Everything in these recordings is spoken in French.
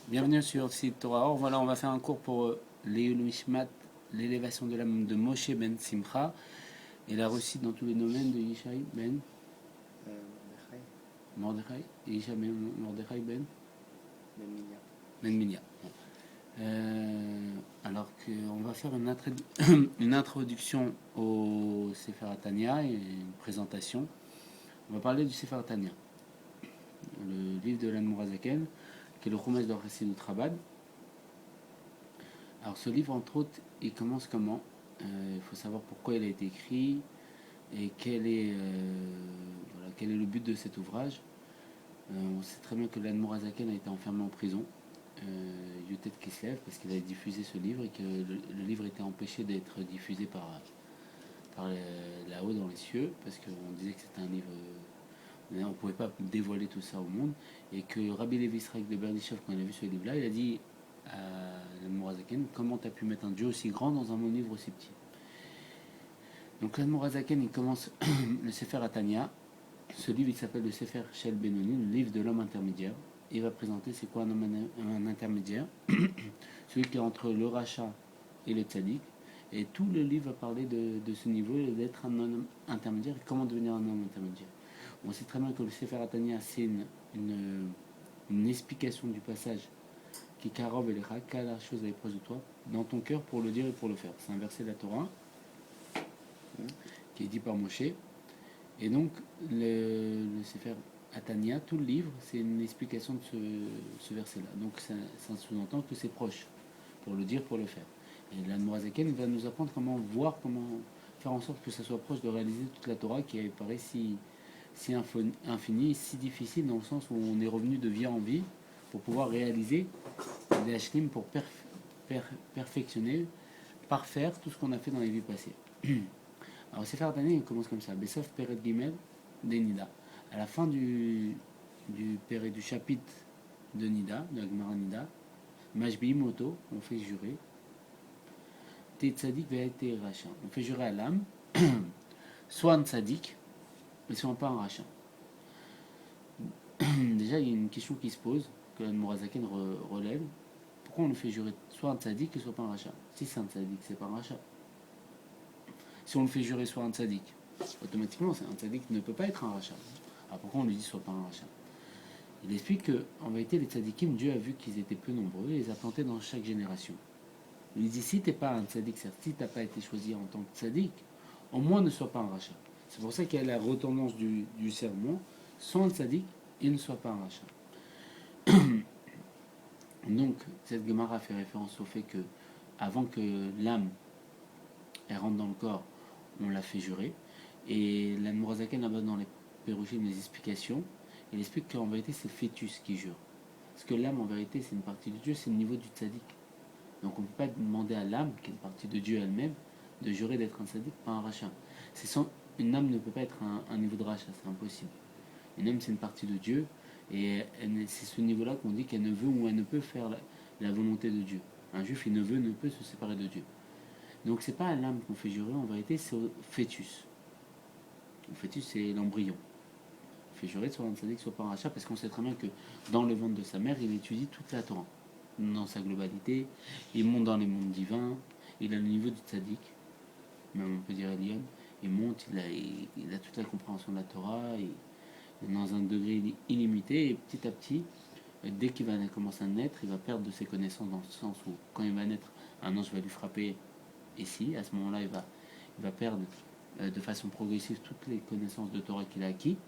Bienvenue sur Site Torah. Voilà, on va faire un cours pour Leilou Ishmat, l'élévation de l'âme de Moshe ben Simcha, et la réussite dans tous les domaines de Yishai ben Mordechai, Yishai ben Mordechai ben Minya. Alors qu'on va faire une introduction au Sefer Tanya et une présentation. On va parler du Sefer Tanya, le livre de l'Admor Hazaken, qui est le Chumash de Chassidut Chabad. Alors ce livre, entre autres, il commence comment? Il faut savoir pourquoi il a été écrit et quel est le but de cet ouvrage. On sait très bien que l'Admor Hazaken a été enfermé en prison, Yutet Kislev, parce qu'il a diffusé ce livre et que le livre était empêché d'être diffusé par là-haut dans les cieux, parce qu'on disait que c'était un livre... on ne pouvait pas dévoiler tout ça au monde, et que Rabbi Levi Israël de Berdichev, quand il a vu ce livre-là, il a dit à l'Admor Hazaken, comment tu as pu mettre un Dieu aussi grand dans un livre aussi petit? Donc l'Admor Hazaken, il commence le Sefer Tanya. Ce livre, il s'appelle le Sefer Shel Benoni, le livre de l'homme intermédiaire. Il va présenter c'est quoi un intermédiaire, celui qui est entre le rachat et le tzaddik. Et tout le livre va parler de ce niveau, d'être un homme intermédiaire et comment devenir un homme intermédiaire. On sait très bien que le Sefer Tanya, c'est une explication du passage qui karov et lecha, quelle la chose est proche de toi, dans ton cœur pour le dire et pour le faire. C'est un verset de la Torah qui est dit par Moshe. Et donc, le Sefer Tanya, tout le livre, c'est une explication de ce verset-là. Donc, ça sous-entend que c'est proche, pour le dire, pour le faire. Et l'Admor Hazaken va nous apprendre comment faire en sorte que ça soit proche de réaliser toute la Torah qui paraît si infinie, si difficile, dans le sens où on est revenu de vie en vie pour pouvoir réaliser des hashlim, pour perfectionner, parfaire tout ce qu'on a fait dans les vies passées. Alors, le Sefer Tanya, il commence comme ça. Besof Peret Gimel des Nida. À la fin du chapitre de Nida, de la Gemara Nida, Mashbi Moto, on fait jurer. Te tzadik ve'ete rachat. On fait jurer à l'âme, soit un tzadik, mais soit pas un rachat. Déjà, il y a une question qui se pose, que l'Admor Hazaken relève. Pourquoi on le fait jurer soit un tzadik et soit pas un rachat? Si c'est un tzadik, c'est pas un rachat. Si on le fait jurer soit un tzadik, automatiquement, un tzadik ne peut pas être un rachat. Alors pourquoi on lui dit soit pas un rachat? Il explique qu'en vérité, les tzadikim, Dieu a vu qu'ils étaient peu nombreux et les a plantés dans chaque génération. Il dit si t'es pas un tzadik, si t'as pas été choisi en tant que tzadik, au moins ne sois pas un rachat. C'est pour ça qu'il y a la retendance du serment, sois un tzadik et ne sois pas un rachat. Donc, cette Gemara fait référence au fait que, avant que l'âme rentre dans le corps, on l'a fait jurer. Et l'Admor Hazaken, là-bas dans les Péruchim, les explications, il explique qu'en vérité, c'est le fœtus qui jure. Parce que l'âme, en vérité, c'est une partie de Dieu, c'est le niveau du tzaddik. Donc on ne peut pas demander à l'âme, qui est une partie de Dieu elle-même, de jurer d'être un tzaddik, pas un rachat. Une âme ne peut pas être un niveau de rachat, c'est impossible. Une âme, c'est une partie de Dieu, et c'est ce niveau-là qu'on dit qu'elle ne veut ou elle ne peut faire la volonté de Dieu. Un juif, il ne peut se séparer de Dieu. Donc c'est pas à l'âme qu'on fait jurer, en vérité, c'est au fœtus. Le fœtus, c'est l'embryon. Il fait jurer soit un tzaddik, soit pas un rachat, parce qu'on sait très bien que dans le ventre de sa mère, il étudie toute la Torah, dans sa globalité. Il monte dans les mondes divins, il a le niveau du tzaddik, même on peut dire Elion. Il monte, il a toute la compréhension de la Torah, il est dans un degré illimité, et petit à petit, dès qu'il va commencer à naître, il va perdre de ses connaissances, dans le sens où, quand il va naître, un ange va lui frapper ici, à ce moment-là, il va perdre de façon progressive toutes les connaissances de Torah qu'il a acquis.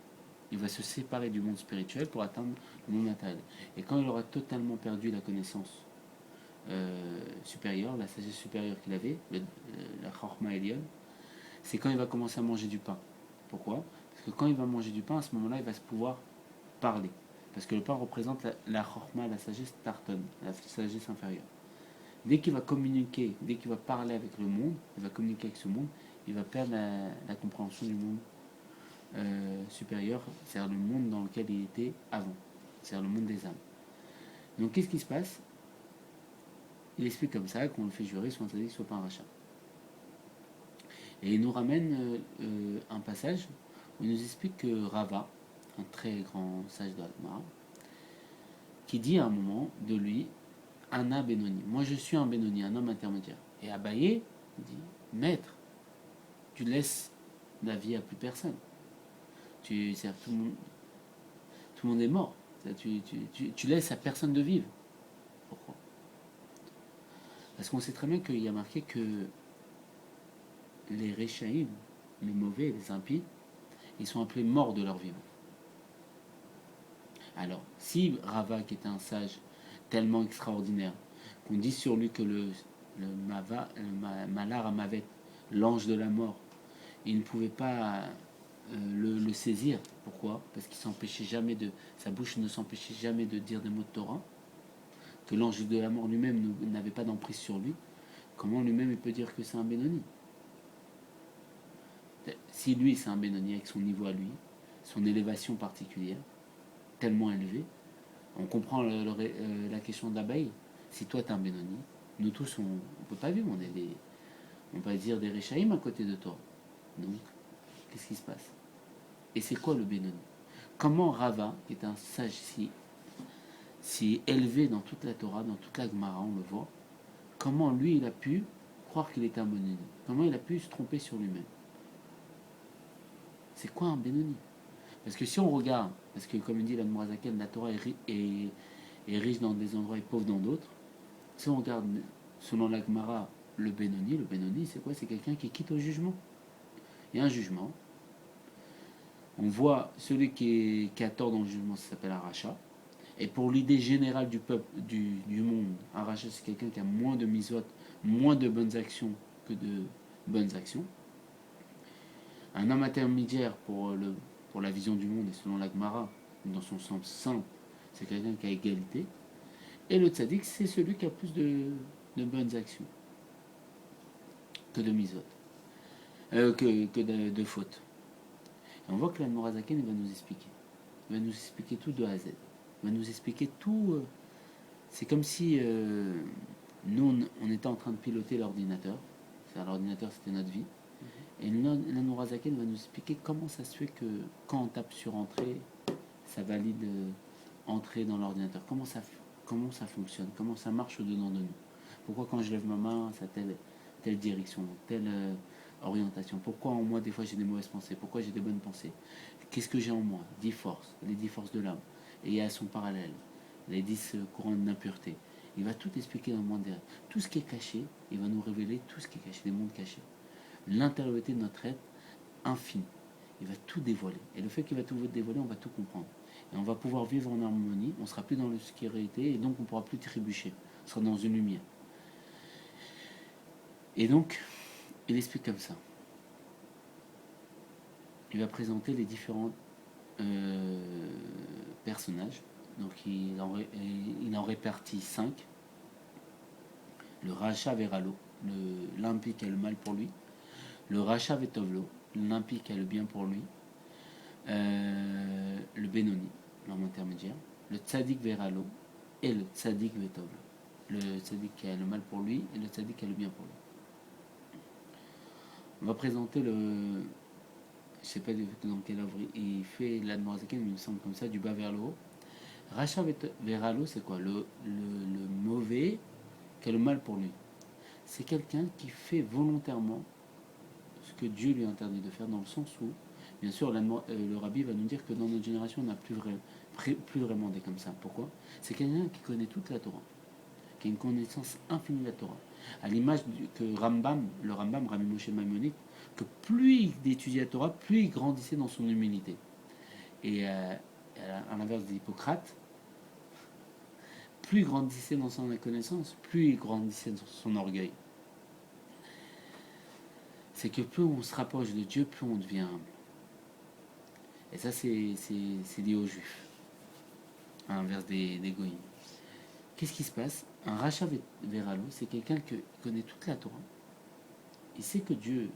Il va se séparer du monde spirituel pour atteindre le monde matériel. Et quand il aura totalement perdu la connaissance supérieure, la sagesse supérieure qu'il avait, la Chorma Elion, c'est quand il va commencer à manger du pain. Pourquoi? Parce que quand il va manger du pain, à ce moment-là, il va se pouvoir parler. Parce que le pain représente la Chorma, la sagesse tartonne, la sagesse inférieure. Dès qu'il va communiquer, dès qu'il va parler avec le monde, il va communiquer avec ce monde, il va perdre la compréhension du monde supérieur, c'est-à-dire le monde dans lequel il était avant, c'est-à-dire le monde des âmes. Donc qu'est-ce qui se passe? Il explique comme ça qu'on le fait jurer soit un tzaddik, soit pas un rachat. Et il nous ramène un passage où il nous explique que Rava, un très grand sage de la Gemara, qui dit à un moment de lui, Anna Benoni. Moi, je suis un Benoni, un homme intermédiaire. Et Abaye dit, maître, tu laisses la vie à plus personne. Tout le monde est mort. Tu laisses à personne de vivre. Pourquoi? Parce qu'on sait très bien qu'il y a marqué que les Réchaïm, les mauvais, les impies, ils sont appelés morts de leur vivant. Alors, si Rava, qui était un sage tellement extraordinaire, qu'on dit sur lui que le Malar Amavet, l'ange de la mort, il ne pouvait pas le saisir. Pourquoi? Parce qu'il s'empêchait jamais sa bouche ne s'empêchait jamais de dire des mots de Torah, que l'ange de la mort lui-même n'avait pas d'emprise sur lui. Comment lui-même il peut dire que c'est un Benoni? Si lui c'est un Benoni avec son niveau à lui, son élévation particulière, tellement élevée, on comprend la question d'Abaye. Si toi t'es un Benoni, nous tous on ne peut pas vivre, on peut dire des Réchaïm à côté de toi. Donc, qu'est-ce qui se passe? Et c'est quoi le Benoni? Comment Rava, qui est un sage si élevé dans toute la Torah, dans toute la Gemara, on le voit, comment lui il a pu croire qu'il était un Benoni? Comment il a pu se tromper sur lui-même? C'est quoi un Benoni? Parce que si on regarde, parce que comme dit l'Admorazaken, la Torah est riche dans des endroits et pauvre dans d'autres. Si on regarde selon la Gemara le Benoni c'est quoi? C'est quelqu'un qui quitte au jugement. Il y a un jugement. On voit celui qui a tort dans le jugement, ça s'appelle un rachat. Et pour l'idée générale du peuple, du monde, un rachat c'est quelqu'un qui a moins de misot, moins de bonnes actions que de bonnes actions. Un homme intermédiaire pour la vision du monde et selon la Gemara, dans son sens simple, c'est quelqu'un qui a égalité. Et le tzaddik, c'est celui qui a plus de bonnes actions que de misot, que de fautes. Et on voit que la Morazaken va nous expliquer. Il va nous expliquer tout de A à Z. Il va nous expliquer tout. C'est comme si nous, on était en train de piloter l'ordinateur. L'ordinateur, c'était notre vie. Et la Morazaken va nous expliquer comment ça se fait que quand on tape sur entrée, ça valide entrée dans l'ordinateur. Comment ça fonctionne, comment ça marche au-dedans de nous. Pourquoi quand je lève ma main, ça a telle direction, telle orientation. Pourquoi en moi, des fois, j'ai des mauvaises pensées. Pourquoi j'ai des bonnes pensées. Qu'est-ce que j'ai en moi? 10 forces, les 10 forces de l'âme. Et il y a son parallèle, les 10 courants d'impureté. Il va tout expliquer dans le monde derrière. Tout ce qui est caché, il va nous révéler tout ce qui est caché, les mondes cachés. L'intériorité de notre être infini. Il va tout dévoiler. Et le fait qu'il va tout dévoiler, on va tout comprendre. Et on va pouvoir vivre en harmonie, on ne sera plus dans l'obscurité, et donc on ne pourra plus trébucher. On sera dans une lumière. Et donc, il explique comme ça. Il va présenter les différents personnages. Donc il en répartit 5. Le Racha Veralo, l'impie qui a le mal pour lui. Le Racha Vetovlo, l'impie qui a le bien pour lui. Le Benoni, l'homme intermédiaire. Le Tzadik Veralo et le Tzadik Vetovlo. Le Tzadik qui a le mal pour lui et le Tzadik qui a le bien pour lui. On va présenter je ne sais pas dans quelle œuvre il fait l'Admorazaken, mais il me semble comme ça, du bas vers le haut. Racha Veralo, c'est quoi? Le mauvais qui a le mal pour lui. C'est quelqu'un qui fait volontairement ce que Dieu lui interdit de faire, dans le sens où, bien sûr, le rabbi va nous dire que dans notre génération, on n'a plus vraiment des comme ça. Pourquoi? C'est quelqu'un qui connaît toute la Torah, qui a une connaissance infinie de la Torah. À l'image que le Rambam, Rabbi Moshe Maimonides, que plus il étudiait la Torah, plus il grandissait dans son humilité. Et à l'inverse d'Hippocrate, plus il grandissait dans son connaissance, plus il grandissait dans son orgueil. C'est que plus on se rapproche de Dieu, plus on devient humble. Et ça, c'est lié aux Juifs, à l'inverse des goïms. Qu'est-ce qui se passe? Un Racha Veralo, c'est quelqu'un qui connaît toute la Torah. Il sait que Dieu,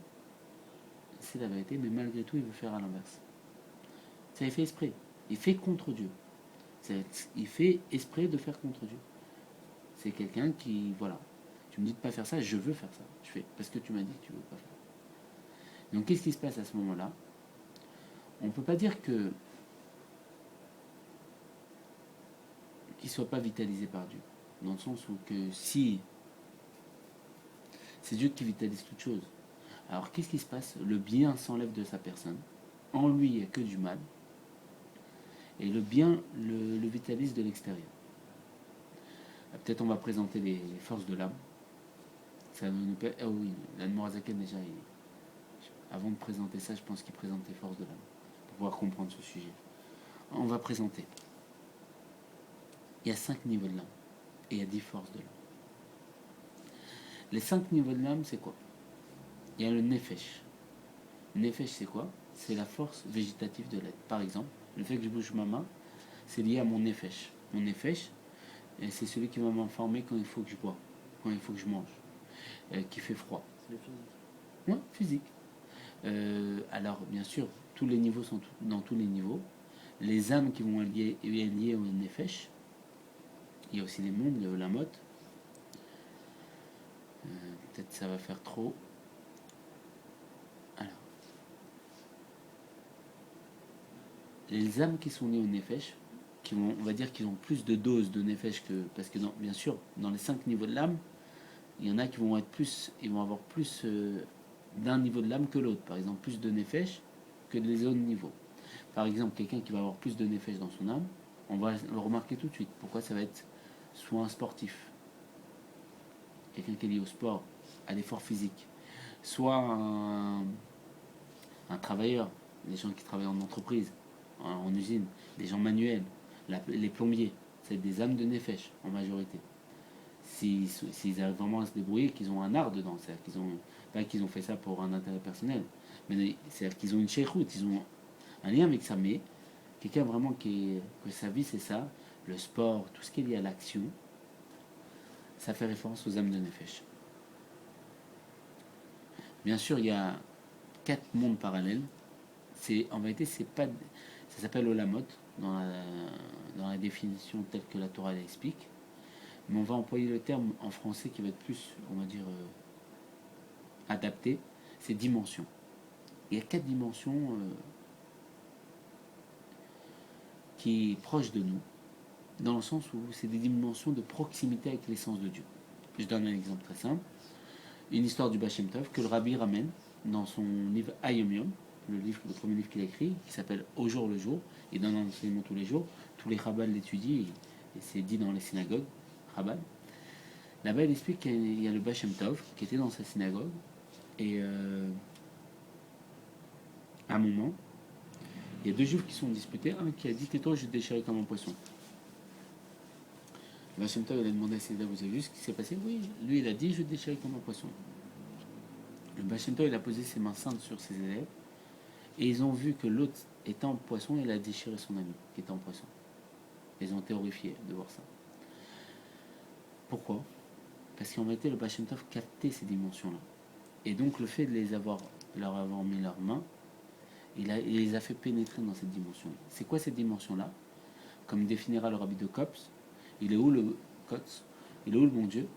c'est la vérité, mais malgré tout, il veut faire à l'inverse. Ça, il fait exprès. Il fait contre Dieu. Il fait exprès de faire contre Dieu. C'est quelqu'un qui, voilà, tu me dis de ne pas faire ça, je veux faire ça. Je fais parce que tu m'as dit que tu ne veux pas faire. Donc qu'est-ce qui se passe à ce moment-là? On ne peut pas dire que qu'il ne soit pas vitalisé par Dieu. Dans le sens où que si c'est Dieu qui vitalise toute chose. Alors qu'est-ce qui se passe? Le bien s'enlève de sa personne. En lui, il n'y a que du mal. Et le bien le vitalise de l'extérieur. Peut-être on va présenter les forces de l'âme. Ça nous ah oui, l'Admorazaken déjà, avant de présenter ça, je pense qu'il présente les forces de l'âme. Pour pouvoir comprendre ce sujet. On va présenter. Il y a 5 niveaux de l'âme. Et il y a 10 forces de l'âme. Les 5 niveaux de l'âme, c'est quoi? Il y a le nefesh. Nefesh, c'est quoi? C'est la force végétative de l'être. Par exemple, le fait que je bouge ma main, c'est lié à mon nefesh. Mon nefesh, c'est celui qui va m'informer quand il faut que je bois, quand il faut que je mange, qui fait froid. C'est le physique. Ouais, physique. Alors, bien sûr, tous les niveaux sont dans tous les niveaux. Les âmes qui vont être liées au nefesh. Il y a aussi les mondes, le olamot. Peut-être ça va faire trop. Alors, les âmes qui sont liées au nefesh, qui vont, on va dire qu'ils ont plus de doses de nefesh que, parce que bien sûr, dans les 5 niveaux de l'âme, il y en a qui vont être plus, ils vont avoir plus d'un niveau de l'âme que l'autre. Par exemple, plus de nefesh que les autres niveaux. Par exemple, quelqu'un qui va avoir plus de nefesh dans son âme, on va le remarquer tout de suite. Pourquoi? Ça va être soit un sportif, quelqu'un qui est lié au sport, à l'effort physique, soit un travailleur, les gens qui travaillent en entreprise, en usine, des gens manuels, les plombiers, c'est des âmes de nefesh en majorité. S'ils arrivent vraiment à se débrouiller, qu'ils ont un art dedans, c'est-à-dire qu'ils ont, pas qu'ils ont fait ça pour un intérêt personnel, mais c'est-à-dire qu'ils ont une sheikhut, ils ont un lien avec ça, mais quelqu'un vraiment que sa vie c'est ça, le sport, tout ce qui est lié à l'action, ça fait référence aux âmes de nefesh. Bien sûr, il y a 4 mondes parallèles. En vérité, c'est pas, ça s'appelle Olamot dans la définition telle que la Torah l'explique. Mais on va employer le terme en français qui va être plus, on va dire, adapté. C'est dimensions. Il y a 4 dimensions qui sont proches de nous, dans le sens où c'est des dimensions de proximité avec l'essence de Dieu. Je donne un exemple très simple. Une histoire du Baal Shem Tov que le Rabbi ramène dans son livre Hayom Yom, le premier livre qu'il a écrit, qui s'appelle Au jour le jour. Il donne un enseignement tous les jours. Tous les Chabad l'étudient et c'est dit dans les synagogues Chabad. Là-bas, il explique qu'il y a le Baal Shem Tov qui était dans sa synagogue et à un moment, il y a 2 juifs qui sont disputés. Un qui a dit tais-toi, je vais te déchirer comme un poisson. Le Baal Shem Tov il a demandé à ses élèves, vous avez vu ce qui s'est passé? Oui, lui il a dit je vais te déchirer comme un poisson. Le Baal Shem Tov il a posé ses mains saintes sur ses élèves et ils ont vu que l'autre était en poisson et il a déchiré son ami qui était en poisson. Ils ont été horrifiés de voir ça. Pourquoi? Parce qu'en réalité le Baal Shem Tov captait ces dimensions-là. Et donc le fait de leur avoir mis leurs mains, il les a fait pénétrer dans cette dimension-là. C'est quoi cette dimension-là? Comme définira le Rabbi de Kops, il est où le Kotz? Il est où le bon Dieu?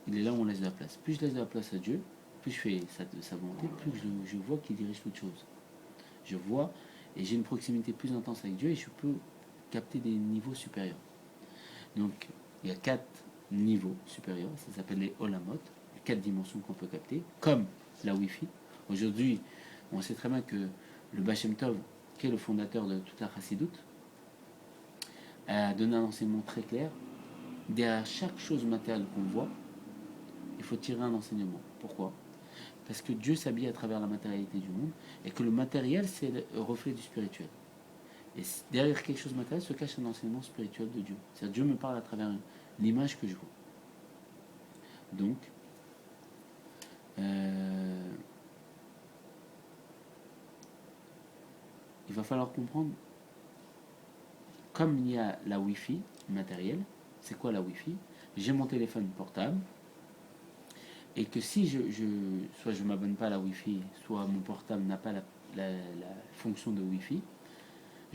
Il est là où on laisse de la place. Plus je laisse de la place à Dieu, plus je fais sa volonté, plus je vois qu'il dirige toute chose. Je vois et j'ai une proximité plus intense avec Dieu et je peux capter des niveaux supérieurs. Donc il y a 4 niveaux supérieurs, ça s'appelle les Olamot, les 4 dimensions qu'on peut capter, comme la Wi-Fi. Aujourd'hui, on sait très bien que le Baal Shem Tov, qui est le fondateur de toute la Chassidoute, a donné un enseignement très clair. Derrière chaque chose matérielle qu'on voit, il faut tirer un enseignement. Pourquoi? Parce que Dieu s'habille à travers la matérialité du monde et que le matériel, c'est le reflet du spirituel. Et derrière quelque chose de matériel se cache un enseignement spirituel de Dieu. C'est-à-dire Dieu me parle à travers l'image que je vois. Donc, il va falloir comprendre, comme il y a la Wi-Fi matérielle, c'est quoi la Wi-Fi? J'ai mon téléphone portable, et que si soit je ne m'abonne pas à la Wi-Fi, soit mon portable n'a pas la fonction de Wi-Fi,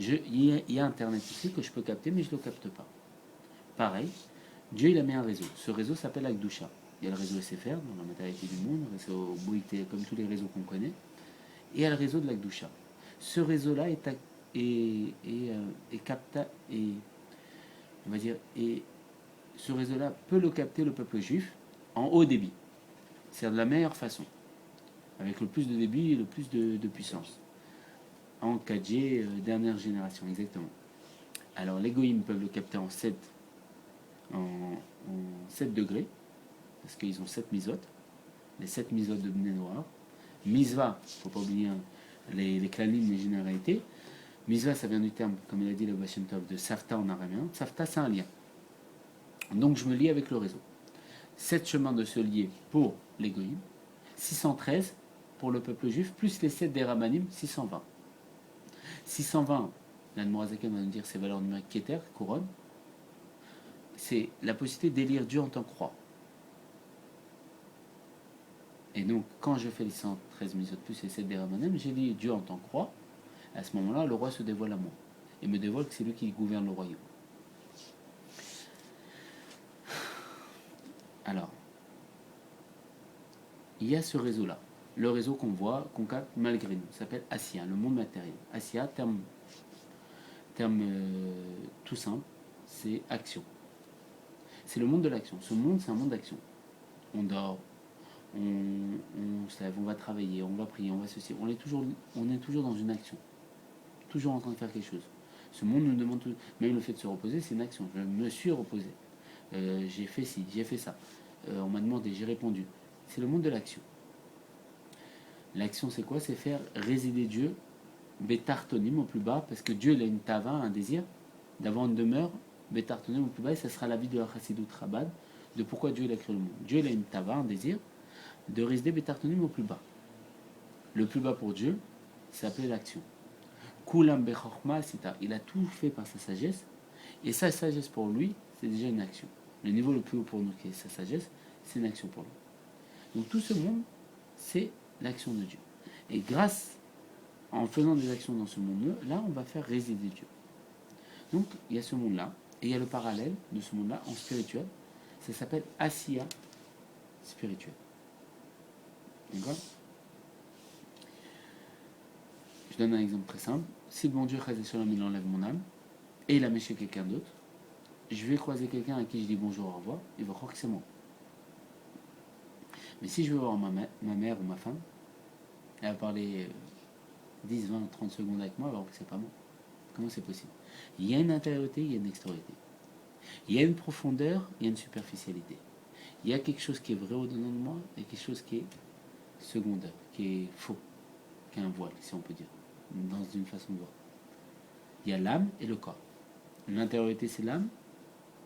il y a Internet ici que je peux capter, mais je ne le capte pas. Pareil, Dieu il a mis un réseau. Ce réseau s'appelle Akdusha. Il y a le réseau SFR, dans la matérialité du monde, le réseau Bouygues, comme tous les réseaux qu'on connaît, et il y a le réseau de l'Akdusha. Ce réseau-là est on va dire, et ce réseau-là peut le capter le peuple juif en haut débit. C'est de la meilleure façon, avec le plus de débit et le plus de puissance. En 4G, dernière génération, exactement. Alors les goïms peuvent le capter en 7 degrés, parce qu'ils ont 7 misotes, les 7 misotes de Bnei Noir. Misva, il ne faut pas oublier les klalim, les généralités. Misva, ça vient du terme, comme il a dit le Baal Shem Tov, de Safta en araméen. Safta, c'est un lien. Donc je me lie avec le réseau. 7 chemins de se lier pour les goïms, 613 pour le peuple juif, plus les 7 des Rabbanim, 620. 620, l'Admorazaken va nous dire ses valeurs numériques Keter, couronne, c'est la possibilité d'élire Dieu en tant que roi. Et donc, quand je fais les 113 misot plus les 7 des Rabbanim, j'élis Dieu en tant que roi. À ce moment-là, le roi se dévoile à moi et me dévoile que c'est lui qui gouverne le royaume. Alors, il y a ce réseau-là. Le réseau qu'on voit, qu'on capte malgré nous, s'appelle Asiya, le monde matériel. Asiya, terme tout simple, c'est action. C'est le monde de l'action. Ce monde, c'est un monde d'action. On dort, on se lève, on va travailler, on va prier, on va ceci. On est toujours dans une action. Toujours en train de faire quelque chose. Ce monde nous demande tout. Même le fait de se reposer, c'est une action. Je me suis reposé. J'ai fait ci, j'ai fait ça. On m'a demandé, j'ai répondu. C'est le monde de l'action. L'action, c'est quoi? C'est faire résider Dieu, Bétartonim au plus bas, parce que Dieu il a une tava, un désir, d'avoir une demeure, Bétartonim au plus bas, et ça sera la vie de la Chassidut Rabbad, de pourquoi Dieu il a créé le monde. Dieu il a une tava, un désir, de résider Bétartonim au plus bas. Le plus bas pour Dieu, c'est appelé l'action. Kulam Bechorma Sita, il a tout fait par sa sagesse, et sa sagesse pour lui, c'est déjà une action. Le niveau le plus haut pour nous, qui est sa sagesse, c'est une action pour lui. Donc tout ce monde, c'est l'action de Dieu. Et en faisant des actions dans ce monde-là, on va faire résider Dieu. Donc il y a ce monde-là, et il y a le parallèle de ce monde-là en spirituel. Ça s'appelle Asiya spirituel. D'accord? Je donne un exemple très simple. Si le bon Dieu, il enlève mon âme, et il a méché quelqu'un d'autre, je vais croiser quelqu'un à qui je dis bonjour, au revoir, il va croire que c'est moi. Mais si je veux voir ma mère ou ma femme, elle va parler 10, 20, 30 secondes avec moi, alors que c'est pas moi. Comment c'est possible? Il y a une intériorité, il y a une extériorité. Il y a une profondeur, il y a une superficialité. Il y a quelque chose qui est vrai au-dedans de moi et quelque chose qui est secondaire, qui est faux, qui est un voile, si on peut dire, dans une façon de voir. Il y a l'âme et le corps. L'intériorité, c'est l'âme,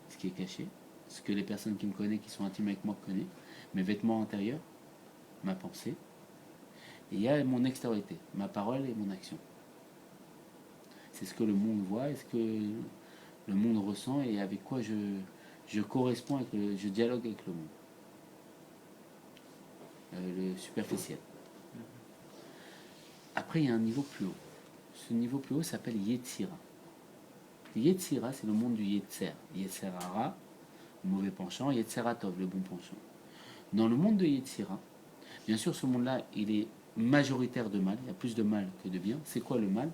ce qui est caché, ce que les personnes qui me connaissent, qui sont intimes avec moi, connaissent, mes vêtements intérieurs, ma pensée. Et il y a mon extériorité, ma parole et mon action. C'est ce que le monde voit et ce que le monde ressent et avec quoi je corresponds, je dialogue avec le monde. Le superficiel. Après, il y a un niveau plus haut. Ce niveau plus haut s'appelle Yetzira. Yetzira, c'est le monde du Yetzer. Yetzer Hara, le mauvais penchant, Yetzeratov, le bon penchant. Dans le monde de Yetzira, bien sûr, ce monde-là, il est majoritaire de mal. Il y a plus de mal que de bien. C'est quoi le mal?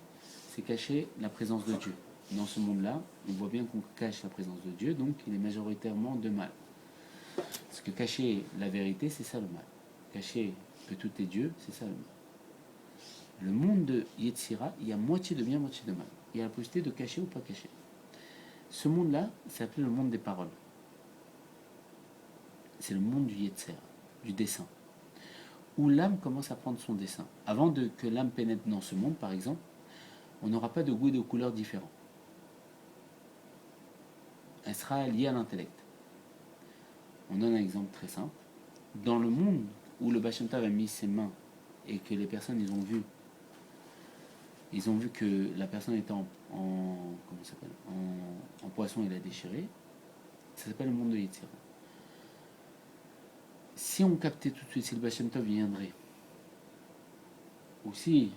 C'est cacher la présence de Dieu. Dans ce monde-là, on voit bien qu'on cache la présence de Dieu, donc il est majoritairement de mal. Parce que cacher la vérité, c'est ça le mal. Cacher que tout est Dieu, c'est ça le mal. Le monde de Yetzira, il y a moitié de bien, moitié de mal. Il y a la possibilité de cacher ou pas cacher. Ce monde-là, c'est appelé le monde des paroles. C'est le monde du Yetzer, du dessin. Où l'âme commence à prendre son dessin. Avant que l'âme pénètre dans ce monde, par exemple, on n'aura pas de goût et de couleurs différents. Elle sera liée à l'intellect. On donne un exemple très simple. Dans le monde où le Baal Shem Tov a mis ses mains et que les personnes ils ont vu que la personne était en poisson, il a déchiré, ça s'appelle le monde de Yetzira. Si on captait tout de suite, si le Baal Shem Tov viendrait, ou si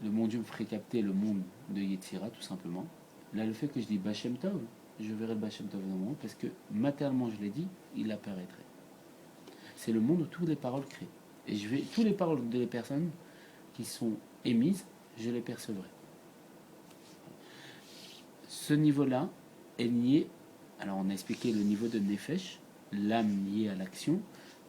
le bon Dieu me ferait capter le monde de Yetzira, tout simplement, là, le fait que je dis Baal Shem Tov, je verrai le Baal Shem Tov dans le monde, parce que matériellement, je l'ai dit, il apparaîtrait. C'est le monde où toutes les paroles créent. Et toutes les paroles des personnes qui sont émises, je les percevrai. Ce niveau-là est lié Alors on a expliqué le niveau de Nefesh, l'âme liée à l'action,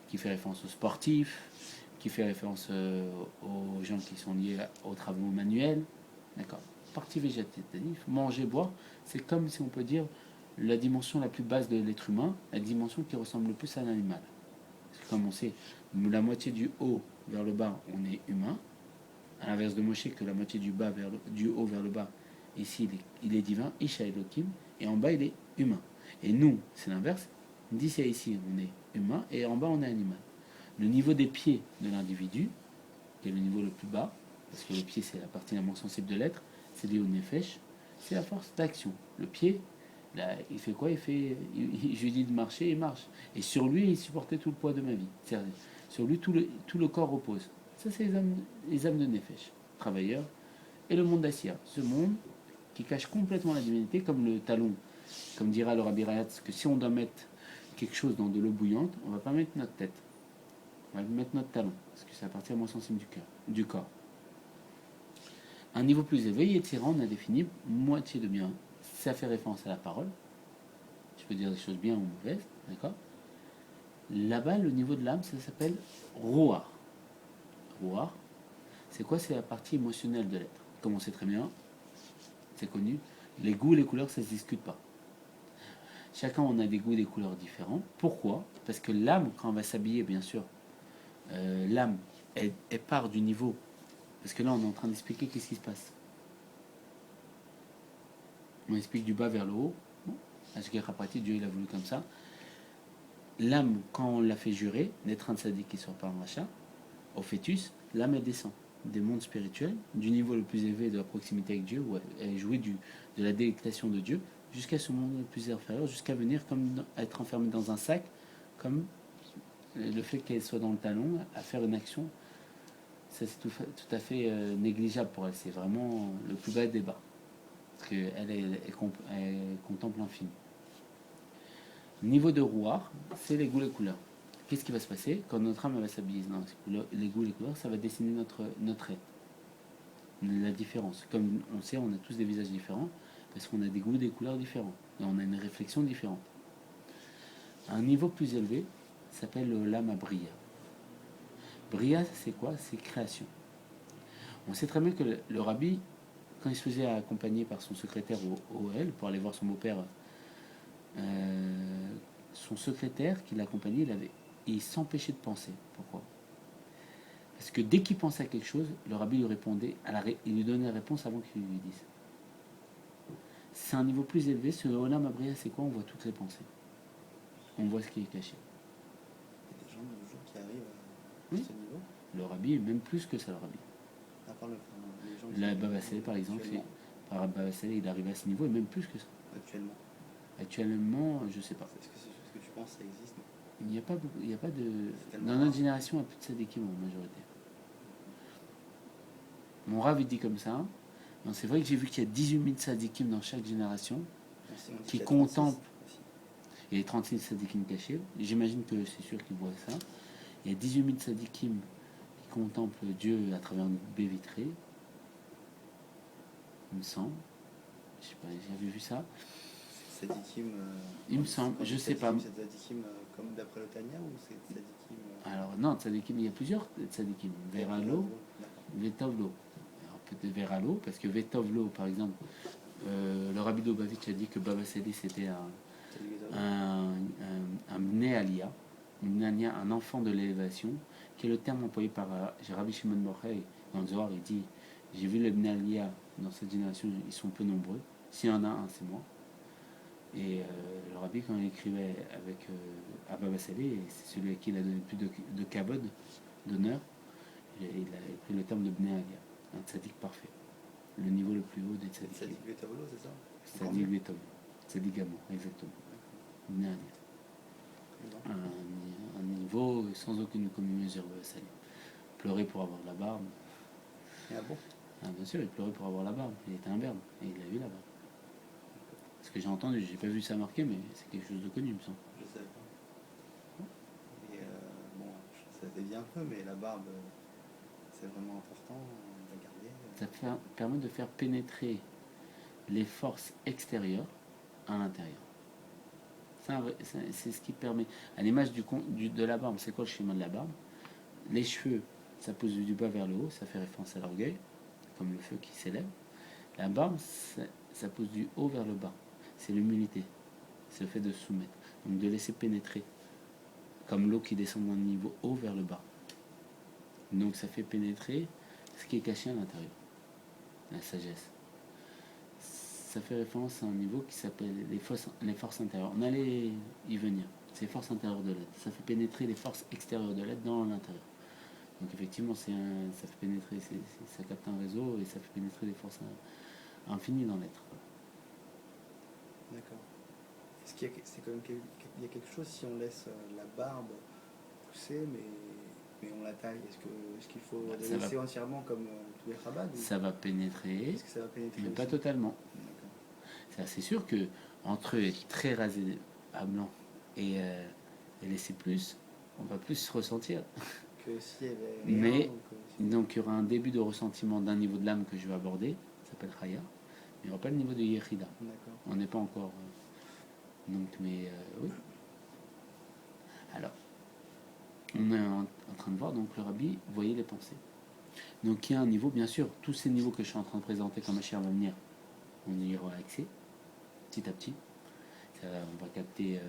qui fait référence aux sportifs, qui fait référence aux gens qui sont liés aux travaux manuels. D'accord. Partie végétative, manger, boire, c'est comme si on peut dire la dimension la plus basse de l'être humain, la dimension qui ressemble le plus à l'animal. Parce que comme on sait, la moitié du haut vers le bas, on est humain. À l'inverse de Moshe, que la moitié du haut vers le bas, ici il est divin, Isha Elohim, et en bas il est humain. Et nous, c'est l'inverse. D'ici à ici, on est humain, et en bas on est animal. Le niveau des pieds de l'individu, qui est le niveau le plus bas, parce que le pied c'est la partie la moins sensible de l'être, c'est lié au nefesh, c'est la force d'action. Le pied, là, il fait quoi je lui dis de marcher, il marche. Et sur lui, il supportait tout le poids de ma vie. Sur lui, tout le corps repose. Ça, c'est les âmes de nefesh, travailleurs. Et le monde d'Assia, ce monde qui cache complètement la divinité, comme le talon, comme dira le Rabbi Rayatz, que si on doit mettre quelque chose dans de l'eau bouillante, on ne va pas mettre notre tête. On va mettre notre talon, parce que c'est la partie la moins sensible du corps. Un niveau plus élevé, Yetzira, on a défini moitié de bien. Ça fait référence à la parole. Je peux dire des choses bien ou mauvaises, d'accord. Là-bas, le niveau de l'âme, ça s'appelle Roar. Roar, c'est quoi? C'est la partie émotionnelle de l'être. Comme on sait très bien, c'est connu, les goûts et les couleurs, ça ne se discute pas. Chacun, on a des goûts et des couleurs différents. Pourquoi? Parce que l'âme, quand on va s'habiller, bien sûr, l'âme, elle part du niveau. Parce que là, on est en train d'expliquer qu'est-ce qui se passe. On explique du bas vers le haut. Bon, à ce qui est rapporté, Dieu il a voulu comme ça. L'âme, quand on l'a fait jurer, d'être un tzaddik qui sort par un rachat, au fœtus, l'âme elle descend des mondes spirituels, du niveau le plus élevé de la proximité avec Dieu, où elle jouit de la délectation de Dieu, jusqu'à ce monde le plus inférieur, jusqu'à venir comme être enfermée dans un sac, comme le fait qu'elle soit dans le talon, à faire une action, ça c'est tout à fait négligeable pour elle. C'est vraiment le plus bas des bas. Parce qu'elle contemple l'infini. Niveau de rouard, c'est les goûts et les couleurs. Qu'est-ce qui va se passer quand notre âme va s'habiller dans les goûts et les couleurs? Ça va dessiner notre être. La différence. Comme on sait, on a tous des visages différents parce qu'on a des goûts et des couleurs différents. Et on a une réflexion différente. Un niveau plus élevé s'appelle l'âme à Bria. Bria, c'est quoi? C'est création. On sait très bien que le rabbi, quand il se faisait accompagner par son secrétaire au OL pour aller voir son beau-père, son secrétaire qui l'accompagnait, il s'empêchait de penser. Pourquoi? Parce que dès qu'il pensait à quelque chose, le rabbi lui répondait, il lui donnait la réponse avant qu'il lui dise. C'est un niveau plus élevé. Ce Olam Abria, c'est quoi? On voit toutes les pensées. On voit ce qui est caché. Il y a des gens de nos jours qui arrivent à Oui. ce niveau. Le rabbi, même plus que ça, le rabbi. À part les gens qui La Baba Saleh, par exemple, Baba Saleh, il arrive à ce niveau et même plus que ça. Actuellement. Actuellement, je sais pas. Est-ce que tu penses que ça existe? Il n'y a pas beaucoup, il n'y a pas de. Tellement Dans rare. notre génération, il n'y a plus de sadikim en majorité. Mon Rav, il dit comme ça. Non, c'est vrai que j'ai vu qu'il y a 18 000 sadikim dans chaque génération On dit qui qu'il y a 36 contemplent. aussi. Il y a 36 sadikim cachés. J'imagine que c'est sûr qu'ils voient ça. Il y a 18 000 sadikim qui contemplent Dieu à travers une baie vitrée. Il me semble. Je sais pas, j'avais vu ça. Sadikim. Il me semble, je sais pas. C'est Sadikim comme d'après le Tania ou c'est Sadikim Alors non, tzadikim, il y a plusieurs tzadikim. Veralo, Vetovlo. Alors peut-être Veralo, parce que Vetovlo, par exemple, le Rabbi Lubavitch a dit que Baba Sali c'était un Bnei Aliyah, un enfant de l'élévation, qui est le terme employé par Rabbi Shimon Borchei dans le Zohar. Il dit, j'ai vu les Bnei Aliyah dans cette génération, ils sont peu nombreux. S'il y en a un, c'est moi. Et le rabbi, quand il écrivait avec Abba Saleh, c'est celui à qui il a donné plus de kavod, d'honneur, il a pris le terme de Bnei Aliyah, un tzaddik parfait, le niveau le plus haut des tzaddikim. Tzadik Vetavolo, c'est ça? Tzaddik Vetom, tzaddik Gamo, exactement. Bnei Aliyah. Un niveau sans aucune commune mesure, Abba Saleh. Pleurer pour avoir la barbe. Ah bon? Ah, bien sûr, il pleurait pour avoir la barbe. Il était un berbe et il a eu la barbe. Ce que j'ai entendu, j'ai pas vu ça marqué, mais c'est quelque chose de connu, il me semble. Je sais pas. Et bon, ça dévie un peu, mais la barbe, c'est vraiment important de la garder. Ça permet de faire pénétrer les forces extérieures à l'intérieur. C'est ce qui permet. À l'image de la barbe, c'est quoi le schéma de la barbe? Les cheveux, ça pousse du bas vers le haut, ça fait référence à l'orgueil, comme le feu qui s'élève. La barbe, ça pousse du haut vers le bas. C'est l'humilité. C'est le fait de se soumettre. Donc de laisser pénétrer. Comme l'eau qui descend d'un niveau haut vers le bas. Donc ça fait pénétrer ce qui est caché à l'intérieur. La sagesse. Ça fait référence à un niveau qui s'appelle les forces intérieures. On allait y venir. C'est les forces intérieures de l'être. Ça fait pénétrer les forces extérieures de l'être dans l'intérieur. Donc effectivement, ça fait pénétrer, ça capte un réseau et ça fait pénétrer des forces infinies dans l'être. D'accord. Est-ce qu'il y a, c'est quand même il y a quelque chose si on laisse la barbe pousser, mais on la taille? Est-ce qu'il faut la laisser entièrement comme tous les rabats? Ça va pénétrer, Est-ce que ça va pénétrer mais aussi? pas totalement. D'accord. C'est assez sûr que entre eux être très rasé à blanc et laisser plus, on va plus se ressentir. Que s'il y avait rien, Mais donc il y aura un début de ressentiment d'un niveau de l'âme que je vais aborder, ça s'appelle Chaya, mais il n'y aura pas le niveau de Yechida. D'accord. On n'est pas encore. Donc, mais oui. Alors, on est en train de voir, donc le rabbi voyait les pensées. Donc il y a un niveau, bien sûr, tous ces niveaux que je suis en train de présenter comme Hachir va venir, on y aura accès, petit à petit. On va capter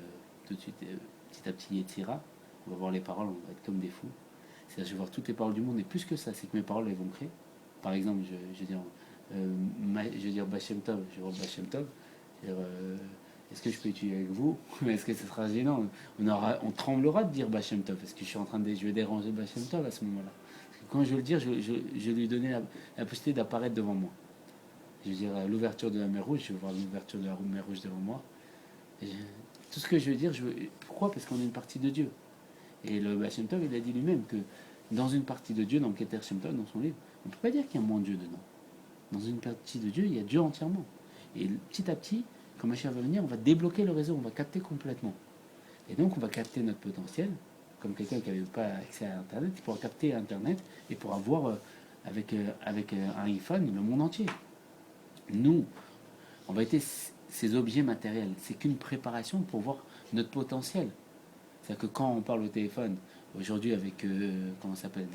tout de suite, petit à petit, Yetzira. On va voir les paroles, on va être comme des fous. C'est-à-dire, je vais voir toutes les paroles du monde, et plus que ça, c'est que mes paroles, elles vont créer. Par exemple, je vais dire Bachem Tov, je vais voir Bachem Tov, je vais dire, est-ce que je peux étudier avec vous? Est-ce que ce sera gênant? On tremblera de dire Bachem Tov, parce que je vais déranger Bachem Tov à ce moment-là. Quand je veux le dire, je lui donnais la possibilité d'apparaître devant moi. Je veux dire, l'ouverture de la mer Rouge, je vais voir l'ouverture de la mer Rouge devant moi. Tout ce que je veux dire, pourquoi? Parce qu'on est une partie de Dieu. Et le Baal Shem Tov, il a dit lui-même que dans une partie de Dieu, dans le Keter Shem Tov, dans son livre, on ne peut pas dire qu'il y a moins de Dieu dedans. Dans une partie de Dieu, il y a Dieu entièrement. Et petit à petit, quand Mashiach va venir, on va débloquer le réseau, on va capter complètement. Et donc, on va capter notre potentiel, comme quelqu'un qui n'avait pas accès à Internet, il pourra capter Internet et pourra voir avec un iPhone le monde entier. Nous, on va être ces objets matériels. C'est qu'une préparation pour voir notre potentiel. C'est-à-dire que quand on parle au téléphone, aujourd'hui avec, comment ça s'appelle,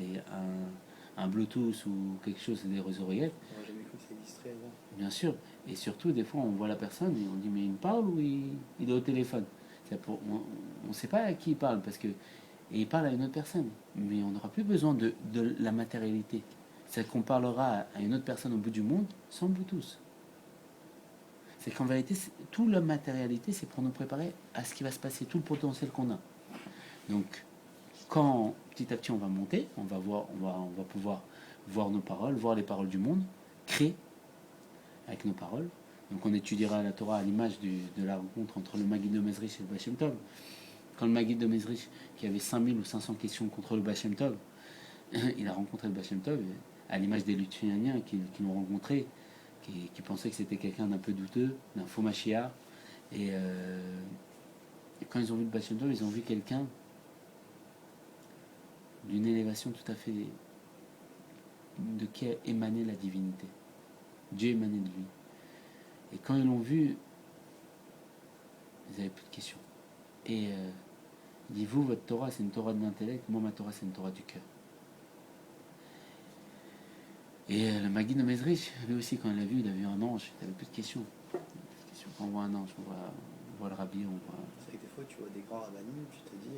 un Bluetooth ou quelque chose, des oreillettes. Moi, j'ai jamais cru que ça existerait avant. Bien sûr. Et surtout, des fois, on voit la personne et on dit, mais il me parle ou il est au téléphone? On ne sait pas à qui il parle, parce que, et il parle à une autre personne. Mais on n'aura plus besoin de la matérialité. C'est-à-dire qu'on parlera à une autre personne au bout du monde sans Bluetooth. C'est qu'en vérité, toute la matérialité, c'est pour nous préparer à ce qui va se passer, tout le potentiel qu'on a. Donc, quand petit à petit on va monter, on va pouvoir voir nos paroles, voir les paroles du monde, créer avec nos paroles. Donc, on étudiera la Torah à l'image de la rencontre entre le Maggid de Mezrich et le Baal Shem Tov. Quand le Maggid de Mezrich, qui avait 5000 ou 500 questions contre le Baal Shem Tov, il a rencontré le Baal Shem Tov, à l'image des Lituaniens qui l'ont rencontré, qui pensaient que c'était quelqu'un d'un peu douteux, d'un faux Mashiach. Et quand ils ont vu le Baal Shem Tov, ils ont vu quelqu'un d'une élévation tout à fait de qui a émané la divinité. Dieu émanait de lui. Et quand ils l'ont vu, ils n'avaient plus de questions. Et il dit, vous, votre Torah, c'est une Torah de l'intellect, moi, ma Torah, c'est une Torah du cœur. Et le Maggid de Mezrich, lui aussi, quand il l'a vu, il a vu un ange, il n'avait plus de questions. Quand on voit un ange, on voit le rabbi, on voit... C'est vrai que des fois, tu vois des grands rabbinim, tu te dis...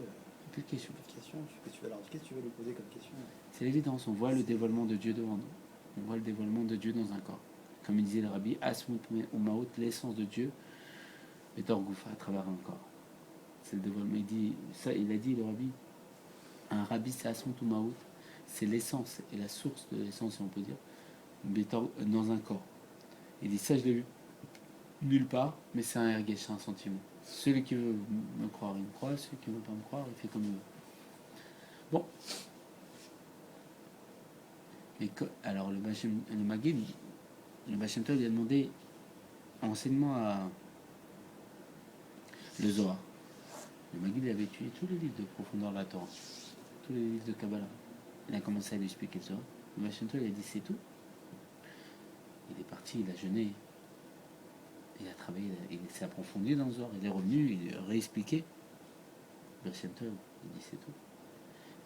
plus de questions. Qu'est-ce que tu vas lui poser comme question? C'est l'évidence, on voit le dévoilement de Dieu devant nous. On voit le dévoilement de Dieu dans un corps. Comme il disait le rabbi, Asmut Umaut, l'essence de Dieu est Orgoufa à travers un corps. C'est le dévoilement. Il a dit le rabbi, un rabbi c'est Asmut Umaut, c'est l'essence et la source de l'essence, si on peut dire, dans un corps. Il dit ça, je l'ai vu nulle part, mais c'est un erguesh, c'est un sentiment. Celui qui veut me croire, il me croit, celui qui ne veut pas me croire, il fait comme il veut. Bon. Et alors le Maggid, le Baal Shem Tov, il a demandé enseignement à le Zohar. Le Maggid avait étudié tous les livres de profondeur de la Torah, tous les livres de Kabbalah. Il a commencé à lui expliquer le Zohar. Le Baal Shem Tov, il a dit c'est tout. Il est parti, il a jeûné. Il a travaillé, il s'est approfondi dans le Zohar. Il est revenu, il a réexpliqué. Le Shem Tov, il dit c'est tout.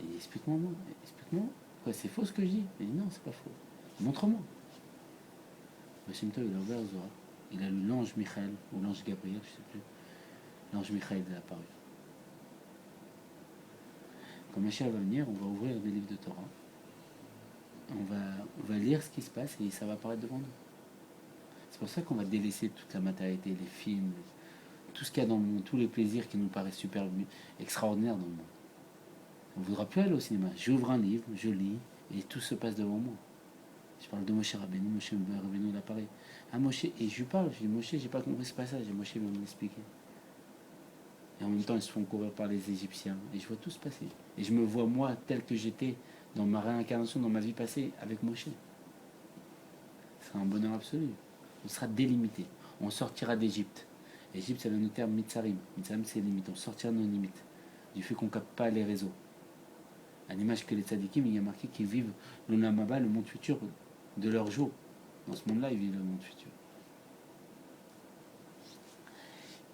Il dit explique-moi, explique-moi. Quoi, c'est faux ce que je dis? Il dit non, c'est pas faux. Montre-moi. Le Shem Tov, il a ouvert le Zohar. Il a lu l'ange Michael, ou l'ange Gabriel, je sais plus. L'ange Michael est apparu. Quand Mashiach va venir, on va ouvrir des livres de Torah. On va lire ce qui se passe et ça va apparaître devant nous. C'est pour ça qu'on va délaisser toute la matérialité, les films, tout ce qu'il y a dans le monde, tous les plaisirs qui nous paraissent super extraordinaires dans le monde. On ne voudra plus aller au cinéma. J'ouvre un livre, je lis, et tout se passe devant moi. Je parle de Moshe Rabbeinu, Moshe Rabbeinu il apparaît. Ah Moshe, et je lui parle, je dis Moshe, j'ai pas compris ce passage, et Moshe va m'expliquer. Et en même temps, ils se font courir par les Égyptiens, et je vois tout se passer. Et je me vois moi, tel que j'étais, dans ma réincarnation, dans ma vie passée, avec Moshe. Ce sera un bonheur absolu. On sera délimité. On sortira d'Égypte. Égypte, c'est le terme Mitzarim. Mitzarim, c'est limite. On sortira de nos limites. Du fait qu'on ne capte pas les réseaux. À l'image que les tzadikim, il y a marqué qu'ils vivent l'Olam-Haba, le monde futur, de leur jour. Dans ce monde-là, ils vivent le monde futur.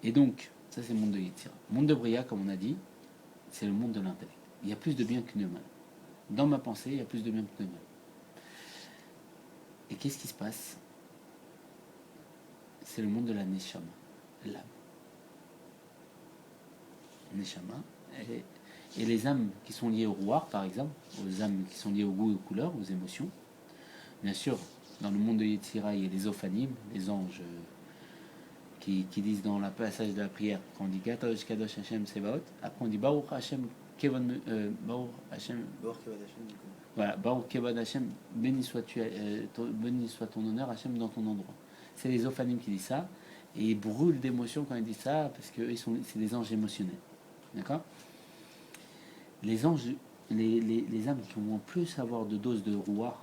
Et donc, ça c'est le monde de Yetzira. Le monde de Bria, comme on a dit, c'est le monde de l'intellect. Il y a plus de bien que de mal. Dans ma pensée, il y a plus de bien que de mal. Et qu'est-ce qui se passe? C'est le monde de la Neshama, l'âme. Neshama, et les âmes qui sont liées au roi, par exemple, aux âmes qui sont liées au goût et aux couleurs, aux émotions. Bien sûr, dans le monde de Yetzira, il y a les ophanim, les anges qui disent dans le passage de la prière, quand on dit Kadosh Kadosh Hashem Sebaot, après on dit Baruch Hashem Kevod Hashem. Voilà, Baruch Kevod Hashem, béni soit ton honneur Hashem dans ton endroit. C'est les ophanim qui disent ça, et ils brûlent d'émotion quand ils disent ça, parce que c'est des anges émotionnels. D'accord? Les anges, les âmes qui vont plus avoir de doses de roi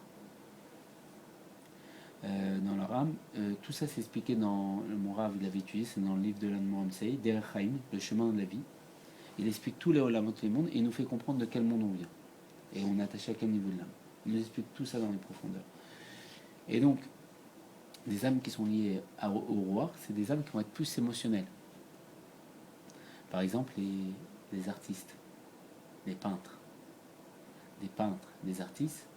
dans leur âme, tout ça c'est expliqué dans mon Rav, il avait étudié, c'est dans le livre de l'Anne Amsei, Derech Chaim, le chemin de la vie. Il explique tous les olamot, tous les mondes, et il nous fait comprendre de quel monde on vient. Et on est attaché à quel niveau de l'âme. Il nous explique tout ça dans les profondeurs. Et donc, les âmes qui sont liées au roi, c'est des âmes qui vont être plus émotionnelles. Par exemple, les artistes, les peintres, des artistes,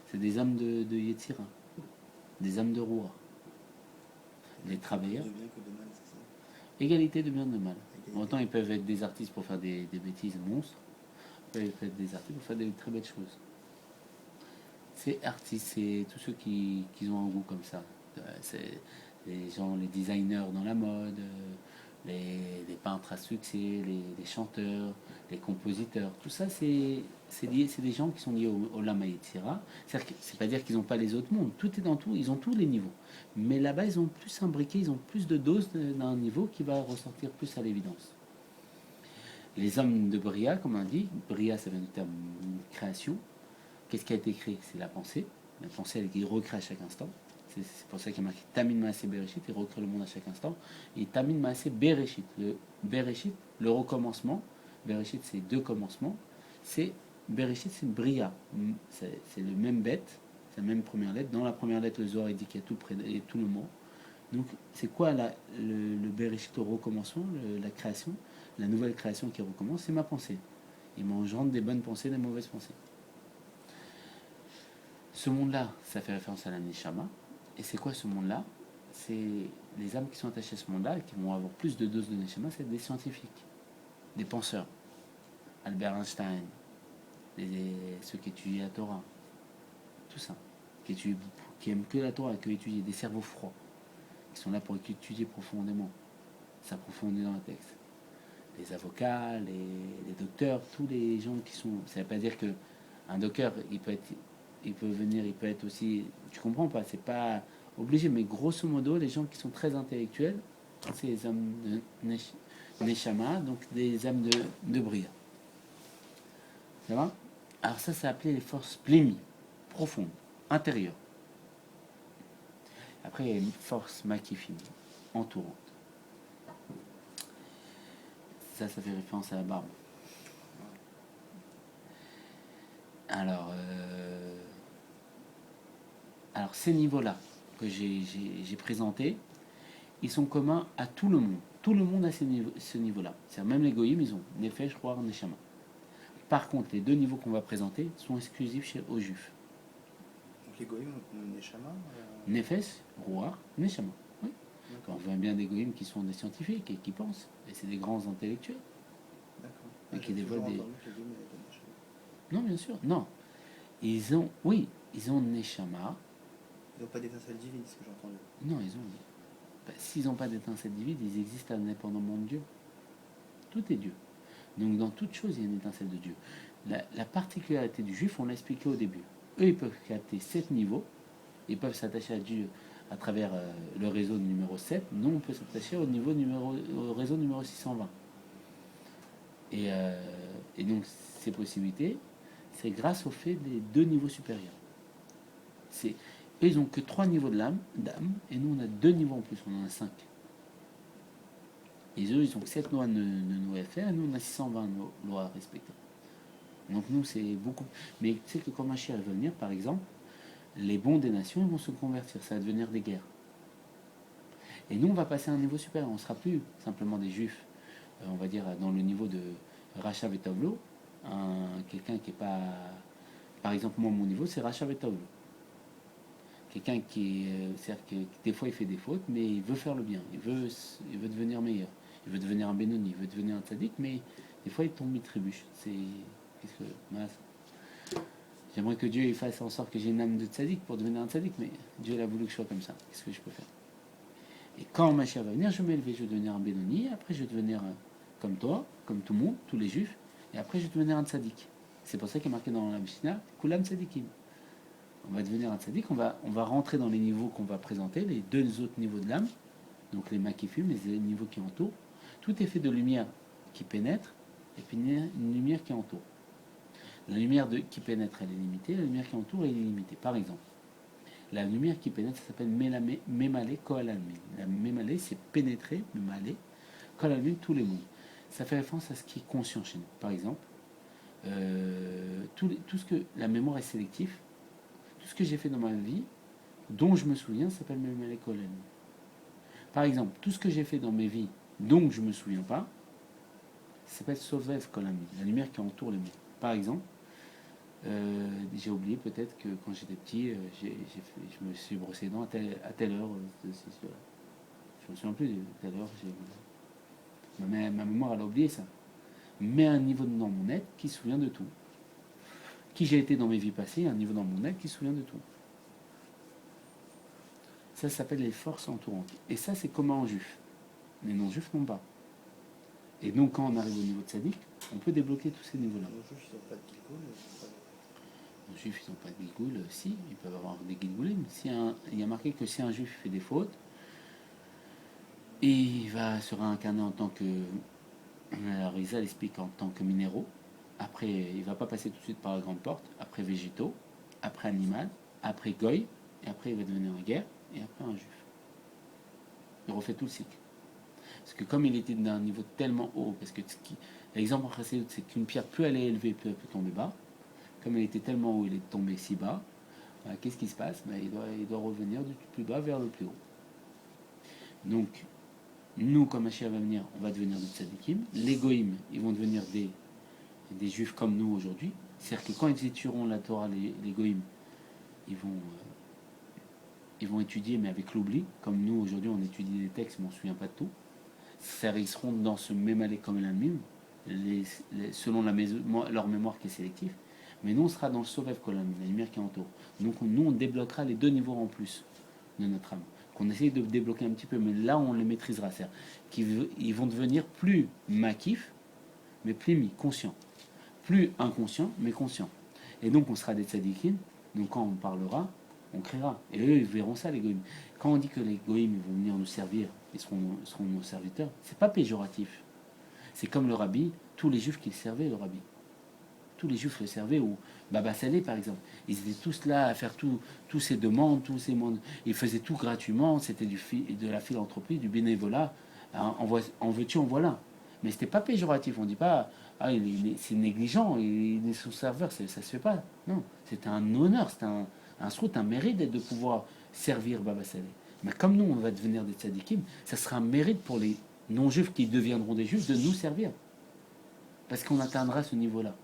c'est des âmes de Yetzira, des âmes de roi. Les travailleurs. De bien que de mal, c'est ça. Égalité de bien et de mal. Autant ils peuvent être des artistes pour faire des bêtises monstres, ils peuvent être des artistes pour faire des très belles choses. C'est artistes, c'est tous ceux qui ont un goût comme ça. C'est les gens, les designers dans la mode, les peintres à succès, les chanteurs, les compositeurs. Tout ça, c'est des gens qui sont liés au Lama Yetzira. C'est pas dire qu'ils n'ont pas les autres mondes. Tout est dans tout, ils ont tous les niveaux. Mais là-bas, ils ont plus imbriqué, ils ont plus de doses d'un niveau qui va ressortir plus à l'évidence. Les hommes de Bria, comme on dit, Bria, ça vient du terme création. Qu'est-ce qui a été créé? C'est la pensée. La pensée, elle recrée à chaque instant. C'est pour ça qu'il y a marqué Tamin Maaseh Bereshit, il recrée le monde à chaque instant. Et Tamin Maaseh Bereshit, le recommencement. Bereshit, c'est deux commencements. C'est Bereshit, c'est Bria. C'est le même bête, c'est la même première lettre. Dans la première lettre, le Zohar dit qu'il y a tout le mot. Donc, c'est quoi le Bereshit au recommencement, la création, la nouvelle création qui recommence? C'est ma pensée. Il m'engendre des bonnes pensées, des mauvaises pensées. Ce monde-là, ça fait référence à la Neshama. Et c'est quoi ce monde-là? C'est les âmes qui sont attachées à ce monde-là et qui vont avoir plus de doses de Neshama, c'est des scientifiques, des penseurs. Albert Einstein, ceux qui étudient la Torah, tout ça, qui aiment que la Torah, qui étudient, des cerveaux froids, qui sont là pour étudier profondément, s'approfondir dans le texte. Les avocats, les docteurs, tous les gens qui sont... Ça ne veut pas dire qu'un docteur, il peut venir, il peut être aussi... Tu comprends pas, c'est pas obligé, mais grosso modo, les gens qui sont très intellectuels, c'est les âmes de Neshama, donc des âmes de Bria. Ça va? Alors ça, c'est appelé les forces plémi, profondes, intérieures. Après, il y a une force makifim, entourante. Ça fait référence à la barbe. Alors ces niveaux-là que j'ai présentés, ils sont communs à tout le monde. Tout le monde a ce niveau-là. C'est-à-dire même les goïms, ils ont Nefesh, Roar, Neshama. Par contre, les deux niveaux qu'on va présenter sont exclusifs aux juifs. Donc les goïms ont Neshama Nefesh, Roar, Neshama. Oui. On voit bien des goïms qui sont des scientifiques et qui pensent. Et c'est des grands intellectuels. D'accord. Et qui développent des... Non, bien sûr. Non. Ils ont Neshama. Ils n'ont pas d'étincelle divine, c'est ce que j'ai entendu. Non, ils ont... s'ils n'ont pas d'étincelle divine, ils existent indépendamment de Dieu. Tout est Dieu. Donc dans toute chose, il y a une étincelle de Dieu. La particularité du juif, on l'a expliqué au début. Eux, ils peuvent capter 7 niveaux. Ils peuvent s'attacher à Dieu à travers le réseau numéro 7. Nous, on peut s'attacher au réseau numéro 620. Et donc, ces possibilités, c'est grâce au fait des deux niveaux supérieurs. Eux, ils n'ont que 3 niveaux d'âme, et nous, on a 2 niveaux en plus, on en a 5. Et eux, ils ont 7 lois de nos FR, et nous, on a 620 lois à respecter. Donc nous, c'est beaucoup... Mais tu sais que quand Mashiach va venir, par exemple, les bons des nations, ils vont se convertir, ça va devenir des guerres. Et nous, on va passer à un niveau supérieur, on ne sera plus simplement des juifs, on va dire, dans le niveau de Rachav et Tavlo, quelqu'un qui n'est pas... Par exemple, moi, mon niveau, c'est Rachav et Tavlo. Quelqu'un qui c'est-à-dire que des fois, il fait des fautes, mais il veut faire le bien, il veut devenir meilleur, il veut devenir un Benoni, il veut devenir un tzaddik, mais des fois, il tombe, il trébuche. J'aimerais que Dieu il fasse en sorte que j'ai une âme de tzaddik pour devenir un tzaddik, mais Dieu il a voulu que je sois comme ça. Qu'est-ce que je peux faire? Et quand Mashiach va venir, je vais m'élever, je vais devenir un Benoni, après je vais devenir comme toi, comme tout le monde, tous les juifs, et après je vais devenir un tzaddik. C'est pour ça qu'il est marqué dans la Mishnah, Kulam tzaddikim. On va devenir un tzaddik, on va rentrer dans les niveaux qu'on va présenter, les 2 autres niveaux de l'âme, donc les makifim, les niveaux qui entourent. Tout est fait de lumière qui pénètre, et puis une lumière qui entoure. La lumière qui pénètre, elle est limitée, la lumière qui entoure, elle est illimitée. Par exemple, la lumière qui pénètre, ça s'appelle Memale Kohalalmin. La Memale, c'est pénétrer, Memale, Kohalalmin, tous les mondes. Ça fait référence à ce qui est conscient chez nous. Par exemple, tout ce que la mémoire est sélective, tout ce que j'ai fait dans ma vie, dont je me souviens, ça s'appelle Memale Kohalalmin. Par exemple, tout ce que j'ai fait dans mes vies, dont je ne me souviens pas, ça s'appelle Sovev Kohalalmin, la lumière qui entoure les mondes. Par exemple, j'ai oublié peut-être que quand j'étais petit, je me suis brossé les dents à telle heure. Je me souviens plus de telle heure. Ma mémoire, elle a oublié ça. Mais un niveau dans mon être qui se souvient de tout. Qui j'ai été dans mes vies passées, un niveau dans mon être qui se souvient de tout. Ça s'appelle les forces entourantes. Et ça, c'est commun en juif. Les non-juifs n'ont pas. Et donc, quand on arrive au niveau de Sadiq, on peut débloquer tous ces niveaux-là. Les juifs, ils n'ont pas de gilgoul. Si, ils peuvent avoir des gilgoulim. Il y a marqué que si un juif fait des fautes, il va se réincarner en tant que... La Rizal explique en tant que minéraux. Après, il ne va pas passer tout de suite par la grande porte. Après végétaux, après animal, après goy, et après il va devenir un guerre, et après un juif. Il refait tout le cycle. Parce que comme il était d'un niveau tellement haut, parce que l'exemple en Chassidut, c'est qu'une pierre, plus elle est élevée, plus elle peut tomber bas. Comme il était tellement haut, il est tombé si bas. Qu'est-ce qui se passe? Il doit revenir du plus bas vers le plus haut. Donc, nous, comme Mashiach va venir, on va devenir des tzadikim. Les goïms, ils vont devenir des juifs comme nous aujourd'hui. C'est-à-dire que quand ils étudieront la Torah, les goïms, ils vont étudier, mais avec l'oubli. Comme nous, aujourd'hui, on étudie des textes, mais on ne se souvient pas de tout. C'est-à-dire ils seront dans ce même allée comme l'amim, selon leur mémoire qui est sélective. Mais nous, on sera dans le Sovev Kolam, la lumière qui entoure. Donc, nous, on débloquera les 2 niveaux en plus de notre âme. Qu'on essaye de débloquer un petit peu, mais là, on les maîtrisera. C'est-à-dire qu'ils vont devenir plus makif, mais plus conscient. Plus inconscient, mais conscient. Et donc, on sera des tzadikim. Donc, quand on parlera, on créera. Et eux, ils verront ça, les goïms. Quand on dit que les goïms vont venir nous servir, ils seront nos serviteurs, c'est pas péjoratif. C'est comme le rabbi, tous les juifs qui le servaient, le rabbi. Tous les juifs le servaient, ou Baba Salé par exemple. Ils étaient tous là à faire tous ces demandes, tous ces mondes. Ils faisaient tout gratuitement, c'était de la philanthropie, du bénévolat. En veux-tu, en voilà. Mais c'était pas péjoratif, on dit pas, c'est négligent, il est sous-serveur, ça se fait pas. Non, c'était un honneur, c'était un mérite de pouvoir servir Baba Salé. Mais comme nous, on va devenir des tzadikim, ça sera un mérite pour les non-juifs qui deviendront des juifs de nous servir. Parce qu'on atteindra ce niveau-là.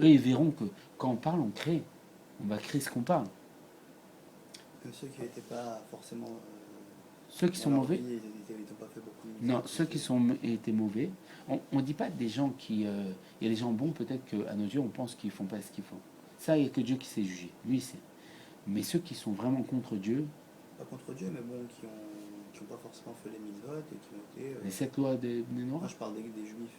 Eux, ils verront que quand on parle, on crée. On va créer ce qu'on parle. Ceux qui n'étaient pas forcément. Ceux qui sont mauvais. Vie, ils n'ont pas fait beaucoup. Non, ceux qui étaient mauvais. On ne dit pas des gens qui. Il y a des gens bons, peut-être qu'à nos yeux, on pense qu'ils ne font pas ce qu'ils font. Ça, il n'y a que Dieu qui sait juger. Lui, il sait. Mais ceux qui sont vraiment contre Dieu. Pas contre Dieu, mais bon, qui n'ont pas forcément fait les mitzvot et qui ont été. Les 7 lois des Noirs. Moi, je parle des juifs.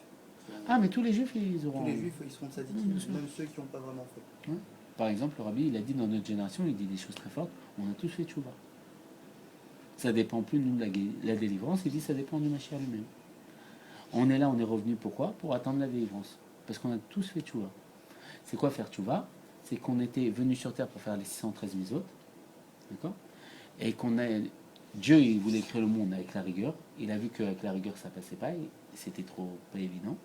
Ah, mais tous les juifs, ils auront. Tous les juifs, ils seront tzadikim, même ceux qui n'ont pas vraiment fait. Ouais. Par exemple, le rabbi, il a dit dans notre génération, il dit des choses très fortes, on a tous fait tchouva. Ça dépend plus de nous, la délivrance, il dit ça dépend du Mashiach lui-même. On est là, on est revenu, pourquoi? Pour attendre la délivrance. Parce qu'on a tous fait tchouva. C'est quoi faire tchouva? C'est qu'on était venu sur terre pour faire les 613 mitzvot, d'accord? Et qu'on a... Dieu, il voulait créer le monde avec la rigueur. Il a vu qu'avec la rigueur, ça passait pas, et c'était trop pas évident.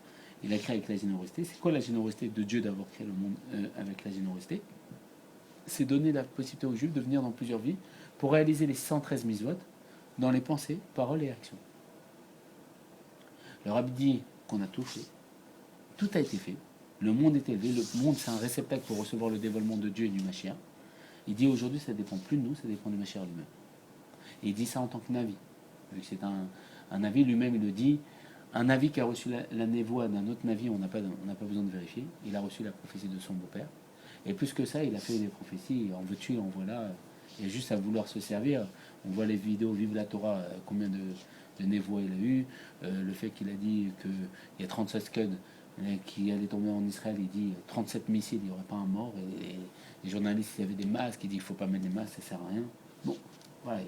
Il a créé avec la générosité. C'est quoi la générosité de Dieu d'avoir créé le monde avec la générosité? C'est donner la possibilité aux Juifs de venir dans plusieurs vies pour réaliser les 113 mitzvot dans les pensées, paroles et actions. Le rabbi dit qu'on a tout fait. Tout a été fait. Le monde est élevé. Le monde, c'est un réceptacle pour recevoir le dévoilement de Dieu et du Mashiach. Il dit aujourd'hui, ça ne dépend plus de nous, ça dépend du Mashiach lui-même. Et il dit ça en tant que Navi. Vu que c'est un Navi, lui-même, il le dit. Un Navi qui a reçu la névoie d'un autre Navi, on n'a pas besoin de vérifier. Il a reçu la prophétie de son beau-père. Et plus que ça, il a fait des prophéties. En veux-tu, en voilà. Et juste à vouloir se servir. On voit les vidéos Vive la Torah, combien de névois il a eu. Le fait qu'il a dit qu'il y a 37 scuds qui allaient tomber en Israël. Il dit 37 missiles, il n'y aurait pas un mort. Et les journalistes, il y avait des masques. Il dit qu'il ne faut pas mettre des masques, ça ne sert à rien. Bon, voilà.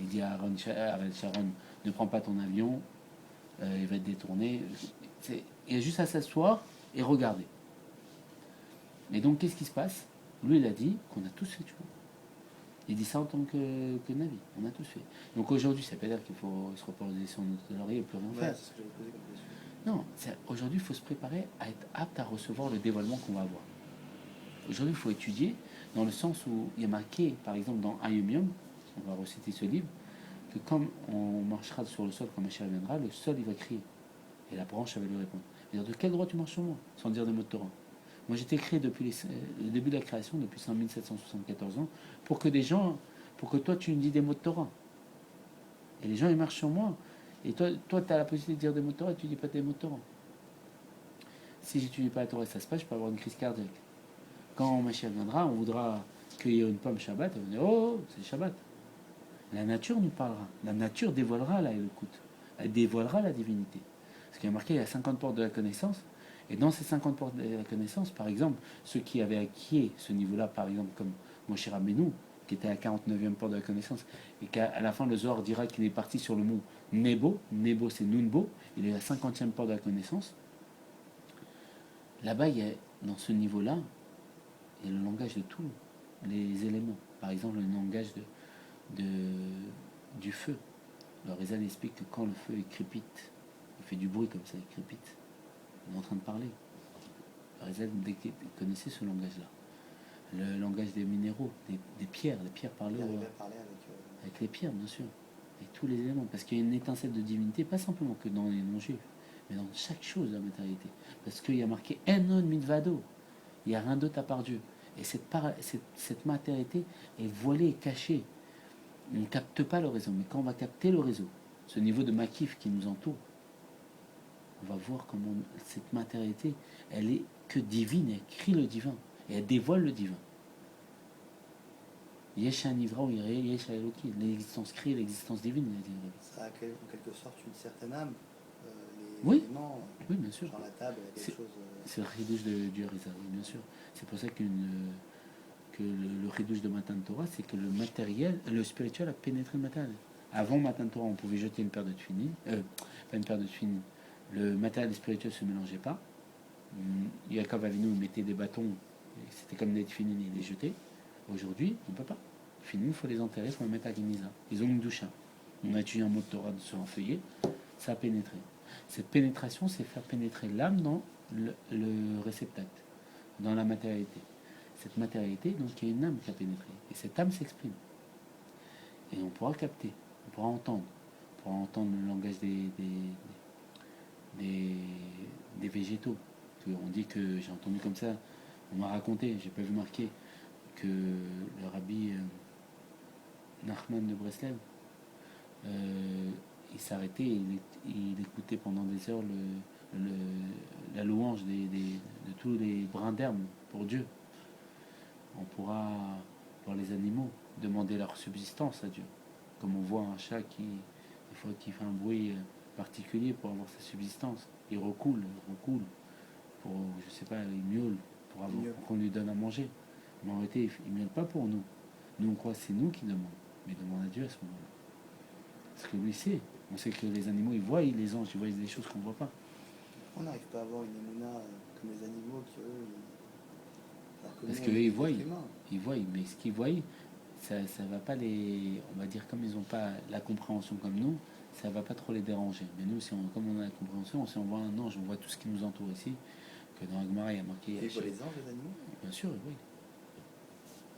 Il dit à Ariel Sharon, ne prends pas ton avion. Il va être détourné. Il y a juste à s'asseoir et regarder. Et donc, qu'est-ce qui se passe? Lui, il a dit qu'on a tous fait, tu vois. Il dit ça en tant que Navi. On a tous fait. Donc aujourd'hui, ça ne veut pas dire qu'il faut se reposer sur notre laurier et plus rien faire. C'est ce que j'avais posé comme question. Non, aujourd'hui, il faut se préparer à être apte à recevoir le dévoilement qu'on va avoir. Aujourd'hui, il faut étudier dans le sens où il y a marqué, par exemple, dans Ayumium, on va reciter ce livre, que comme on marchera sur le sol quand Mashiach viendra, le sol il va crier. Et la branche elle va lui répondre. Il va dire, de quel droit tu marches sur moi? Sans dire des mots de Torah. Moi j'étais créé depuis le début de la création, depuis 5774 ans, pour que toi tu me dis des mots de Torah. Et les gens ils marchent sur moi. Et toi tu as la possibilité de dire des mots de Torah et tu dis pas des mots de Torah. Si j'étudie pas la Torah et ça se passe, je peux avoir une crise cardiaque. Quand Mashiach viendra, on voudra cueillir une pomme Shabbat, et on va dire, oh, c'est Shabbat. La nature nous parlera. La nature dévoilera la Elokut. Elle dévoilera la divinité. Ce qui est marqué, il y a 50 portes de la connaissance. Et dans ces 50 portes de la connaissance, par exemple, ceux qui avaient acquis ce niveau-là, par exemple, comme Moshe Rabbeinu, qui était à la 49e porte de la connaissance, et qu'à la fin, le Zohar dira qu'il est parti sur le mont Nebo. Nebo, c'est Nunbo. Il est à la 50e porte de la connaissance. Là-bas, dans ce niveau-là, il y a le langage de tous les éléments. Par exemple, le langage du feu. Le Rizal explique que quand le feu il crépite, il fait du bruit comme ça, il crépite. Il est en train de parler. Le Rizal connaissait ce langage-là. Le langage des minéraux, des pierres. Les pierres parlaient avec les pierres, bien sûr. Avec tous les éléments. Parce qu'il y a une étincelle de divinité, pas simplement que dans les non-juifs, mais dans chaque chose de la matérialité. Parce qu'il y a marqué Enon Mitvado. Il n'y a rien d'autre à part Dieu. Et cette matérialité est voilée et cachée. On ne capte pas le réseau, mais quand on va capter le réseau, ce niveau de maquif qui nous entoure, on va voir comment cette matérialité, elle est que divine, elle crie le divin, et elle dévoile le divin. Yesh Nivra ou Yesh Eloki, l'existence créée, l'existence divine. Ça a en quelque sorte une certaine âme. Oui, oui, bien sûr. Genre la table, il y a quelque chose. C'est le ridouche du Harizal, bien sûr. C'est pour ça que le ridouche de Matan Torah, c'est que le matériel, le spirituel a pénétré le matériel. Avant Matan Torah, on pouvait jeter une paire de tefilines, pas une paire de tefilines. Le matériel et le spirituel ne se mélangeaient pas. Yaakov Avinu mettait des bâtons, c'était comme des tefilines, il les jetait. Aujourd'hui, on ne peut pas. Les tefilines, il faut les enterrer, il faut les mettre à Geniza. Ils ont une doucha. On a étudié un mot de Torah sur un feuillet, ça a pénétré. Cette pénétration, c'est faire pénétrer l'âme dans le réceptacle, dans la matérialité. Cette matérialité, donc il y a une âme qui a pénétré. Et cette âme s'exprime. Et on pourra capter, on pourra entendre le langage des, des végétaux. On dit que, j'ai entendu comme ça, on m'a raconté, j'ai pas vu marquer, que le rabbi Nachman de Breslev, il s'arrêtait, il écoutait pendant des heures la louange de tous les brins d'herbe pour Dieu. On pourra, pour les animaux, demander leur subsistance à Dieu. Comme on voit un chat des fois, qui fait un bruit particulier pour avoir sa subsistance. Il recoule, pour, je sais pas, il miaule pour qu'on lui donne à manger. Mais en réalité, il ne miaule pas pour nous. Nous, on croit que c'est nous qui demandons. Mais il demande à Dieu à ce moment-là. Parce que lui sait. On sait que les animaux, ils voient les anges, ils voient des choses qu'on ne voit pas. On n'arrive pas à avoir une émouna comme les animaux qui, eux, parce qu'eux, ils voient. Ils voient. Mais ce qu'ils voient, ça va pas les... On va dire, comme ils n'ont pas la compréhension comme nous, ça va pas trop les déranger. Mais nous, comme on a la compréhension, si on voit un ange, on voit tout ce qui nous entoure ici, que dans la Gemara, il y a marqué... Et ils voient les anges, les animaux? Bien sûr, oui.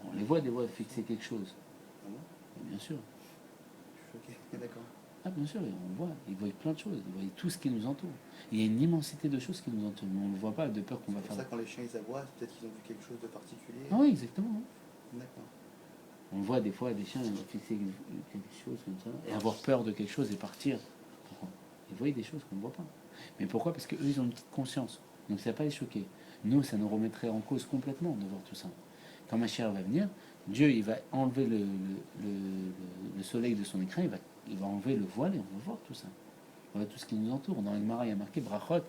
On les voit des fois fixer quelque chose. Ah bon? Bien sûr. Je suis choqué, d'accord. Ah bien sûr, on voit, ils voient plein de choses, ils voient tout ce qui nous entoure. Il y a une immensité de choses qui nous entourent, mais on ne le voit pas de peur qu'on va faire. C'est pour ça quand les chiens ils aboient, peut-être qu'ils ont vu quelque chose de particulier. Ah oui, exactement. D'accord. On voit des fois des chiens ils vont fixer quelque chose comme ça, et avoir peur de quelque chose et partir. Pourquoi? Ils voient des choses qu'on ne voit pas. Mais pourquoi? Parce qu'eux, ils ont une petite conscience. Donc ça ne va pas les choquer. Nous, ça nous remettrait en cause complètement de voir tout ça. Quand ma chère va venir, Dieu, il va enlever le soleil de son écran, il va enlever le voile et on va voir tout ça. On va voir tout ce qui nous entoure. Dans le Gemara, il y a marqué Brachot, il y a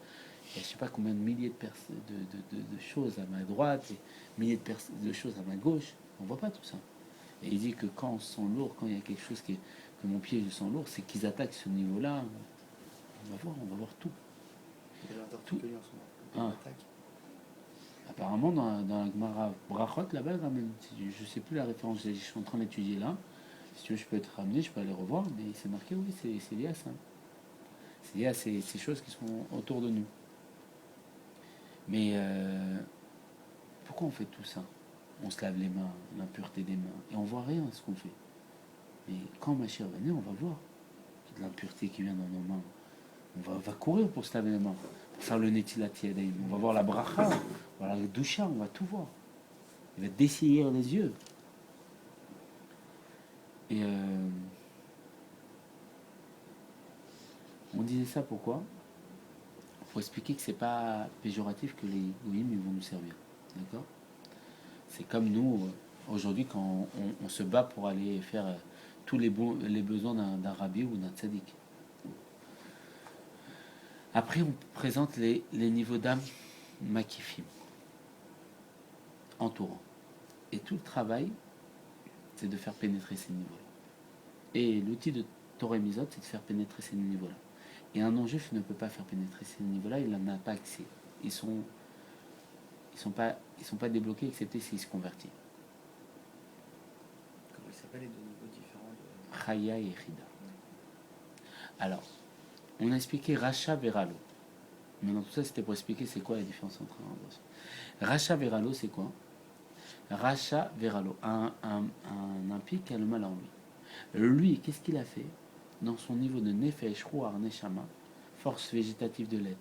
je ne sais pas combien de milliers de choses à ma droite et milliers de choses à ma gauche. On ne voit pas tout ça. Et il dit que quand on se sent lourd, quand il y a quelque chose que mon pied je sens lourd, c'est qu'ils attaquent ce niveau-là. On va voir tout. Il y a un particulier en ce moment. Apparemment, dans la Gemara Brachot, là-bas, je ne sais plus la référence, je suis en train d'étudier là. Si tu veux, je peux te ramener, je peux aller revoir, mais c'est marqué, oui, c'est lié à ça. C'est lié à ces choses qui sont autour de nous. Mais pourquoi on fait tout ça? On se lave les mains, l'impureté des mains, et on voit rien de ce qu'on fait. Mais quand ma chère va venir, on va voir de l'impureté qui vient dans nos mains. On va courir pour se laver les mains, pour faire le netilat yadayim. On va voir la bracha, on va voir la doucha, on va tout voir. Il va dessaillir les yeux. Et on disait ça pourquoi? Pour expliquer que c'est pas péjoratif que les goïms ils vont nous servir. D'accord? C'est comme nous, aujourd'hui, quand on se bat pour aller faire tous les besoins d'un rabbi ou d'un tzaddik. Après, on présente les niveaux d'âme makifim, entourant. Et tout le travail, c'est de faire pénétrer ces niveaux-là. Et l'outil de Torah Mizot, c'est de faire pénétrer ces niveaux-là. Et un non-juif ne peut pas faire pénétrer ces niveaux-là, il n'en a pas accès. Ils sont pas débloqués, excepté s'ils se convertissent. Comment ils s'appellent les deux niveaux différents de... Chaya et Chida. Alors, on a expliqué Racha Veralo. Maintenant, tout ça, c'était pour expliquer c'est quoi la différence entre un et l'autre. Racha Veralo, c'est quoi? Racha Veralo, un impie qui a le mal en lui. Lui, qu'est-ce qu'il a fait? Dans son niveau de Nefesh, Ruach, Neshama, force végétative de l'être,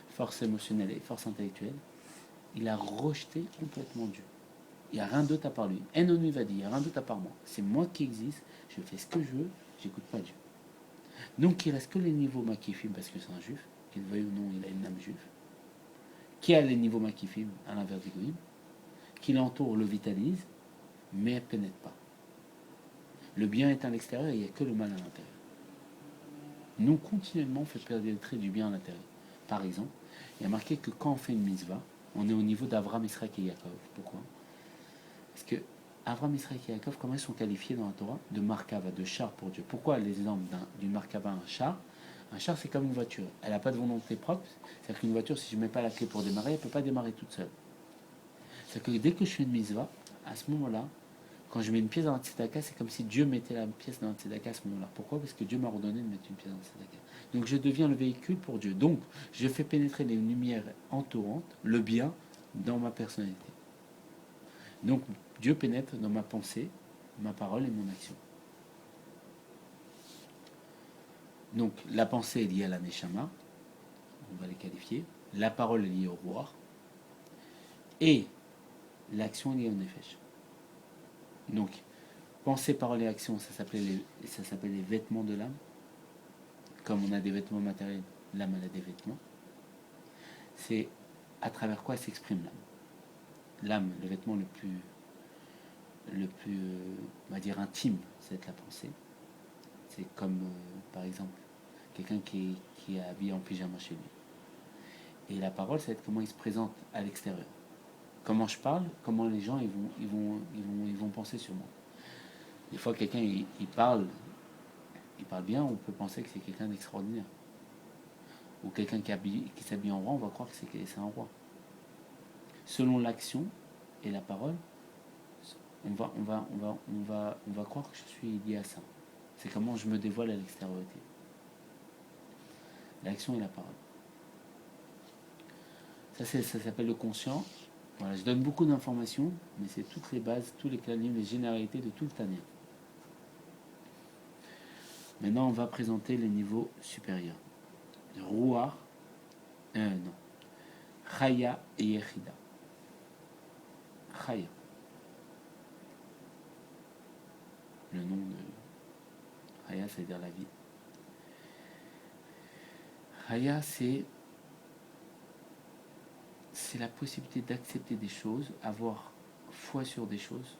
force émotionnelle et force intellectuelle, il a rejeté complètement Dieu. Il n'y a rien d'autre à part lui. Enonu va dire, il n'y a rien d'autre à part moi. C'est moi qui existe, je fais ce que je veux, j'écoute pas Dieu. Donc il reste que les niveaux makifim, parce que c'est un juif, qu'il veuille ou non, il a une âme juive, qui a les niveaux makifim, à l'inverse des goïm, qui l'entoure, le vitalise, mais ne pénètre pas. Le bien est à l'extérieur et il n'y a que le mal à l'intérieur. Nous, continuellement, on fait pénétrer du bien à l'intérieur. Par exemple, il y a marqué que quand on fait une mitzvah, on est au niveau d'Avram, Israël et Yaakov. Pourquoi? Parce que Avram, Israël et Yaakov, comment ils sont qualifiés dans la Torah? De markava, de char pour Dieu. Pourquoi l'exemple d'une markava, un char? Un char, c'est comme une voiture. Elle n'a pas de volonté propre. C'est-à-dire qu'une voiture, si je ne mets pas la clé pour démarrer, elle ne peut pas démarrer toute seule. C'est-à-dire que dès que je fais une mitzvah, à ce moment-là, quand je mets une pièce dans la tzedaka, c'est comme si Dieu mettait la pièce dans la tzedaka à ce moment-là. Pourquoi? Parce que Dieu m'a ordonné de mettre une pièce dans la tzedaka. Donc je deviens le véhicule pour Dieu. Donc je fais pénétrer les lumières entourantes, le bien, dans ma personnalité. Donc Dieu pénètre dans ma pensée, ma parole et mon action. Donc la pensée est liée à la neshama, on va les qualifier. La parole est liée au roi. Et l'action est liée au nefesh. Donc, pensée, parole et action, ça s'appelle les vêtements de l'âme. Comme on a des vêtements matériels, l'âme elle a des vêtements. C'est à travers quoi s'exprime l'âme. L'âme, le vêtement le plus on va dire intime, c'est la pensée. C'est comme par exemple quelqu'un qui est habillé en pyjama chez lui. Et la parole, ça va être comment il se présente à l'extérieur. Comment je parle, comment les gens ils vont penser sur moi. Des fois quelqu'un il parle bien, on peut penser que c'est quelqu'un d'extraordinaire. Ou quelqu'un qui s'habille en roi, on va croire que c'est un roi. Selon l'action et la parole, on va croire que je suis lié à ça. C'est comment je me dévoile à l'extériorité. L'action et la parole. Ça s'appelle le conscient. Voilà, je donne beaucoup d'informations, mais c'est toutes les bases, tous les clanimes, les généralités de tout le Tanya. Maintenant, on va présenter les niveaux supérieurs. Ruach, non. Chaya et Yechida. Chaya. Le nom de Chaya, c'est-à-dire la vie. Chaya, c'est la possibilité d'accepter des choses, avoir foi sur des choses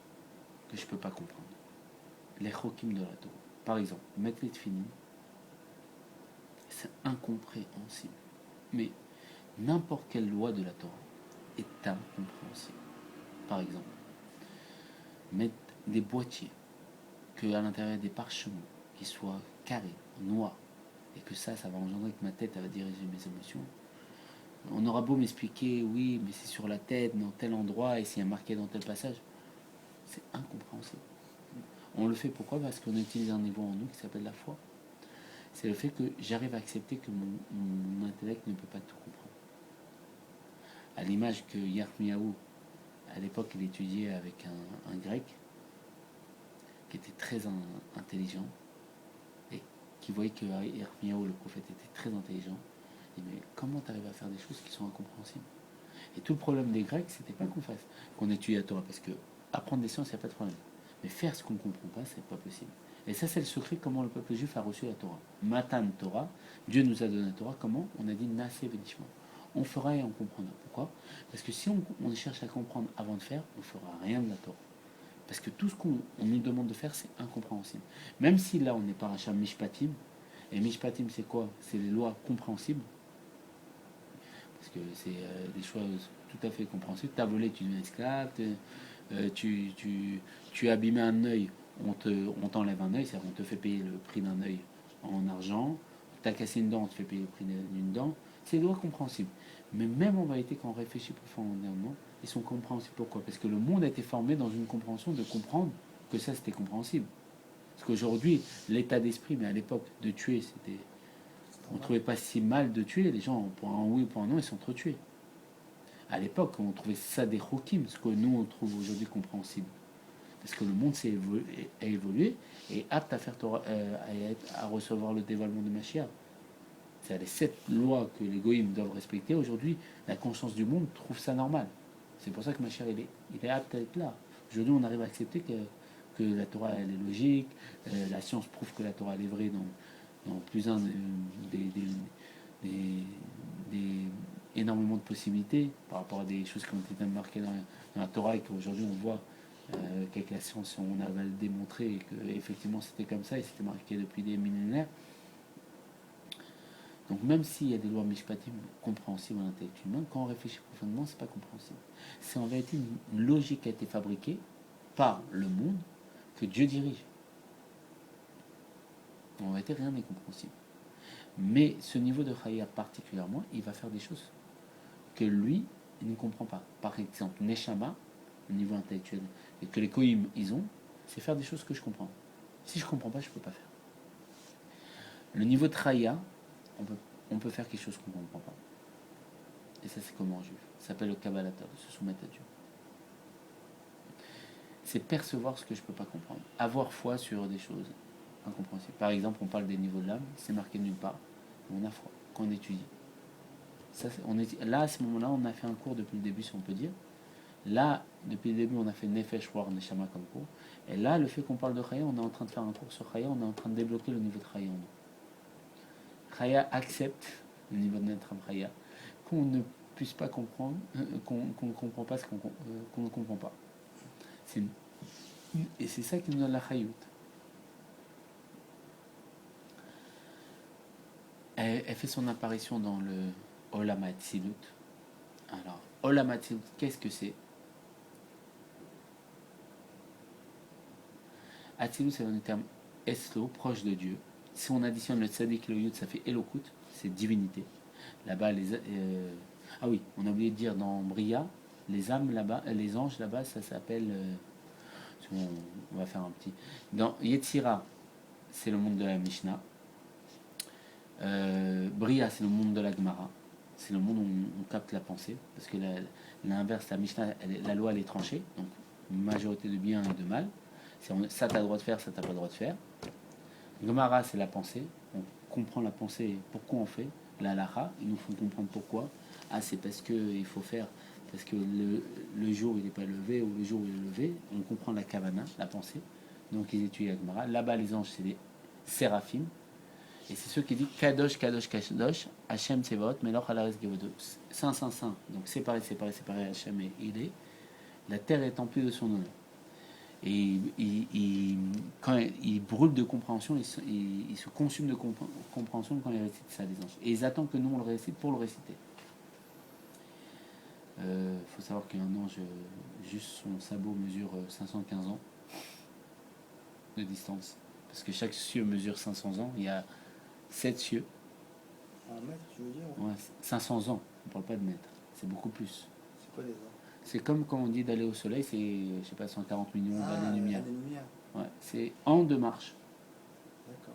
que je ne peux pas comprendre. Les chokim de la Torah. Par exemple, mettre les tefilin, c'est incompréhensible. Mais n'importe quelle loi de la Torah est incompréhensible. Par exemple, mettre des boîtiers, que à l'intérieur des parchemins, qui soient carrés, noirs, et que ça va engendrer que ma tête elle va diriger mes émotions. On aura beau m'expliquer, oui, mais c'est sur la tête, dans tel endroit, et s'il y a marqué dans tel passage, c'est incompréhensible. On le fait pourquoi? Parce qu'on utilise un niveau en nous qui s'appelle la foi. C'est le fait que j'arrive à accepter que mon intellect ne peut pas tout comprendre. À l'image que Yirmiyahu, à l'époque, il étudiait avec un grec qui était très intelligent et qui voyait que Yirmiyahu, le prophète, était très intelligent. Il dit, mais comment tu arrives à faire des choses qui sont incompréhensibles? Et tout le problème des Grecs, c'était pas qu'on étudie la Torah, parce que apprendre des sciences, il n'y a pas de problème. Mais faire ce qu'on ne comprend pas, c'est pas possible. Et ça, c'est le secret comment le peuple juif a reçu la Torah. Matan Torah, Dieu nous a donné la Torah, comment? On a dit Naseh Vedishma. On fera et on comprendra. Pourquoi? Parce que si on cherche à comprendre avant de faire, on ne fera rien de la Torah. Parce que tout ce qu'on nous demande de faire, c'est incompréhensible. Même si là, on n'est pas Racham Mishpatim, et Mishpatim, c'est quoi? C'est les lois compréhensibles. Parce que c'est des choses tout à fait compréhensibles. Tu as volé, tu deviens esclave. Tu as abîmé un œil, on t'enlève un œil, c'est-à-dire on te fait payer le prix d'un œil en argent. Tu as cassé une dent, on te fait payer le prix d'une dent. C'est des lois compréhensibles. Mais même en vérité, quand on réfléchit profondément, ils sont compréhensibles. Pourquoi? Parce que le monde a été formé dans une compréhension de comprendre que ça c'était compréhensible. Parce qu'aujourd'hui, l'état d'esprit, mais à l'époque, de tuer, c'était. On ne trouvait pas si mal de tuer. Les gens, pour un oui ou pour un non, ils s'entretuaient. À l'époque, on trouvait ça des chokim, ce que nous on trouve aujourd'hui compréhensible. Parce que le monde a évolué et apte à, à recevoir le dévoilement de Mashiach. C'est les 7 lois que les goïms doivent respecter. Aujourd'hui, la conscience du monde trouve ça normal. C'est pour ça que Mashiach il est apte à être là. Aujourd'hui, on arrive à accepter que la Torah elle est logique, la science prouve que la Torah elle est vraie dans plus d'un des énormément de possibilités par rapport à des choses qui ont été marquées dans la Torah et qu'aujourd'hui on voit qu'avec la science on a démontré et qu'effectivement c'était comme ça et c'était marqué depuis des millénaires. Donc même s'il y a des lois mishpatim compréhensibles à l'intellect humain, quand on réfléchit profondément, c'est pas compréhensible. C'est en vérité une logique qui a été fabriquée par le monde que Dieu dirige. En vérité, rien n'est compréhensible. Mais ce niveau de Chaya particulièrement, il va faire des choses que lui, il ne comprend pas. Par exemple, Neshama, le niveau intellectuel, et que les Koïm, ils ont, c'est faire des choses que je comprends. Si je ne comprends pas, je ne peux pas faire. Le niveau de Chaya, on peut faire quelque chose qu'on ne comprend pas. Et ça, c'est comment en juif. Ça s'appelle le Kabbalata, de se soumettre à Dieu. C'est percevoir ce que je ne peux pas comprendre. Avoir foi sur des choses incompréhensible. Par exemple, on parle des niveaux de l'âme, c'est marqué nulle part, mais on a froid quand on étudie. Ça, là, à ce moment-là, on a fait un cours depuis le début, si on peut dire. Là, depuis le début, on a fait Nefesh, War, Neshama comme cours. Et là, le fait qu'on parle de Chaya, on est en train de faire un cours sur Chaya, on est en train de débloquer le niveau de Chaya en nous. Chaya accepte le niveau de notre Chaya, qu'on ne puisse pas comprendre, qu'on ne comprend pas ce qu'on ne comprend pas. Et c'est ça qui nous donne la Chayout. Elle fait son apparition dans le Olam Hatzilut. Alors, Olam Hatzilut, qu'est-ce que c'est? Hatzilut, c'est un terme eslo, proche de Dieu. Si on additionne le tzadik et le yud, ça fait Elokut, c'est divinité. Là-bas, ah oui, on a oublié de dire dans Bria, les âmes là-bas, les anges là-bas, ça s'appelle. On va faire un petit. Dans Yetzira, c'est le monde de la Mishnah. Bria, c'est le monde de la Gemara. C'est le monde où on capte la pensée. Parce que l'inverse, la Mishnah, la loi, elle est tranchée. Donc, majorité de bien et de mal. Ça, tu as le droit de faire, ça, tu n'as pas le droit de faire. Gemara, c'est la pensée. On comprend la pensée, pourquoi on fait. La halacha, ils nous font comprendre pourquoi. Ah, c'est parce qu'il faut faire, parce que le jour il n'est pas levé ou le jour il est levé. On comprend la kavana, la pensée. Donc, ils étudient la Gemara. Là-bas, les anges, c'est des séraphim. Et c'est ceux qui disent Kadosh, Kadosh, Kadosh, Hachem Tsevaot, Melech Haaretz Gevodot. Saint, Saint, Saint. Donc séparé, séparé, séparé, Hachem et il est. La terre est emplie de son honneur. Et quand il brûle de compréhension, il se consume de compréhension quand il récite ça, les anges. Et ils attendent que nous on le récite pour le réciter. Faut savoir qu'un ange, juste son sabot mesure 515 ans de distance. Parce que chaque cieux mesure 500 ans. Il y a 7 cieux. En mètres, tu veux dire? Ouais, 500 ans. On ne parle pas de mètres. C'est beaucoup plus. C'est quoi les ans? C'est comme quand on dit d'aller au soleil, c'est, je sais pas, 140 millions d'années-lumière. Ouais, c'est an de marche. D'accord.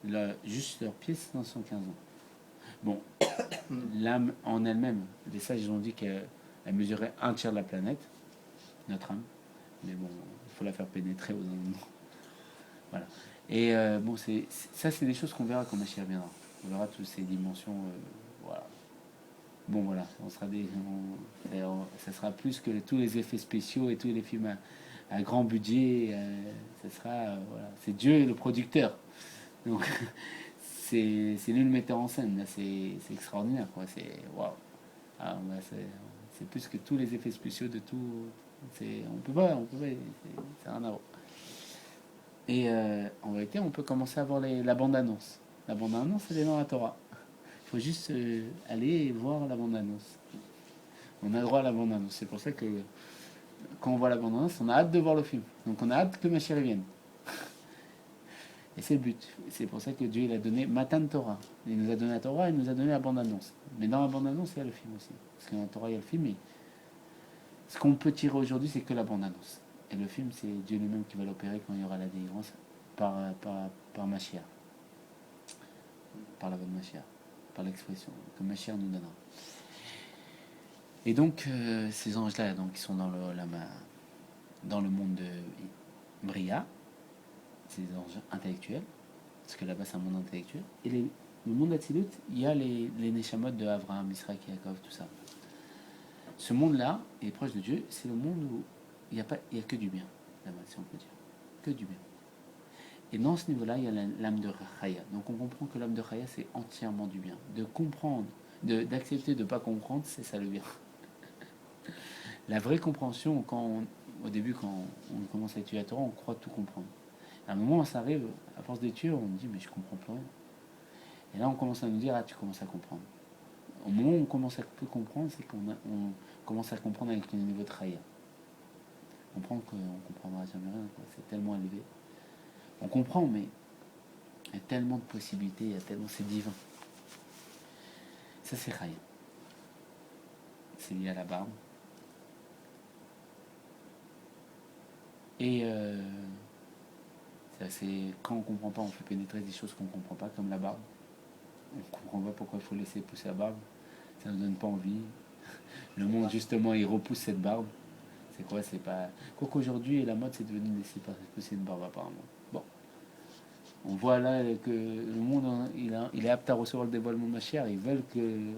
Là, juste leur pied, c'est 515 ans. Bon, l'âme en elle-même, les sages ils ont dit qu'elle mesurait un tiers de la planète, notre âme. Mais bon, il faut la faire pénétrer aux endroits. Voilà. Et bon, ça, c'est des choses qu'on verra quand Mashiach reviendra. On verra toutes ces dimensions. Voilà. Bon, voilà, ça sera plus que tous les effets spéciaux et tous les films à grand budget. Ça sera, voilà, c'est Dieu le producteur. Donc, c'est lui le metteur en scène. Là, c'est extraordinaire, quoi. C'est waouh. Ah, bah, c'est plus que tous les effets spéciaux de tout. On peut pas, c'est rien à voir. Et en vérité, on peut commencer à voir la bande-annonce. La bande-annonce, elle est dans la Torah. Il faut juste aller voir la bande-annonce. On a le droit à la bande-annonce. C'est pour ça que quand on voit la bande-annonce, on a hâte de voir le film. Donc on a hâte que Mashiach vienne. Et c'est le but. C'est pour ça que Dieu il a donné Matan Torah. Il nous a donné la Torah, il nous a donné la bande-annonce. Mais dans la bande-annonce, il y a le film aussi. Parce que dans la Torah, il y a le film. Et ce qu'on peut tirer aujourd'hui, c'est que la bande-annonce. Et le film, c'est Dieu lui-même qui va l'opérer quand il y aura la délivrance par Mashiach. Par la bonne Mashiach. Par l'expression que Mashiach nous donnera. Et donc, ces anges-là, donc, qui sont dans le monde de Bria, c'est des anges intellectuels, parce que là-bas c'est un monde intellectuel. Et le monde d'Atzilut, il y a les Neshamot de Abraham, Israël, Yaakov, tout ça. Ce monde-là, il est proche de Dieu, c'est le monde où il n'y a que du bien, là-bas, si on peut dire. Que du bien. Et dans ce niveau-là, il y a l'âme de Chaya. Donc on comprend que l'âme de Chaya, c'est entièrement du bien. De comprendre, d'accepter de ne pas comprendre, c'est ça le bien. La vraie compréhension, au début, quand on commence à étudier la Torah, on croit tout comprendre. À un moment, ça arrive, à force d'études, on dit, mais je comprends plus rien. Et là, on commence à nous dire, ah, tu commences à comprendre. Au moment où on commence à tout comprendre, c'est qu'on commence à comprendre avec le niveau de Chaya. On comprend qu'on ne comprendra jamais rien, quoi. C'est tellement élevé. On comprend, mais il y a tellement de possibilités, c'est divin. Ça, c'est Chaya. C'est lié à la barbe. Et quand on ne comprend pas, on fait pénétrer des choses qu'on ne comprend pas, comme la barbe. On ne comprend pas pourquoi il faut laisser pousser la barbe. Ça ne nous donne pas envie. Le monde, justement, il repousse cette barbe. C'est quoi? C'est pas. Quoi qu'aujourd'hui, la mode, c'est devenu de laisser pousser une barbe, apparemment. Bon. On voit là que le monde, il est apte à recevoir le dévoilement de Mashiach. Ils veulent que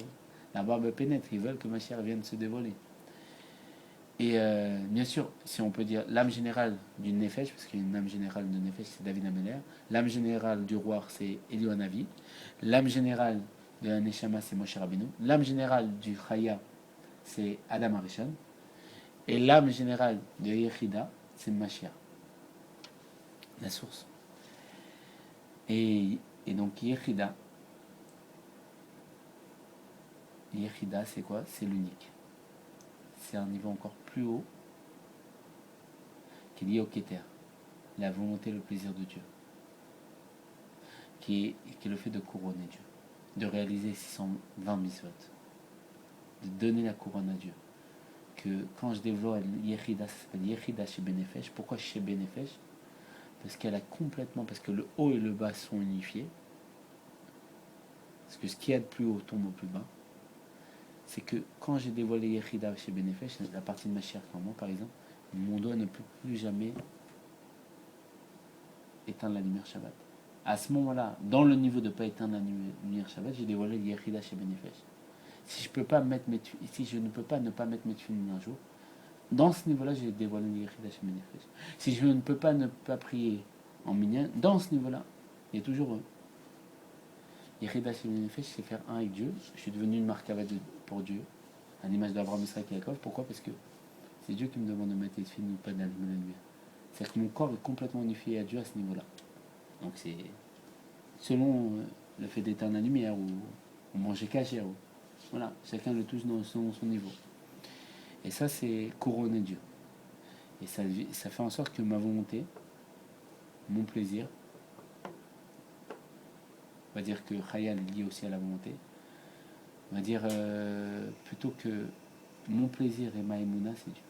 la barbe pénètre, ils veulent que Mashiach vienne se dévoiler. Et bien sûr, si on peut dire l'âme générale d'une Nefesh, parce qu'il y a une âme générale de Nefesh, c'est David Ameller. L'âme générale du roi, c'est Eliyahu Hanavi. L'âme générale de la Neshama, c'est Moshe Rabbeinu. L'âme générale du Chaya, c'est Adam Arishon. Et l'âme générale de Yechida, c'est Mashiach, la source. Et donc Yechida, c'est quoi? C'est l'unique. C'est un niveau encore plus haut qui est lié au Keter, la volonté et le plaisir de Dieu, qui est le fait de couronner Dieu, de réaliser 620 mitzvot, de donner la couronne à Dieu. Que quand je développe Yechida, ça s'appelle Yechida chez Benefesh. Pourquoi chez Benefesh? Parce qu'elle a complètement, parce que le haut et le bas sont unifiés. Parce que ce qu'il y a de plus haut tombe au plus bas. C'est que quand j'ai dévoilé Yechida chez Benefesh, la partie de ma chair en moi par exemple, mon doigt ne peut plus jamais éteindre la lumière Shabbat. À ce moment-là, dans le niveau de ne pas éteindre la lumière Shabbat, j'ai dévoilé Yechida chez Benefesh. Si je ne peux pas ne pas mettre mes tefilines un jour, dans ce niveau-là, j'ai dévoilé Yechida chez Benefesh. Si je ne peux pas ne pas prier en minyan, dans ce niveau-là, il y a toujours Yechida chez Benefesh, c'est faire un avec Dieu. Je suis devenu une marque pour Dieu, à l'image d'Abraham, Israël et Yaakov. Pourquoi? Parce que c'est Dieu qui me demande de mettre les tefilines ou pas d'allumer la lumière. C'est-à-dire que mon corps est complètement unifié à Dieu à ce niveau-là. Donc c'est selon le fait d'éteindre la lumière ou manger cachère. Voilà, chacun le touche dans son niveau. Et ça, c'est couronner Dieu. Et ça fait en sorte que ma volonté, mon plaisir, on va dire que Khayal est lié aussi à la volonté, on va dire plutôt que mon plaisir et ma émouna, c'est Dieu.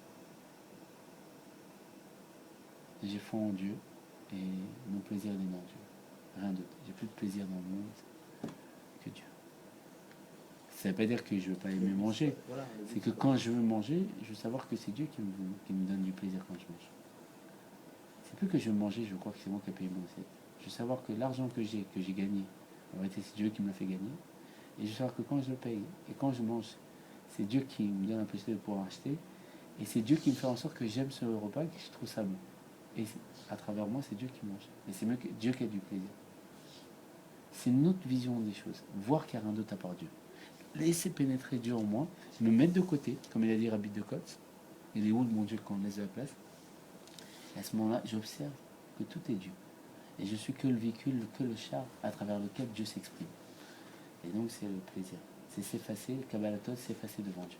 J'ai foi en Dieu et mon plaisir il est dans Dieu. Rien d'autre. J'ai plus de plaisir dans le monde que Dieu. Ça ne veut pas dire que je ne veux pas aimer manger. C'est que quand je veux manger, je veux savoir que c'est Dieu qui me donne du plaisir quand je mange. C'est plus que je veux manger, je crois que c'est moi qui ai payé mon assiette. Je veux savoir que l'argent que j'ai gagné, en réalité c'est Dieu qui me l'a fait gagner. Et je veux savoir que quand je le paye et quand je mange, c'est Dieu qui me donne la possibilité de pouvoir acheter. Et c'est Dieu qui me fait en sorte que j'aime ce repas et que je trouve ça bon. Et à travers moi, c'est Dieu qui mange. Et c'est Dieu qui a du plaisir. C'est notre vision des choses. Voir qu'il n'y a rien d'autre à part Dieu. Laisser pénétrer Dieu en moi, me mettre de côté, comme il a dit Rabbi de Kotz. Il est où mon Dieu quand on laisse de la place? Et à ce moment-là, j'observe que tout est Dieu. Et je suis que le véhicule, que le char à travers lequel Dieu s'exprime. Et donc c'est le plaisir. C'est s'effacer, le Kabbalatot, s'effacer devant Dieu.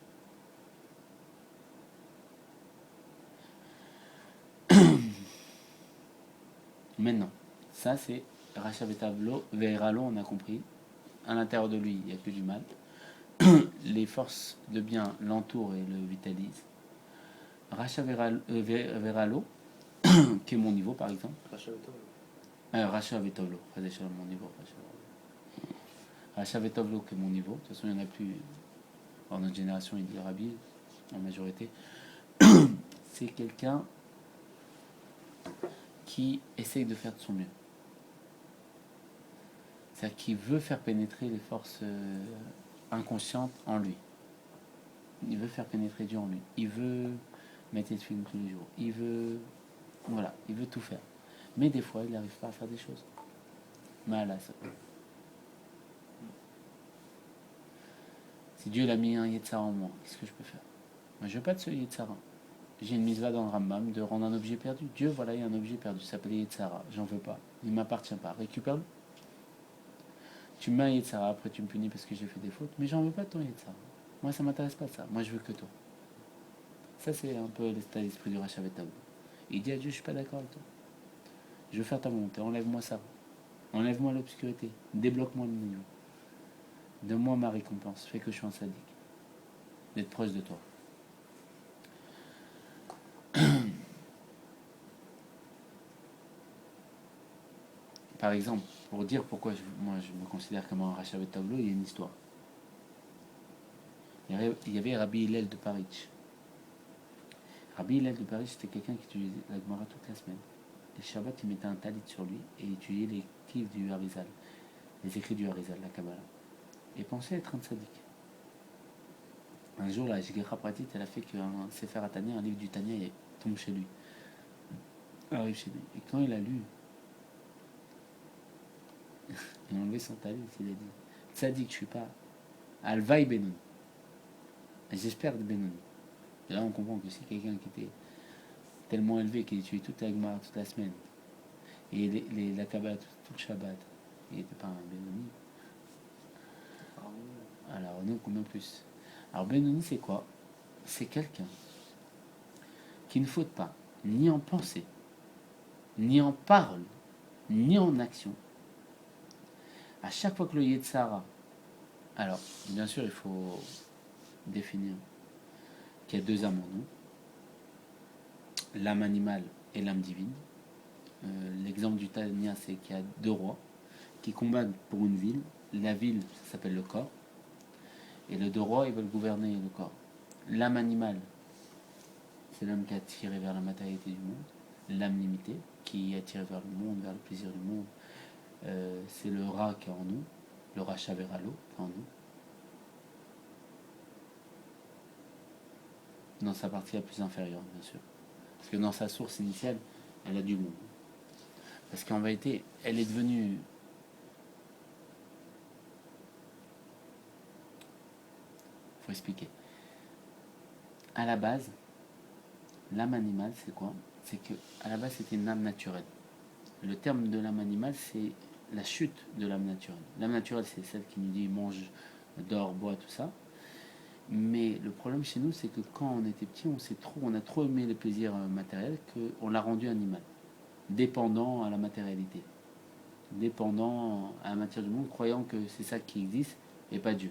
Maintenant, ça c'est Racha Veralo, on a compris. À l'intérieur de lui, il n'y a que du mal. Les forces de bien l'entourent et le vitalisent. Racha Veralo, qui est mon niveau par exemple. Racha Vetovlo, mon niveau. Racha Vetovlo, qui est mon niveau. De toute façon, il n'y en a plus. Dans notre génération, il dit Rabbi, en majorité. C'est quelqu'un qui essaye de faire de son mieux. C'est-à-dire qu'il veut faire pénétrer les forces inconscientes en lui. Il veut faire pénétrer Dieu en lui. Il veut mettre les films tous les jours. Il veut tout faire. Mais des fois, il n'arrive pas à faire des choses. Mais là, ça. Si Dieu l'a mis un Yetzara en moi, qu'est-ce que je peux faire? Moi, je veux pas de ce Yetzara. J'ai une mitzvah dans le Rambam de rendre un objet perdu. Dieu, voilà, il y a un objet perdu. Ça s'appelle Yetzara. J'en veux pas. Il ne m'appartient pas. Récupère-le. Tu me mets un Yetzara, après tu me punis parce que j'ai fait des fautes. Mais j'en veux pas de ton Yetzara. Moi, ça m'intéresse pas ça. Moi, je veux que toi. Ça, c'est un peu l'état d'esprit du Racha Vetam. Il dit à Dieu, je suis pas d'accord avec toi. Je veux faire ta volonté. Enlève-moi ça. Enlève-moi l'obscurité. Débloque-moi le niveau. Donne-moi ma récompense. Fais que je sois un sadique. D'être proche de toi. Par exemple, pour dire pourquoi moi je me considère comme un Racha Vetablo, il y a une histoire. Il y avait Rabbi Hillel de Paris. Rabbi Hillel de Paris, c'était quelqu'un qui utilisait la Gemara toute la semaine. et Shabbat, il mettait un talit sur lui et il étudiait les kivs du Harizal, les écrits du Harizal, la Kabbalah. Et pensait être un tzaddik. Un jour, la Shgecha Pratit, elle a fait qu'un Sefer Tanya, un livre du Tanya, il tombe chez lui, arrive chez lui. Et quand il a lu, il a enlevé son talit, il a dit tzaddik, je suis pas. Alvaï Benoni. J'espère de Benoni. Et là, on comprend que c'est quelqu'un qui était tellement élevé qu'il étudiait toute la Gemara toute la semaine. Et la Kabbalah tout le Shabbat. Il n'était pas un Benoni. Alors, nous, combien plus? Alors, Benoni, c'est quoi? C'est quelqu'un qui ne faute pas, ni en pensée, ni en parole, ni en action. À chaque fois que le Yetzara. Alors, bien sûr, il faut définir qu'il y a deux âmes en nous, l'âme animale et l'âme divine. L'exemple du Tanya, c'est qu'il y a deux rois qui combattent pour une ville. La ville, ça s'appelle le corps. Et les deux rois, ils veulent gouverner le corps. L'âme animale, c'est l'âme qui est attirée vers la matérialité du monde. L'âme limitée, qui est attirée vers le monde, vers le plaisir du monde, c'est le Ra qui est en nous. Le Racha Veralo qui est en nous. Dans sa partie la plus inférieure, bien sûr. Parce que dans sa source initiale, elle a du monde. Parce qu'en vérité, elle est devenue... Il faut expliquer. À la base, l'âme animale, c'est quoi? C'est que à la base, c'était une âme naturelle. Le terme de l'âme animale, c'est la chute de l'âme naturelle. L'âme naturelle, c'est celle qui nous dit mange, dort, boit, tout ça. Mais le problème chez nous, c'est que quand on était petit, on a trop aimé les plaisirs matériels qu'on l'a rendu animal, dépendant à la matérialité, dépendant à la matière du monde, croyant que c'est ça qui existe et pas Dieu.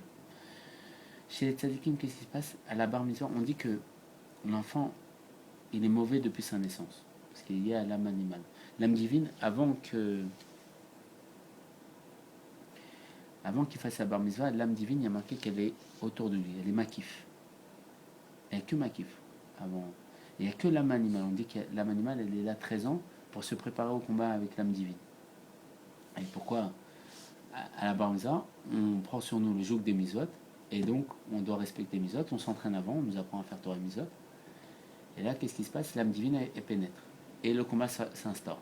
Chez les tzadikim, qu'est-ce qui se passe? À la bar mitzvah, on dit que l'enfant, il est mauvais depuis sa naissance, parce qu'il est lié à l'âme animale. L'âme divine, avant qu'il fasse la bar mitzvah, l'âme divine, il y a marqué qu'elle est autour de lui, elle est makif. Il n'y a que makif avant. Il n'y a que l'âme animale. On dit que l'âme animale, elle est là 13 ans pour se préparer au combat avec l'âme divine. Et pourquoi? À la bar mitzvah, on prend sur nous le joug des mitzvot, et donc on doit respecter les mitzvot, on s'entraîne avant, on nous apprend à faire Torah mitzvot. Et là, qu'est-ce qui se passe? L'âme divine, elle pénètre. Et le combat s'instaure.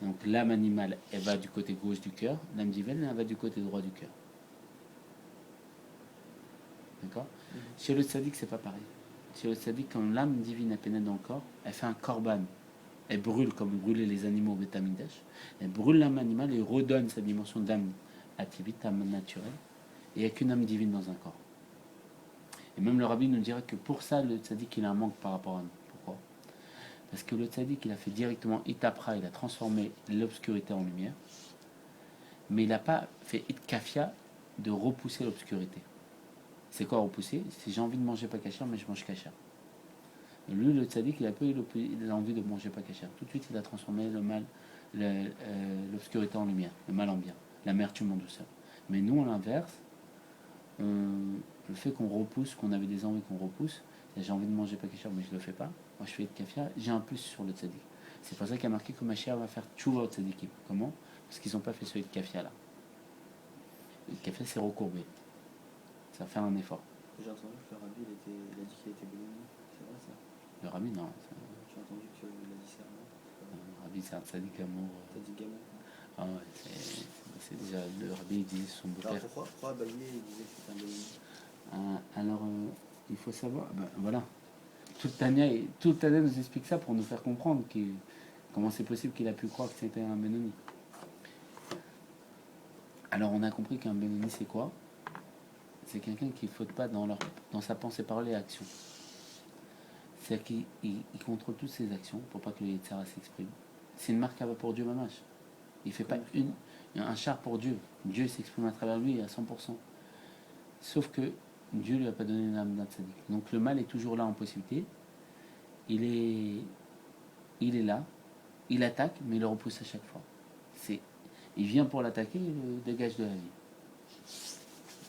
Donc l'âme animale, elle va du côté gauche du cœur, l'âme divine, elle va du côté droit du cœur. D'accord? Chez le tzaddik, c'est pas pareil. Chez le tzaddik, quand l'âme divine, elle pénètre dans le corps, elle fait un korban. Elle brûle comme brûlaient les animaux au Beth Amikdash. Elle brûle l'âme animale et redonne sa dimension d'âme ativite, âme naturelle. Et il n'y a qu'une âme divine dans un corps. Et même le rabbi nous dira que pour ça, le tzaddik, il a un manque par rapport à nous. Pourquoi? Parce que le tzaddik, il a fait directement itapra, il a transformé l'obscurité en lumière. Mais il n'a pas fait itkafia de repousser l'obscurité. C'est quoi repousser? C'est j'ai envie de manger pas kasher, mais je mange kasher. Lui, le tzaddik, il a envie de manger pas kasher. Tout de suite, il a transformé le mal, l'obscurité en lumière, le mal en bien, l'amertume en douceur. Mais nous, à l'inverse, le fait qu'on repousse, qu'on avait des envies qu'on repousse, j'ai envie de manger pas kasher, mais je le fais pas. Moi, je fais de kafia, j'ai un plus sur le tzaddik. C'est pour ça qu'il y a marqué que Mashiach va faire tchouva au tzaddikim. Comment? Parce qu'ils n'ont pas fait celui de kafia là. Le kafia, c'est recourbé. Ça va faire un effort. J'ai entendu que le rabbi, il a dit qu'il était béni. C'est vrai ça? Le rabbi, non. J'ai entendu qu'il a dit ça. Le rabbi, c'est un tzaddik amour. T'as dit gamin. Ah ouais, c'est déjà. Le rabbi, il disait son beau-père. Alors pourquoi Abaye, il disait que c'était un béni? Alors, il faut savoir. Ben, voilà. Tout le Tanya nous explique ça pour nous faire comprendre comment c'est possible qu'il a pu croire que c'était un Benoni. Alors, on a compris qu'un Benoni, c'est quoi? C'est quelqu'un qui ne faute pas dans sa pensée, parole et action. C'est-à-dire qu'il contrôle toutes ses actions pour pas que le Yetzara s'exprime. C'est une marque pour Dieu Mamash. Il ne fait pas un char pour Dieu. Dieu s'exprime à travers lui à 100%. Sauf que Dieu ne lui a pas donné l'âme d'un tzaddik. Donc le mal est toujours là en possibilité. Il est là. Il attaque, mais il le repousse à chaque fois. Il vient pour l'attaquer et le dégage de la vie.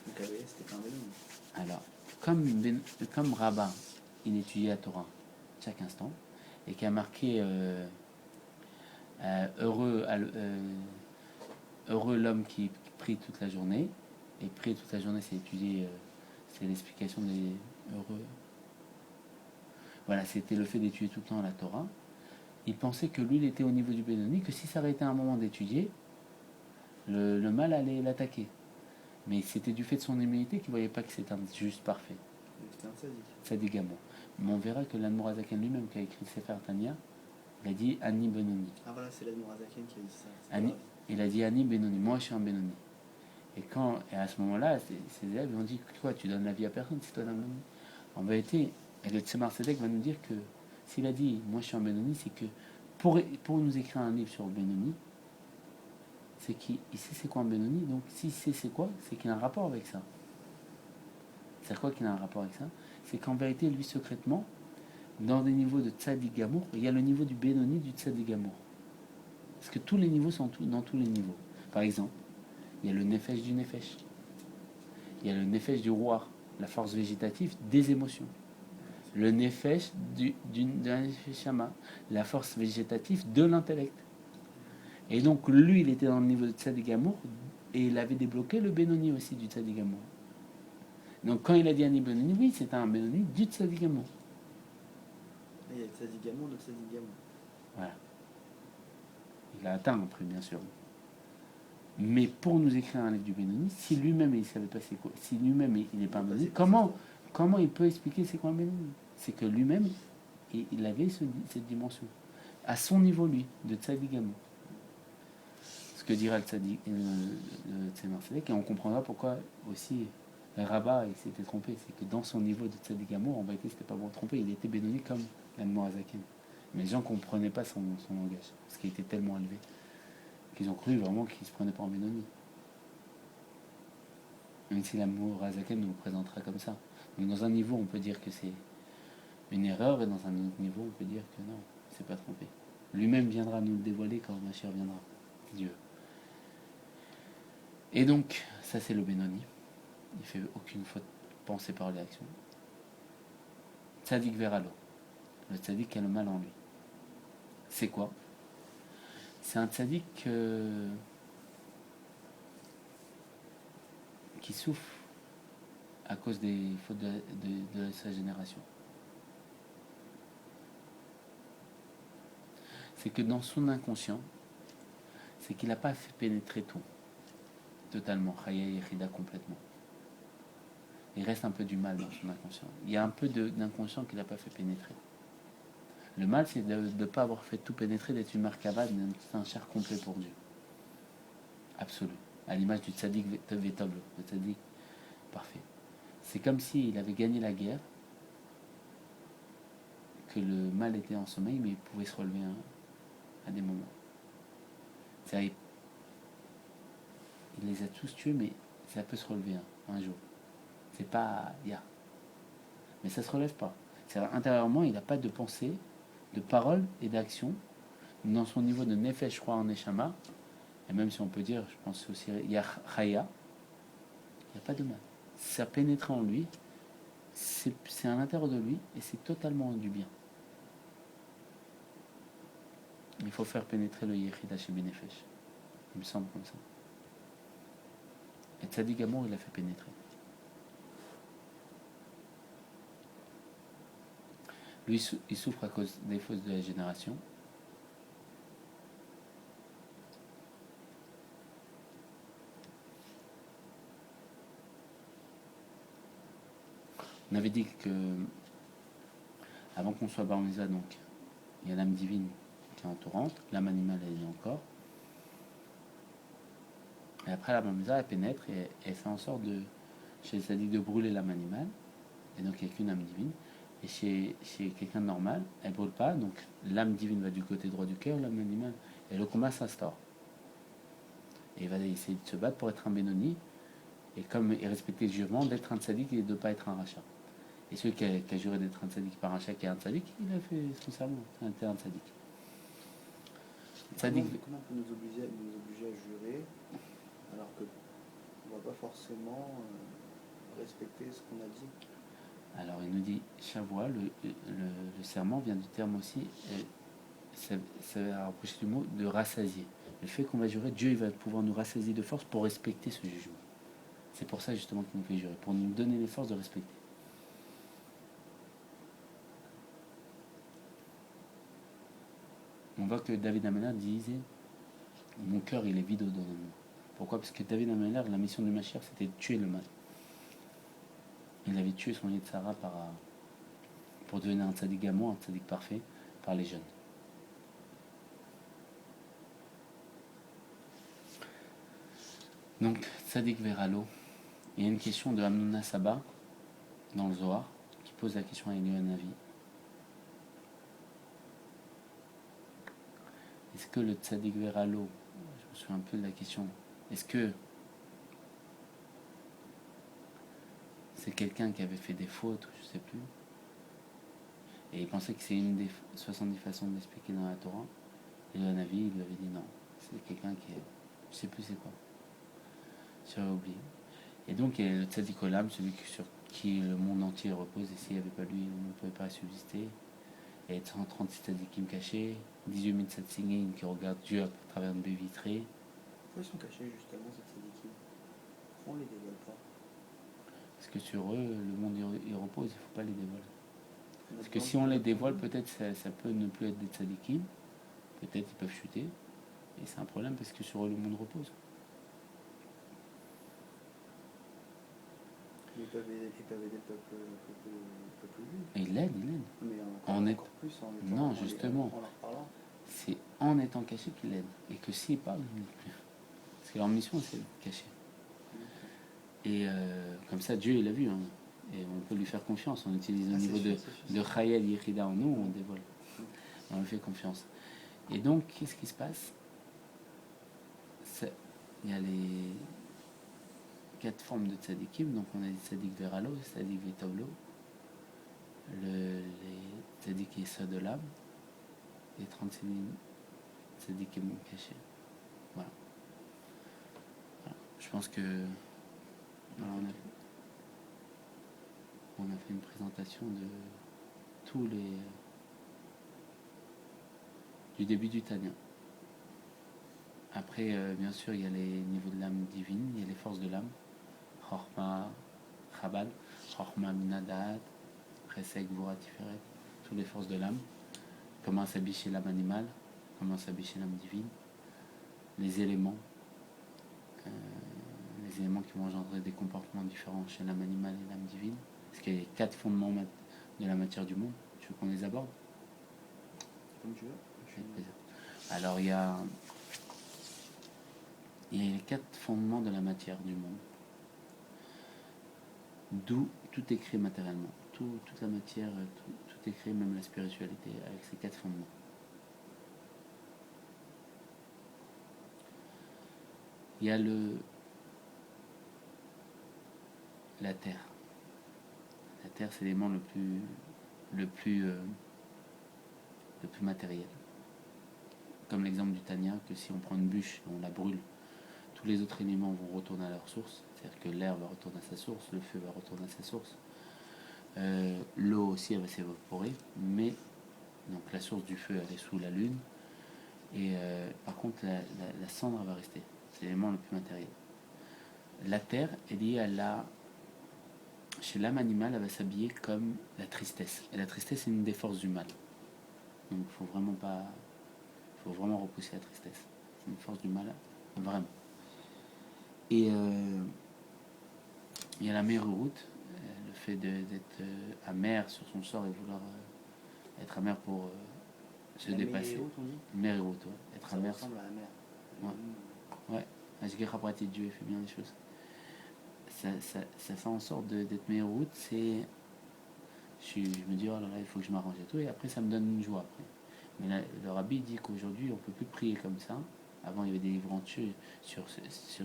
Donc Abaye, c'était pas un béni. Alors, comme Rabbin, il étudiait la Torah chaque instant, et qui a marqué Heureux l'homme qui prie toute la journée. Et prier toute la journée, c'est étudier, c'est l'explication des heureux. Voilà, c'était le fait d'étudier tout le temps la Torah. Il pensait que lui, il était au niveau du Benoni, que si ça aurait été un moment d'étudier, le mal allait l'attaquer. Mais c'était du fait de son humilité qu'il ne voyait pas que c'était un juste parfait. C'était un sadique. Sadiq Gamo. Mais on verra que l'Admorazaken lui-même, qui a écrit le Sefer Tanya, il a dit Ani Benoni. Ah voilà, c'est l'Admorazaken qui a dit ça. Il a dit Ani Benoni, moi je suis un Benoni. Et à ce moment-là, ses élèves lui ont dit quoi, tu donnes la vie à personne si toi donnes Benoni. En vérité, et le Tzemar Sedek va nous dire que s'il a dit moi je suis un Benoni, c'est que pour nous écrire un livre sur le Benoni, c'est qu'il sait c'est quoi un Benoni, donc s'il sait c'est quoi, c'est qu'il a un rapport avec ça. C'est quoi qu'il a un rapport avec ça? C'est qu'en vérité, lui secrètement, dans des niveaux de Tzadik Gamour, il y a le niveau du Benoni du Tzadik Gamour. Parce que tous les niveaux sont dans tous les niveaux. Par exemple, il y a le Nefesh du Nefesh. Il y a le Nefesh du roi, la force végétative des émotions. Le Nefesh de la Nefeshama, la force végétative de l'intellect. Et donc, lui, il était dans le niveau de Tzadik Gamour et il avait débloqué le Benoni aussi du Tzadik Gamour. Donc, quand il a dit Ani Benoni, oui, c'était un Benoni du Tzadik Gamour. Il y a le Tzadik Gamour, le Tzadik Gamour. Voilà. Il a atteint après, bien sûr. Mais pour nous écrire un livre du Benoni, si lui-même il ne savait pas c'est quoi, si lui-même il n'est pas un Benoni, comment il peut expliquer c'est quoi un Benoni? C'est que lui-même, il avait cette dimension. À son niveau, lui, de Tzadik Gamour. Ce que dira le Tzadik, le Tzemar Sedek, et on comprendra pourquoi aussi le Rabbah il s'était trompé. C'est que dans son niveau de Tzadik Gamour, en vérité, c'était pas bon trompé. Il était Benoni comme l'Admorazaken. Mais les gens ne comprenaient pas son langage, parce qu'il était tellement élevé, qu'ils ont cru vraiment qu'il ne se prenait pas en Benoni. Même si l'Admorazaken nous le présentera comme ça. Donc dans un niveau, on peut dire que c'est une erreur, et dans un autre niveau, on peut dire que non, il ne s'est pas trompé. Lui-même viendra nous le dévoiler quand Mashiach viendra. Dieu. Et donc, ça c'est le Benoni. Il ne fait aucune faute pensée, parole et action. Tzadik Veralo. Le tzaddik a le mal en lui. C'est quoi? C'est un tzaddik qui souffre à cause des fautes de sa génération. C'est que dans son inconscient, c'est qu'il n'a pas fait pénétrer tout, totalement, Chaya Yechida complètement. Il reste un peu du mal dans son inconscient. Il y a un peu d'inconscient qu'il n'a pas fait pénétrer. Le mal, c'est de ne pas avoir fait tout pénétrer, d'être une markava, d'être un cher complet pour Dieu. Absolu. À l'image du tzaddik Vetov, le tzaddik parfait. C'est comme s'il avait gagné la guerre, que le mal était en sommeil, mais il pouvait se relever à des moments. C'est-à-dire, il les a tous tués, mais ça peut se relever un jour. C'est pas mais ça se relève pas. C'est-à-dire, intérieurement, il n'a pas de pensée, de parole et d'action. Dans son niveau de Nefesh, je crois, en Neshama, et même si on peut dire, je pense aussi, il y a Chaya, il n'y a pas de mal. Ça pénètre en lui, c'est à l'intérieur de lui, et c'est totalement du bien. Il faut faire pénétrer le Yechida chez Benefesh. Il me semble comme ça. Et Tzadik Amour, il l'a fait pénétrer. Lui, il souffre à cause des fausses de la génération. On avait dit que, avant qu'on soit Bar Mitzvah, donc, il y a l'âme divine qui est entourante, l'âme animale, elle est encore. Et après, la Bar Mitzvah, elle pénètre et elle fait en sorte chez le sadique, de brûler l'âme animale. Et donc, il n'y a qu'une âme divine. Et chez quelqu'un de normal, elle ne brûle pas. Donc, l'âme divine va du côté droit du cœur, l'âme animale. Et le combat s'instaure. Et il va essayer de se battre pour être un Benoni. Et comme il respectait le jurement d'être un tzaddik et de ne pas être un rachat. Et celui qui a juré d'être un tzaddik par un rachat qui est un tzaddik, il a fait son serment. C'est un tzaddik. Comment on peut nous obliger à jurer alors qu'on ne va pas forcément respecter ce qu'on a dit? Alors il nous dit Shavua, le serment vient du terme aussi ça va rapprocher du mot de rassasier. Le fait qu'on va jurer, Dieu il va pouvoir nous rassasier de force pour respecter ce jugement. C'est pour ça justement qu'il nous fait jurer, pour nous donner les forces de respecter. On voit que David Ameller disait mon cœur il est vide au-dedans de moi. Pourquoi? Parce que David Ameller, la mission du Mashiach, c'était de tuer le mal. Il avait tué son Yetzara pour devenir un tzaddik gamour, un tzaddik parfait, par les jeunes. Donc, tzaddik veralo. Il y a une question de Hamnouna Saba dans le Zohar qui pose la question à Eliyahu Navi. Est-ce que le tzaddik veralo, je me souviens un peu de la question, est-ce que c'est quelqu'un qui avait fait des fautes, ou je sais plus, et il pensait que c'est une des 70 façons d'expliquer dans la Torah. Eliyahu Navi, il lui avait dit non, c'est quelqu'un qui est, je sais plus c'est quoi, j'avais oublié. Et donc il y a le tzaddik olam, celui sur qui le monde entier repose, et s'il n'y avait pas lui, on ne pouvait pas subsister. Et 136 tzaddikim cachés, 18 000 tzaddikim qui regardent Dieu à travers une baie vitrée. Pourquoi ils sont cachés justement ces tzaddikim? Pourquoi on les dévoile pas? Parce que sur eux, le monde y repose, il ne faut pas les dévoiler. Parce que si on les dévoile, peut-être ça peut ne plus être des tzaddikim, peut-être ils peuvent chuter, et c'est un problème parce que sur eux, le monde repose. Ils peuvent aider le peuple juif. Et ils l'aident. Mais encore plus non, justement, en leur parlant. c'est en étant caché qu'ils l'aident. Et que s'ils parlent, ils n'aident plus. Parce que leur mission, c'est de cacher. Et comme ça, Dieu, il a vu. Hein. Et on peut lui faire confiance. On utilise au niveau de Chayel Yechida en nous, on dévoile. On lui fait confiance. Et donc, qu'est-ce qui se passe? Il y a les 4 formes de tzadikim. Donc, on a dit tzadik veralo, tzadik vetovlo, les tzadik yesod de l'âme, et 36 tzadikim cachés. Voilà. Je pense que voilà, on a fait une présentation de tous les du début du Tanya. Après, bien sûr, il y a les niveaux de l'âme divine, il y a les forces de l'âme, Chorma, Chabad, Chorma Minadat, Chesed, Gvura, Tiferet, toutes les forces de l'âme, comment s'habiller l'âme animale, comment s'habiller l'âme divine, les éléments qui vont engendrer des comportements différents chez l'âme animale et l'âme divine, parce qu'il y a les 4 fondements de la matière du monde. Tu veux qu'on les aborde? Comme tu veux. Alors il y a les 4 fondements de la matière du monde, d'où tout est créé matériellement, toute la matière, tout est créé, même la spiritualité, avec ces 4 fondements. Il y a la terre. La terre, c'est l'élément le plus matériel. Comme l'exemple du Tanya, que si on prend une bûche et on la brûle, tous les autres éléments vont retourner à leur source. C'est-à-dire que l'air va retourner à sa source, le feu va retourner à sa source. L'eau aussi, elle va s'évaporer, mais donc la source du feu, elle est sous la lune. Et par contre, la cendre, elle va rester. C'est l'élément le plus matériel. La terre est liée chez l'âme animale, elle va s'habiller comme la tristesse. Et la tristesse, c'est une des forces du mal. Donc il faut vraiment repousser la tristesse. C'est une force du mal, vraiment. Et il y a la route, le fait d'être amer sur son sort et vouloir être amer pour se dépasser. Route, ouais. Être amer. Ça ressemble à la mer. Ouais. Ashgacha Prati, Dieu fait bien les choses. Ça fait en sorte d'être meilleure route, c'est. Je me dis, oh là là, il faut que je m'arrange et tout, et après ça me donne une joie après. Mais là, le rabbi dit qu'aujourd'hui on ne peut plus prier comme ça. Avant il y avait des livres entiers sur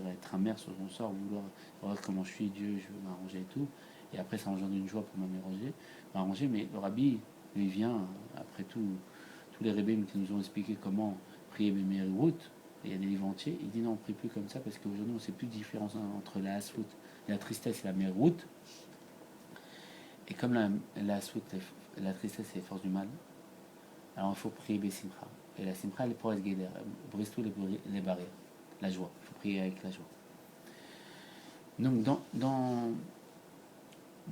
être amer sur son sort, vouloir voir comment je suis, Dieu, je veux m'arranger et tout. Et après ça engendre une joie pour m'arranger. Mais le rabbi, lui vient, après tout, tous les rabbins qui nous ont expliqué comment prier mes meilleures routes, il y a des livres entiers, il dit non, on ne prie plus comme ça parce qu'aujourd'hui on ne sait plus de différence entre la hassout, la tristesse et la meilleure route. Et comme la tristesse c'est les forces du mal, alors il faut prier Bessimcha. Et la simcha, elle est pour être guédère. Elle brise tous les barrières. La joie. Il faut prier avec la joie. Donc,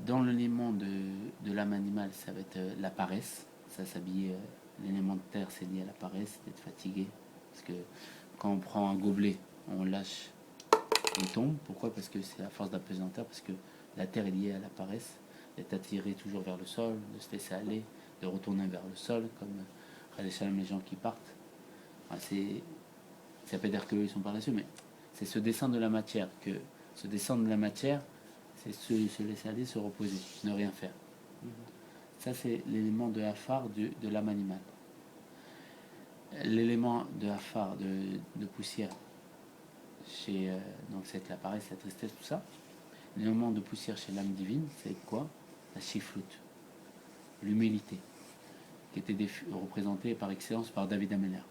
dans l'élément de l'âme animale, ça va être la paresse. Ça s'habiller. L'élément de terre, c'est lié à la paresse, d'être fatigué. Parce que quand on prend un gobelet, on lâche, il tombe. Pourquoi? Parce que c'est à force d'apesanteur. Parce que la terre est liée à la paresse. D'être attiré toujours vers le sol, de se laisser aller, de retourner vers le sol, comme les gens qui partent. Enfin, ça peut dire qu'eux ils sont paresseux, mais c'est se descendre de la matière. Que se descendre de la matière, c'est se laisser aller, se reposer, ne rien faire. Ça, c'est l'élément de Hafar de l'âme animale. L'élément de Hafar, de poussière, donc c'est la paresse, la tristesse, tout ça. L'élément de poussière chez l'âme divine, c'est quoi? La chifloute, l'humilité, qui était représentée par excellence par David Ameller.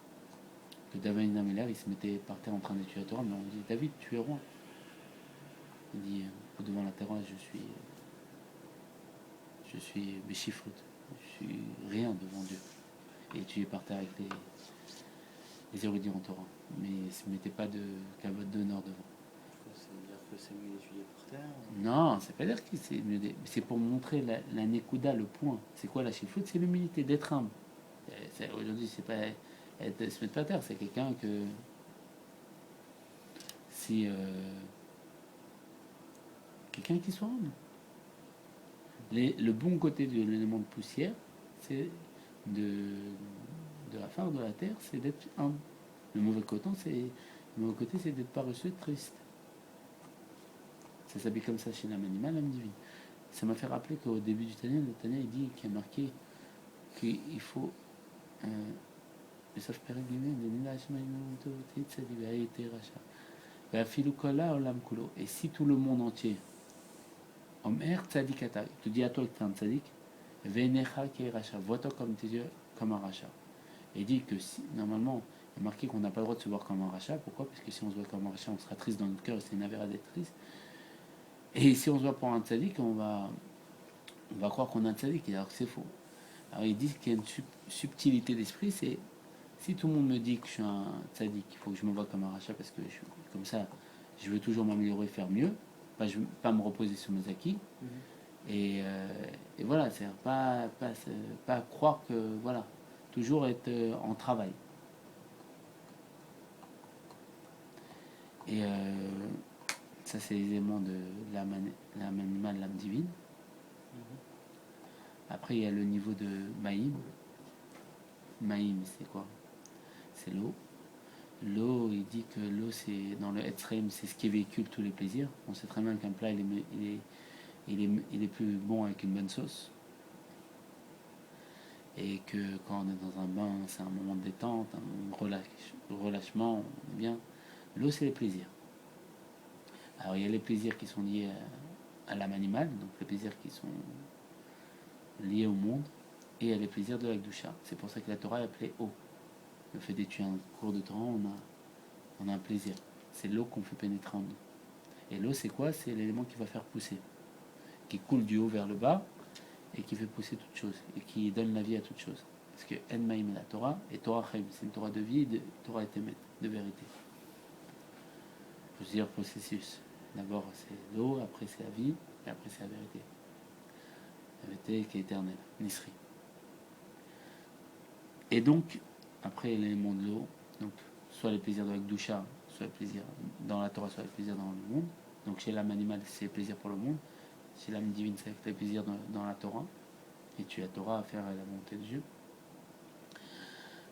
Que David Ameller, il se mettait par terre en train d'étudier la Torah, mais on dit David, tu es roi. Il dit devant la Torah, je suis béchifloute, je suis rien devant Dieu. Et étudié par terre avec les érudits en Torah, mais il ne se mettait pas de cavote d'honneur devant. Ça veut dire que c'est mieux d'étudier par terre? Non, c'est pas dire que c'est mieux. C'est pour montrer la Nekuda, le point. C'est quoi la chifloute? C'est l'humilité, d'être humble. Aujourd'hui, c'est pas se mettre pas à terre, c'est quelqu'un que si quelqu'un qui soit humble. Le bon côté de l'élément de poussière, c'est de la fin de la terre, c'est d'être humble. Le mauvais côté, c'est d'être paresseux, triste. Ça s'habille comme ça chez l'âme animale, l'âme divine. Ça m'a fait rappeler qu'au début du Tanya, le Tanya il dit qu'il y a marqué qu'il faut le Sof Perek et si tout le monde entier Omer tzadikata, tu dis à toi que tu es un tzadik, Venecha ki racha, vois-toi comme tes yeux, comme un rachat. Et il dit que si, normalement, il y a marqué qu'on n'a pas le droit de se voir comme un rachat. Pourquoi? Parce que si on se voit comme un rachat, on sera triste dans notre cœur et c'est une avéra d'être triste. Et si on se voit pour un tzadik, on va croire qu'on est un tzadik, alors que c'est faux. Alors ils disent qu'il y a une subtilité d'esprit, c'est si tout le monde me dit que je suis un tzadik, il faut que je me vois comme un rachat parce que je suis comme ça, je veux toujours m'améliorer, faire mieux, pas me reposer sur mes acquis. Et voilà, c'est pas croire que, voilà, toujours être en travail. Et ça, c'est les éléments de l'âme animale, l'âme divine. Après, il y a le niveau de Maïm. Maïm, c'est quoi? C'est l'eau. L'eau, il dit que l'eau, c'est dans le Etzreim, c'est ce qui véhicule tous les plaisirs. On sait très bien qu'un plat, il est plus bon avec une bonne sauce. Et que quand on est dans un bain, c'est un moment de détente, un relâchement, on est bien. L'eau, c'est les plaisirs. Alors, il y a les plaisirs qui sont liés à l'âme animale, donc les plaisirs qui sont liés au monde, et il y a les plaisirs de la Gdusha. C'est pour ça que la Torah est appelée eau. Le fait d'étudier un cours de Torah, on a un plaisir. C'est l'eau qu'on fait pénétrer en nous. Et l'eau, c'est quoi? C'est l'élément qui va faire pousser, qui coule du haut vers le bas, et qui fait pousser toute chose, et qui donne la vie à toute chose. Parce que En Maïm est la Torah, et Torah Chaim, c'est une Torah de vie, Torah Etemet, de vérité. Plusieurs processus. D'abord c'est l'eau, après c'est la vie, et après c'est la vérité. La vérité qui est éternelle, Nisri. Et donc, après l'élément de l'eau, donc soit les plaisirs de la Gdusha, soit les plaisirs dans la Torah, soit les plaisirs dans le monde. Donc chez l'âme animale, c'est les plaisirs pour le monde. Chez l'âme divine, c'est les plaisirs dans la Torah. Et tu as la Torah à faire à la volonté de Dieu.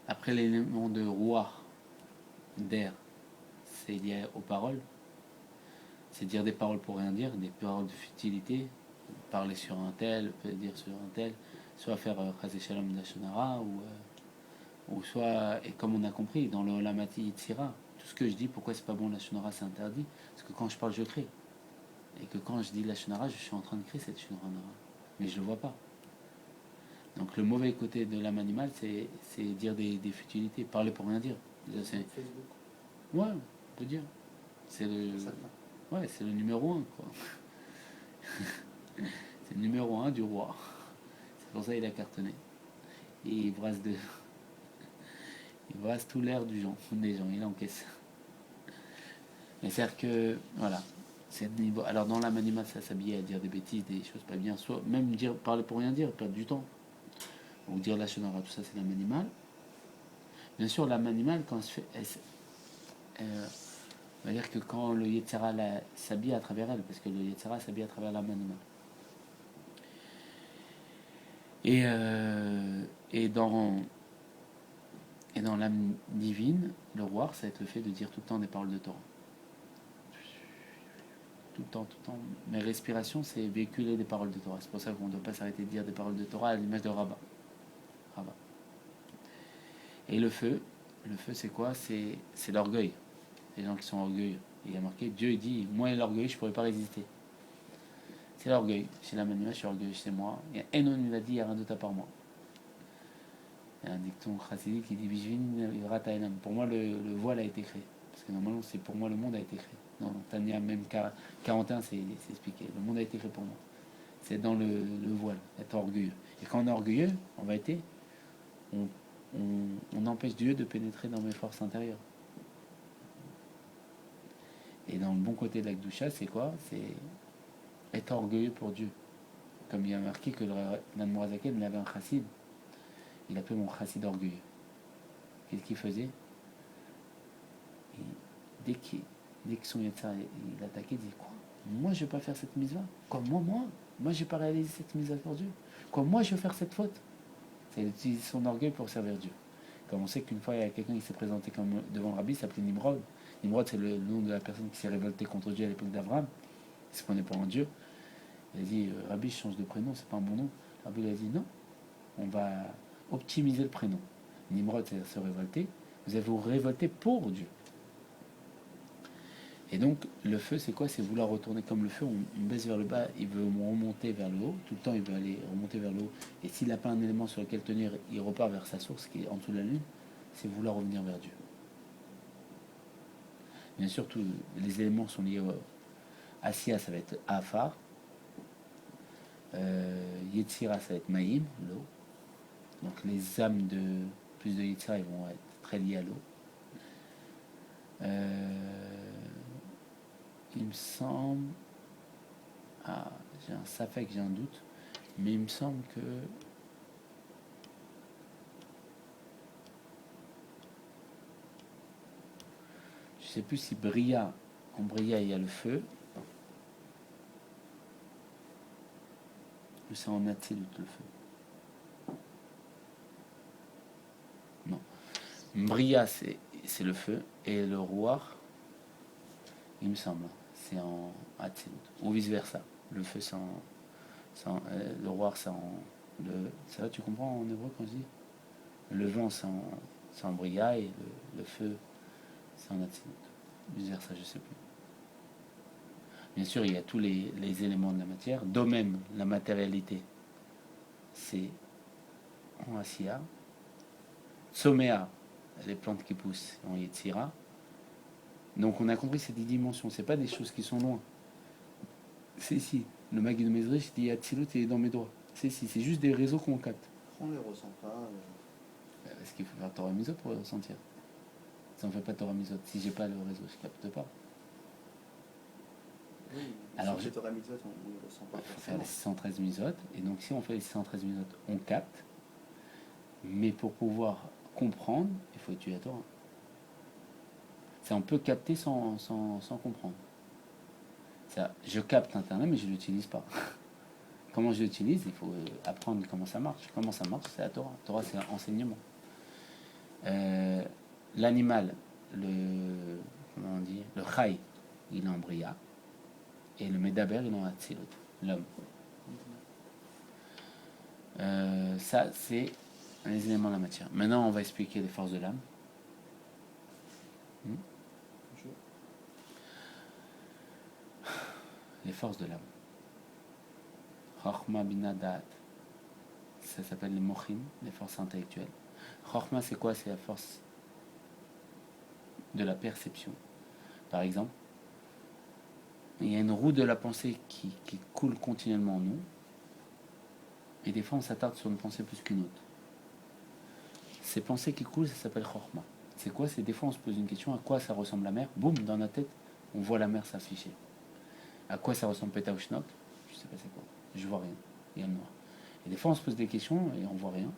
Après l'élément de roi, d'air, c'est lié aux paroles. C'est dire des paroles pour rien dire, des paroles de futilité. Parler sur un tel, peut dire sur un tel, soit faire Chazé Shalom Lashonara, ou soit, et comme on a compris, dans le Olamati Yitzira, tout ce que je dis, pourquoi c'est pas bon Lashonara, c'est interdit. Parce que quand je parle, je crée. Et que quand je dis Lashonara, je suis en train de créer cette Lashonara. Mais je le vois pas. Donc le mauvais côté de l'âme animale, c'est dire des futilités, parler pour rien dire. C'est... Facebook. Ouais, on peut dire. C'est le numéro 1, quoi. C'est le numéro 1 du roi. C'est pour ça qu'il a cartonné. Et il brasse de... Il brasse tout l'air des gens, il encaisse. Mais c'est-à-dire que, voilà, c'est le niveau. Alors dans l'âme animale, ça s'habiller à dire des bêtises, des choses pas bien, soit même dire, parler pour rien dire, perdre du temps. Ou dire la chenara, tout ça c'est l'âme animale. Bien sûr, l'âme animale, quand elle se fait. On va dire que quand le Yetzara s'habille à travers elle, parce que le Yetzara s'habille à travers l'âme animale. Et, et dans, et dans l'âme divine, le roi, ça va être le fait de dire tout le temps des paroles de Torah. Tout le temps, tout le temps. Mes respirations, c'est véhiculer des paroles de Torah. C'est pour ça qu'on ne doit pas s'arrêter de dire des paroles de Torah à l'image de Rabbah. Et le feu, c'est quoi? C'est l'orgueil. Les gens qui sont orgueilleux. Il y a marqué, Dieu dit, moi et l'orgueil, je ne pourrais pas résister. C'est l'orgueil. Chez la manua, je suis orgueilleux chez moi. Et Enon, il a dit, il n'y a rien d'autre à part moi. Il y a un dicton chassidique qui dit, pour moi, le voile a été créé. Parce que normalement, c'est pour moi, le monde a été créé. Dans Tania, même 41, c'est expliqué. Le monde a été créé pour moi. C'est dans le voile, être orgueilleux. Et quand on est orgueilleux, en vérité, on empêche Dieu de pénétrer dans mes forces intérieures. Et dans le bon côté de la Gdusha, c'est quoi? C'est être orgueilleux pour Dieu. Comme il y a marqué que l'Admorazaken, il avait un chassid. Il appelait mon chassid orgueilleux. Qu'est-ce qu'il faisait? Dès que son Yetzar il attaquait, il disait quoi? Moi, je ne vais pas faire cette mise-là. Quoi, moi, je ne vais pas réaliser cette mise-là pour Dieu. Quoi, moi, je vais faire cette faute. C'est utiliser son orgueil pour servir Dieu. Comme on sait qu'une fois, il y a quelqu'un qui s'est présenté devant le rabbi, il s'appelait Nimrod. Nimrod, c'est le nom de la personne qui s'est révoltée contre Dieu à l'époque d'Abraham. Il se prenait pour un Dieu. Il a dit, Rabbi, je change de prénom, c'est pas un bon nom. Rabbi lui a dit, non, on va optimiser le prénom. Nimrod, c'est se révolter. Vous allez vous révolter pour Dieu. Et donc, le feu, c'est quoi? C'est vouloir retourner comme le feu, on baisse vers le bas, il veut remonter vers le haut, tout le temps il veut aller remonter vers le haut. Et s'il n'a pas un élément sur lequel tenir, il repart vers sa source qui est en dessous de la lune, c'est vouloir revenir vers Dieu. Bien sûr, tous les éléments sont liés au Asiya, ça va être Afar. Yetzira, ça va être Maïm, l'eau. Donc les âmes de plus de Yetzira, ils vont être très liées à l'eau. Il me semble... j'ai un safek, j'ai un doute. Mais il me semble que... Je sais plus si Bria, en Bria, il y a le feu. Ou c'est en Atzilut, le feu. Non. Bria, c'est le feu. Et le roi, il me semble, c'est en Atzilut. Ou vice-versa. Le feu, c'est le roi, c'est en... Ça va, tu comprends en hébreu quand je dis? Le vent, c'est en Bria. Et le feu, c'est en Atzilut. Vice-versa, je sais plus. Bien sûr, il y a tous les éléments de la matière. D'où même, la matérialité, c'est en Asiya. Somméa, les plantes qui poussent en Yetzira. Donc on a compris ces 10 dimensions. C'est pas des choses qui sont loin. C'est ici. Le Maguid de Mezrich dit Atzilut, il est dans mes doigts. C'est ici. C'est juste des réseaux qu'on capte. On ne les ressent pas. Est-ce qu'il faut faire Torah Misot pour les ressentir? Si on ne fait pas Torah Misot, si j'ai pas le réseau, je capte pas. Oui, alors si on fait Torah Mitzvot, on ne le ressent pas. Il faut faire les 613 Misot. Et donc si on fait les 613 Misot, on capte. Mais pour pouvoir comprendre, il faut étudier la Torah. Ça, on peut capter sans comprendre. Ça, je capte Internet, mais je ne l'utilise pas. Comment je l'utilise? Il faut apprendre comment ça marche. Comment ça marche? C'est la Torah. La Torah, c'est l'enseignement. L'animal, comment on dit? Le Chai, il est en Bria. Et le Medaber, il est en Atzilut, l'homme. Ça, c'est les éléments de la matière. Maintenant, on va expliquer les forces de l'âme. Les forces de l'âme. Chochma bina da'at. Ça s'appelle les mochin, les forces intellectuelles. Chochma, c'est quoi? C'est la force de la perception. Par exemple, il y a une roue de la pensée qui coule continuellement en nous. Et des fois, on s'attarde sur une pensée plus qu'une autre. Ces pensées qui coulent, ça s'appelle chorma. C'est quoi? C'est des fois on se pose une question, à quoi ça ressemble la mer? Boum, dans notre tête, on voit la mer s'afficher. À quoi ça ressemble Peta ou Schnock? Je sais pas c'est quoi. Je vois rien. Il y a le noir. Et des fois on se pose des questions et on voit rien.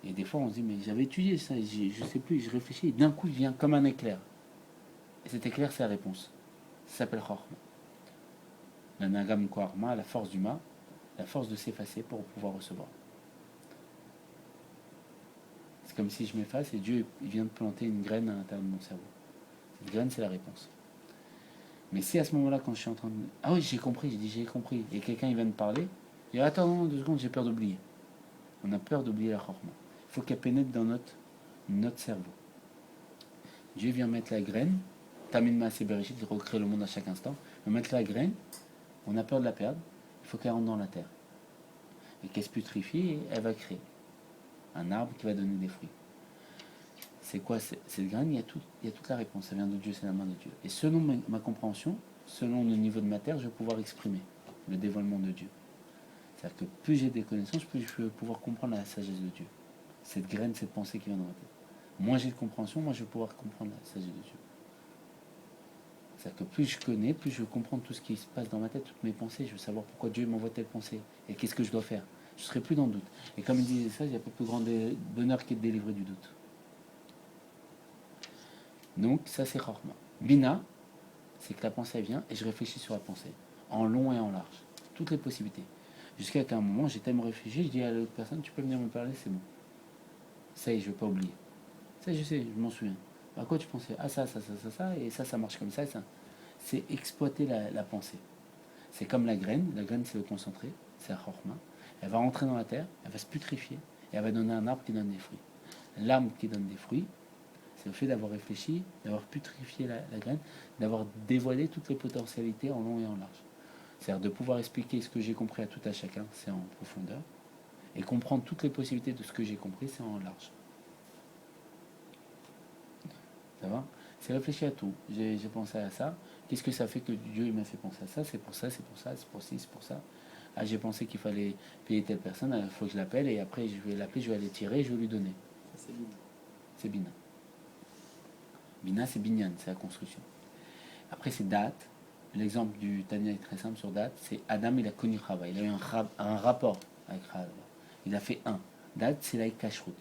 Et des fois on se dit mais j'avais étudié ça, je sais plus, je réfléchis, et d'un coup il vient comme un éclair. Et cet éclair c'est la réponse. Ça s'appelle chorma. La nagam kwarma, la force du ma, la force de s'effacer pour pouvoir recevoir. C'est comme si je m'efface et Dieu il vient de planter une graine à l'intérieur de mon cerveau. Cette graine, c'est la réponse. Mais si à ce moment-là, quand je suis en train de... Ah oui, j'ai compris, j'ai compris. Et quelqu'un, il vient de parler. Je dis, attends, 2 secondes, j'ai peur d'oublier. On a peur d'oublier la chorma. Il faut qu'elle pénètre dans notre cerveau. Dieu vient mettre la graine. Tamine Maaseh Bereshit, il recrée le monde à chaque instant. Il va mettre la graine. On a peur de la perdre. Il faut qu'elle rentre dans la terre. Et qu'elle se putrifie et elle va créer un arbre qui va donner des fruits. C'est quoi cette graine? Il y a toute la réponse. Ça vient de Dieu, c'est la main de Dieu. Et selon ma compréhension, selon le niveau de ma terre, je vais pouvoir exprimer le dévoilement de Dieu. C'est-à-dire que plus j'ai des connaissances, plus je vais pouvoir comprendre la sagesse de Dieu. Cette graine, cette pensée qui vient dans ma tête. Moins j'ai de compréhension, moins je vais pouvoir comprendre la sagesse de Dieu. C'est-à-dire que plus je connais, plus je vais comprendre tout ce qui se passe dans ma tête, toutes mes pensées. Je veux savoir pourquoi Dieu m'envoie telle pensée et qu'est-ce que je dois faire. Je ne serai plus dans le doute. Et comme il disait ça, il n'y a pas plus grand bonheur qu'être délivré du doute. Donc, ça c'est chorma. Bina, c'est que la pensée vient et je réfléchis sur la pensée, en long et en large, toutes les possibilités. Jusqu'à qu'à un moment, j'ai tellement réfléchi, je dis à l'autre personne, tu peux venir me parler, c'est bon. Ça y est, je ne vais pas oublier. Ça, je sais, je m'en souviens. À quoi tu pensais? Ah, ça, et ça marche comme ça, et ça. C'est exploiter la pensée. C'est comme la graine c'est le concentré, c'est la chorma. Elle va rentrer dans la terre, elle va se putrifier, et elle va donner un arbre qui donne des fruits. L'arbre qui donne des fruits, c'est le fait d'avoir réfléchi, d'avoir putrifié la graine, d'avoir dévoilé toutes les potentialités en long et en large. C'est-à-dire de pouvoir expliquer ce que j'ai compris à tout à chacun, c'est en profondeur, et comprendre toutes les possibilités de ce que j'ai compris, c'est en large. Ça va? C'est réfléchir à tout. J'ai pensé à ça. Qu'est-ce que ça fait que Dieu il m'a fait penser à ça? C'est pour ça, c'est pour ça, c'est pour ci, c'est pour ça. Ah, j'ai pensé qu'il fallait payer telle personne, il faut que je l'appelle, et après je vais l'appeler, je vais aller tirer, je vais lui donner. Ça, c'est Bina. C'est Bina. Bina, c'est Binyan, c'est la construction. Après, c'est date. L'exemple du Tania est très simple sur date. C'est Adam, il a connu Chava. Il a eu un rapport avec Chava. Il a fait un. Date, c'est la kashrut.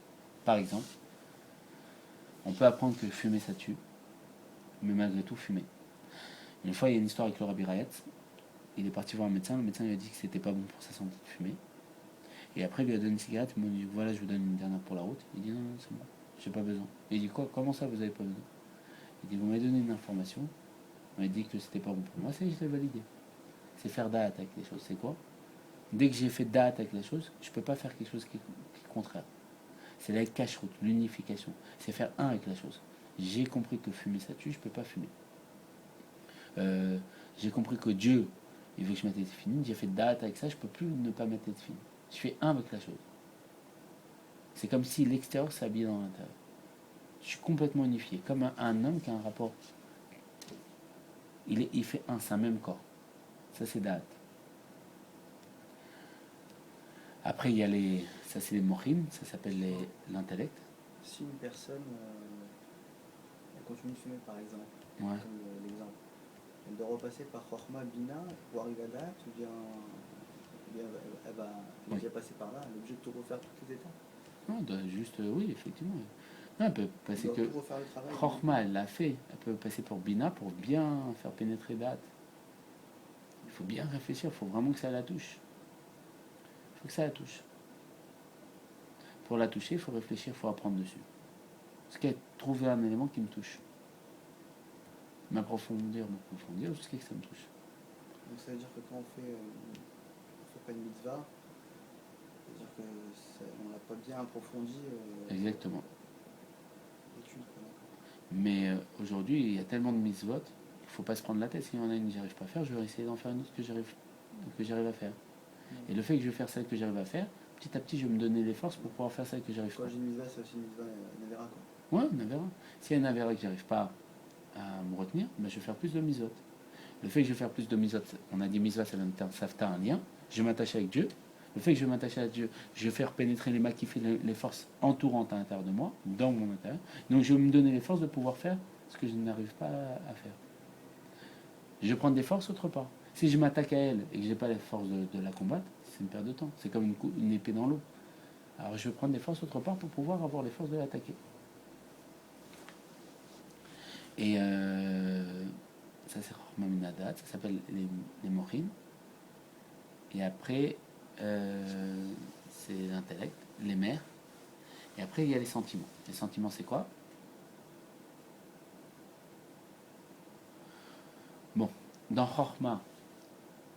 Par exemple, on peut apprendre que fumer, ça tue. Mais malgré tout, fumer. Une fois, il y a une histoire avec le Rabbi Rayetz. Il est parti voir un médecin. Le médecin lui a dit que c'était pas bon pour sa santé de fumer. Et après, il lui a donné une cigarette. Il m'a dit, voilà, je vous donne une dernière pour la route. Il dit, non, non, c'est bon. J'ai pas besoin. Et il dit, quoi? Comment ça, vous avez pas besoin? Il dit, vous m'avez donné une information. On m'a dit que c'était pas bon pour moi, ça je l'ai validé. C'est faire date avec les choses. C'est quoi? Dès que j'ai fait date avec les choses, je peux pas faire quelque chose qui est contraire. C'est la cache-route, l'unification. C'est faire un avec la chose. J'ai compris que fumer ça tue, je peux pas fumer. J'ai compris que Dieu, il veut que je mette tête fine. J'ai fait date avec ça, je peux plus ne pas mettre tête fine. Je fais un avec la chose. C'est comme si l'extérieur s'habillait dans l'intérieur. Je suis complètement unifié. Comme un homme qui a un rapport. Il fait un, c'est un même corps. Ça, c'est date. Après, il y a ça c'est les mochim, ça s'appelle l'intellect. Si une personne elle continue de fumer, par exemple, Ouais. comme l'exemple, elle doit repasser par Chorma Bina pour arriver à date, ou bien elle va déjà passer par là, elle est obligée de tout refaire toutes les étapes. Non, juste, oui, effectivement. Non, elle peut passer Elle que. doit tout refaire le travail. Chorma, elle l'a fait. Elle peut passer pour Bina pour bien faire pénétrer date. Il faut bien réfléchir, il faut vraiment que ça la touche. Il faut que ça la touche. Pour la toucher, il faut réfléchir, il faut apprendre dessus. Parce qu'elle trouver un élément qui me touche. M'approfondir, jusqu'à ce que ça me touche. Donc ça veut dire que quand on fait pas une mitzvah, ça veut dire qu'on n'a pas bien approfondi Exactement. l'étude. Mais aujourd'hui, il y a tellement de mitzvot qu'il ne faut pas se prendre la tête. S'il y en a une que j'arrive pas à faire, je vais essayer d'en faire une autre que j'arrive à faire. Et le fait que je vais faire celle que j'arrive à faire, petit à petit, je vais me donner les forces pour pouvoir faire celle que j'arrive pas. Quand j'ai une mitzvah, c'est aussi une mitzvah Navera, quoi. Ouais, Navera. S'il y a une Navera que j'arrive pas à me retenir, ben je vais faire plus de mitzvot. Le fait que je vais faire plus de mitzvot, on a dit mitzvot, ça vient de Safta, un lien. Je vais m'attacher avec Dieu. Le fait que je vais m'attacher à Dieu, je vais faire pénétrer les makif et les forces entourantes à l'intérieur de moi, dans mon intérieur. Donc je vais me donner les forces de pouvoir faire ce que je n'arrive pas à faire. Je vais prendre des forces autre part. Si je m'attaque à elle et que je n'ai pas les forces de la combattre, c'est une perte de temps. C'est comme une épée dans l'eau. Alors je vais prendre des forces autre part pour pouvoir avoir les forces de l'attaquer. Et ça c'est Maminadat, ça s'appelle les Mochim. Et après, c'est l'intellect, les mers. Et après, il y a les sentiments. Les sentiments, c'est quoi? Bon, dans Chorma,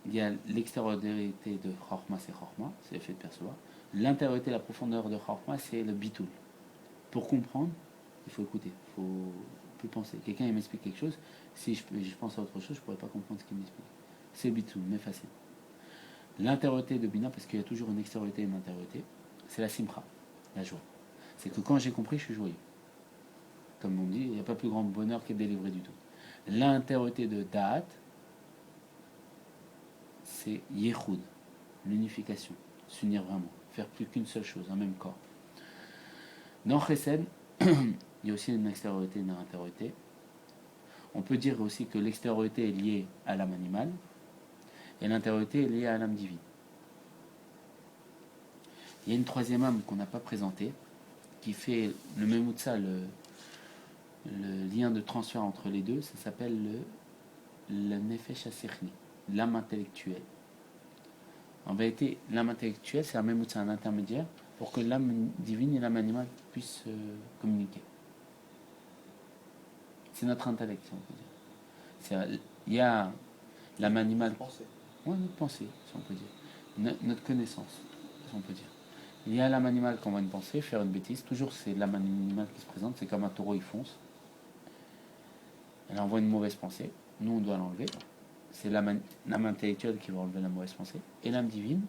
il y a l'extériorité de Chorma, c'est le fait de percevoir. L'intériorité, la profondeur de Chorma, c'est le bitul. Pour comprendre, il faut écouter, il faut plus penser. Quelqu'un il m'explique quelque chose, si je pense à autre chose, je ne pourrais pas comprendre ce qu'il m'explique. C'est le bitul, mais facile. L'intériorité de Bina, parce qu'il y a toujours une extériorité et une intériorité, c'est la simcha, la joie. C'est que quand j'ai compris, je suis joyeux. Comme on dit, il n'y a pas plus grand bonheur qu'être délivré du tout. L'intériorité de Da'at, c'est Yehoud, l'unification, s'unir vraiment, faire plus qu'une seule chose, un même corps. Dans Chesed, il y a aussi une extériorité et une intériorité. On peut dire aussi que l'extériorité est liée à l'âme animale et l'intériorité est liée à l'âme divine. Il y a une troisième âme qu'on n'a pas présentée, qui fait le même outsa, le lien de transfert entre les deux, ça s'appelle le Nefesh HaSechli, l'âme intellectuelle. En vérité, l'âme intellectuelle, c'est un même outsa, un intermédiaire, pour que l'âme divine et l'âme animale puissent communiquer. C'est notre intellect, si on peut dire. Il y a l'âme animale. Oui, notre pensée, si on peut dire. Notre connaissance, si on peut dire. Il y a l'âme animale qu'on va une pensée, faire une bêtise. Toujours, c'est l'âme animale qui se présente. C'est comme un taureau, il fonce. Elle envoie une mauvaise pensée. Nous, on doit l'enlever. C'est l'âme intellectuelle qui va enlever la mauvaise pensée. Et l'âme divine,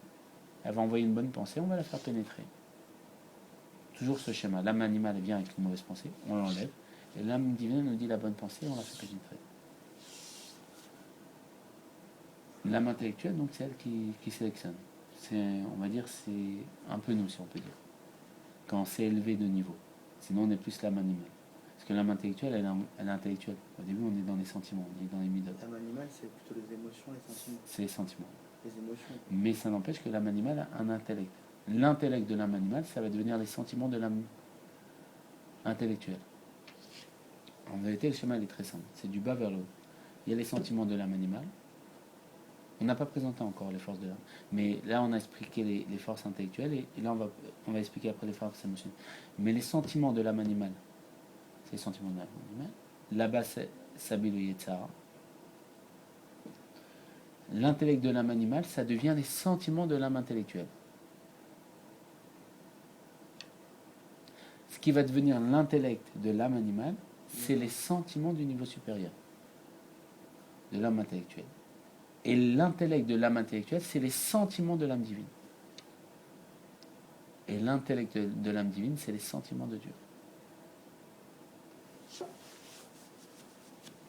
elle va envoyer une bonne pensée, on va la faire pénétrer. Toujours ce schéma. L'âme animale vient avec une mauvaise pensée, on l'enlève. Et l'âme divine nous dit la bonne pensée, on la fait pénétrer. L'âme intellectuelle, donc, c'est elle qui sélectionne. On va dire, c'est un peu nous, si on peut dire. Quand on s'est élevé de niveau. Sinon, on est plus l'âme animale. Parce que l'âme intellectuelle, elle est intellectuelle. Au début, on est dans les sentiments, on est dans les midotes. L'âme animale, c'est plutôt les émotions, les sentiments. C'est les sentiments. Les émotions. Mais ça n'empêche que l'âme animale a un intellect. L'intellect de l'âme animale, ça va devenir les sentiments de l'âme intellectuelle. En vérité, le schéma il est très simple. C'est du bas vers le haut. Il y a les sentiments de l'âme animale. On n'a pas présenté encore les forces de l'âme. Mais là, on a expliqué les forces intellectuelles et là, on va expliquer après les forces émotionnelles. Mais les sentiments de l'âme animale, c'est les sentiments de l'âme animale. Là-bas, c'est Sabil ou Yetzara. L'intellect de l'âme animale, ça devient les sentiments de l'âme intellectuelle. Ce qui va devenir l'intellect de l'âme animale, c'est les sentiments du niveau supérieur de l'âme intellectuelle. Et l'intellect de l'âme intellectuelle, c'est les sentiments de l'âme divine. Et l'intellect de l'âme divine, c'est les sentiments de Dieu.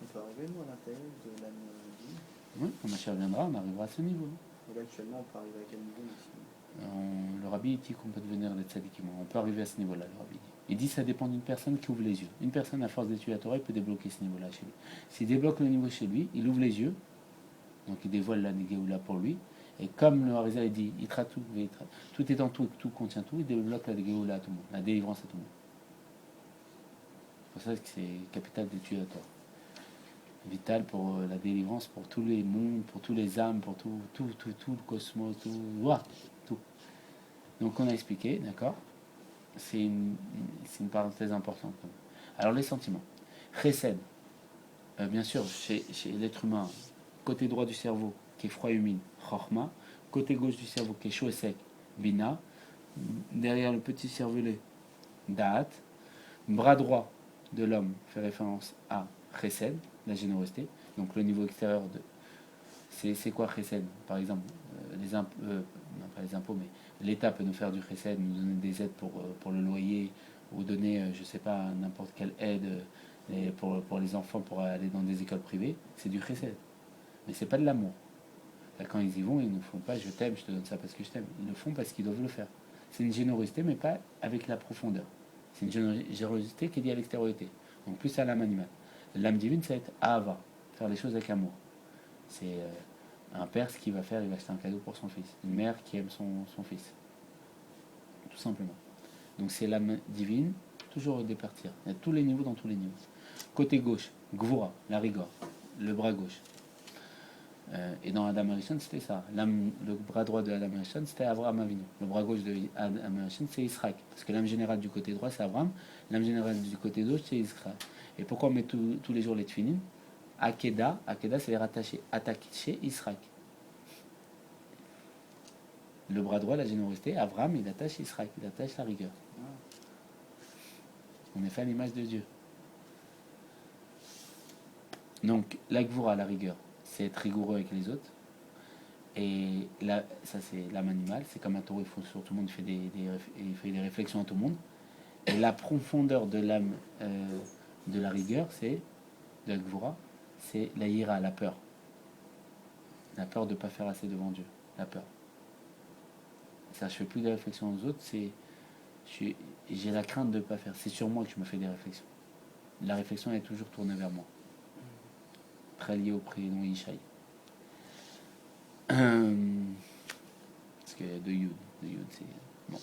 On peut arriver, nous, à l'intellect de l'âme divine. Oui, quand Mashiach viendra, on arrivera à ce niveau. Et là, actuellement, on peut arriver à quel niveau ici? Le rabbi dit qu'on peut devenir des tzadikim. On peut arriver à ce niveau-là, le rabbi dit. Il dit que ça dépend d'une personne qui ouvre les yeux. Une personne, à force d'étudier la Torah, il peut débloquer ce niveau-là chez lui. S'il débloque le niveau chez lui, il ouvre les yeux, donc il dévoile la Géoula pour lui. Et comme le Harizal dit, tout est en tout, tout contient tout, il débloque la Géoula à tout le monde, la délivrance à tout le monde. C'est pour ça que c'est capital d'étudier la Torah. Vital pour la délivrance, pour tous les mondes, pour tous les âmes, pour tout le cosmos, tout. Donc on a expliqué, d'accord? C'est une parenthèse importante. Alors les sentiments. Chesed, bien sûr, chez l'être humain, côté droit du cerveau, qui est froid et humide, Chorma, côté gauche du cerveau, qui est chaud et sec, Bina, derrière le petit cervelet, Da'at, bras droit de l'homme fait référence à Chesed, la générosité, donc le niveau extérieur de... C'est quoi Chesed? Par exemple, non pas les impôts, mais l'État peut nous faire du chesed, nous donner des aides pour le loyer, ou donner, je ne sais pas, n'importe quelle aide pour les enfants pour aller dans des écoles privées, c'est du chesed. Mais c'est pas de l'amour. Quand ils y vont, ils ne font pas je t'aime, je te donne ça parce que je t'aime. Ils le font parce qu'ils doivent le faire. C'est une générosité, mais pas avec la profondeur. C'est une générosité qui est liée à l'extériorité. Donc plus à l'âme animale. L'âme divine, c'est être Ahava, faire les choses avec amour. C'est un père, ce qu'il va faire, il va acheter un cadeau pour son fils. Une mère qui aime son fils. Tout simplement. Donc c'est l'âme divine, toujours départir. Il y a tous les niveaux dans tous les niveaux. Côté gauche, Gvura, la rigueur, le bras gauche. Et dans Adam Arishon, c'était ça. Le bras droit de Adam Arishon, c'était Avraham Avinu. Le bras gauche de Adam Arishon, c'est Israël. Parce que l'âme générale du côté droit, c'est Abraham. L'âme générale du côté gauche, c'est Israël. Et pourquoi on met tous les jours les tefilin? Akeda, c'est les rattacher. Attacher Israël. Le bras droit, la générosité, Abraham, il attache Israël, il attache la rigueur. On est fait à l'image de Dieu. Donc, la gvura, la rigueur, c'est être rigoureux avec les autres. Et là, ça, c'est l'âme animale. C'est comme un taureau, il faut sur tout le monde, il fait des réflexions à tout le monde. Et la profondeur de l'âme de la rigueur, c'est, de la gvura, c'est la ira, la peur. La peur de ne pas faire assez devant Dieu. La peur. Ça, je fais plus de réflexions aux autres, j'ai la crainte de ne pas faire. C'est sur moi que je me fais des réflexions. La réflexion est toujours tournée vers moi. Très lié au prénom Ishaï. Parce que de Yud, c'est. Bon.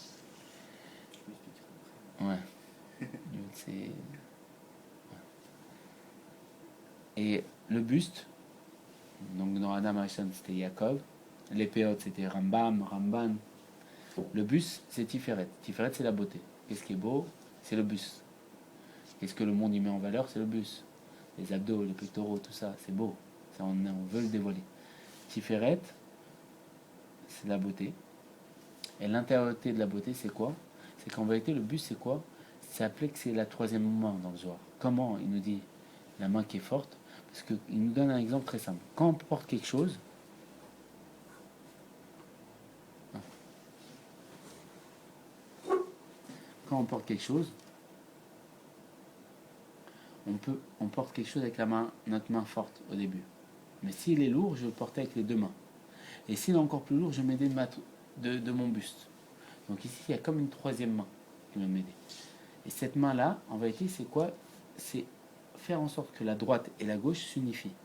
Ouais. Yud, c'est. Et le buste, donc dans Adam Arishon, c'était Yaakov. Les péotes, c'était Ramban. Le buste, c'est Tiferet. Tiferet, c'est la beauté. Qu'est-ce qui est beau? C'est le buste. Qu'est-ce que le monde y met en valeur? C'est le buste. Les abdos, les pectoraux, tout ça, c'est beau. Ça, on veut le dévoiler. Tiferet, c'est la beauté. Et l'intériorité de la beauté, c'est quoi? C'est qu'en vérité, le buste, c'est quoi? C'est appelé que c'est la troisième main dans le Zohar. Comment? Il nous dit la main qui est forte. Parce qu'il nous donne un exemple très simple. Quand on porte quelque chose, on porte quelque chose avec notre main forte au début. Mais s'il est lourd, je vais le porter avec les deux mains. Et s'il est encore plus lourd, je vais m'aider de mon buste. Donc ici, il y a comme une troisième main qui va m'aider. Et cette main-là, en vérité, c'est quoi? C'est faire en sorte que la droite et la gauche s'unifient.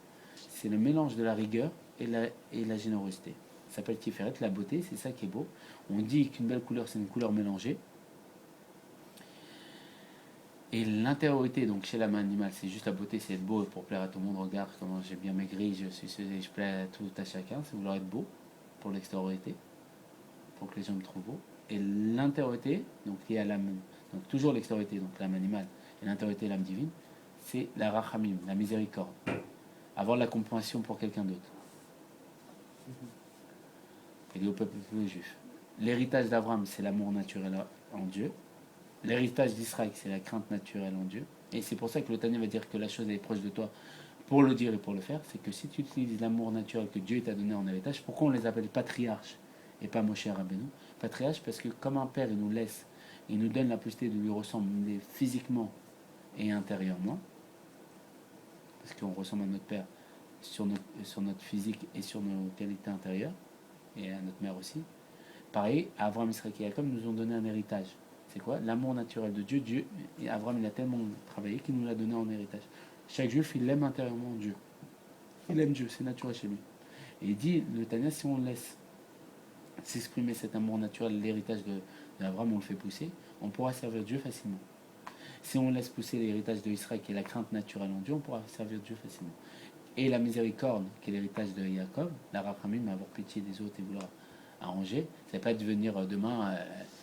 C'est le mélange de la rigueur et la générosité. Ça s'appelle Tiferet, la beauté, c'est ça qui est beau. On dit qu'une belle couleur, c'est une couleur mélangée. Et l'intériorité, donc chez la main animale, c'est juste la beauté, c'est être beau pour plaire à tout le monde. Regarde comment j'ai bien maigri, je plais à chacun, c'est vouloir être beau pour l'extériorité, pour que les gens me trouvent beau. Et l'intériorité, donc liée à l'âme, donc toujours l'extériorité, donc l'âme animale, et l'intériorité, l'âme divine, c'est la rachamim, la miséricorde. Avoir la compassion pour quelqu'un d'autre. Et au peuple juif. L'héritage d'Abraham, c'est l'amour naturel en Dieu. L'héritage d'Israël, c'est la crainte naturelle en Dieu. Et c'est pour ça que le Tanya va dire que la chose est proche de toi pour le dire et pour le faire. C'est que si tu utilises l'amour naturel que Dieu t'a donné en héritage, pourquoi on les appelle patriarches et pas Moshe Rabbeinu? Patriarche parce que comme un père, il nous laisse, il nous donne la possibilité de lui ressembler physiquement et intérieurement. Parce qu'on ressemble à notre père sur notre physique et sur nos qualités intérieures. Et à notre mère aussi. Pareil, Abraham, Israël et Jacob nous ont donné un héritage. C'est quoi? L'amour naturel de Dieu. Et Abraham, il a tellement travaillé qu'il nous l'a donné en héritage. Chaque juif, il aime intérieurement Dieu. Il aime Dieu, c'est naturel chez lui. Et il dit, le Tanya, si on laisse s'exprimer cet amour naturel, l'héritage d'Abraham, on le fait pousser, on pourra servir Dieu facilement. Si on laisse pousser l'héritage de Israël, qui est la crainte naturelle en Dieu, on pourra servir Dieu facilement. Et la miséricorde, qui est l'héritage de Jacob, la rachamim, avoir pitié des autres et vouloir arranger, c'est pas de venir demain,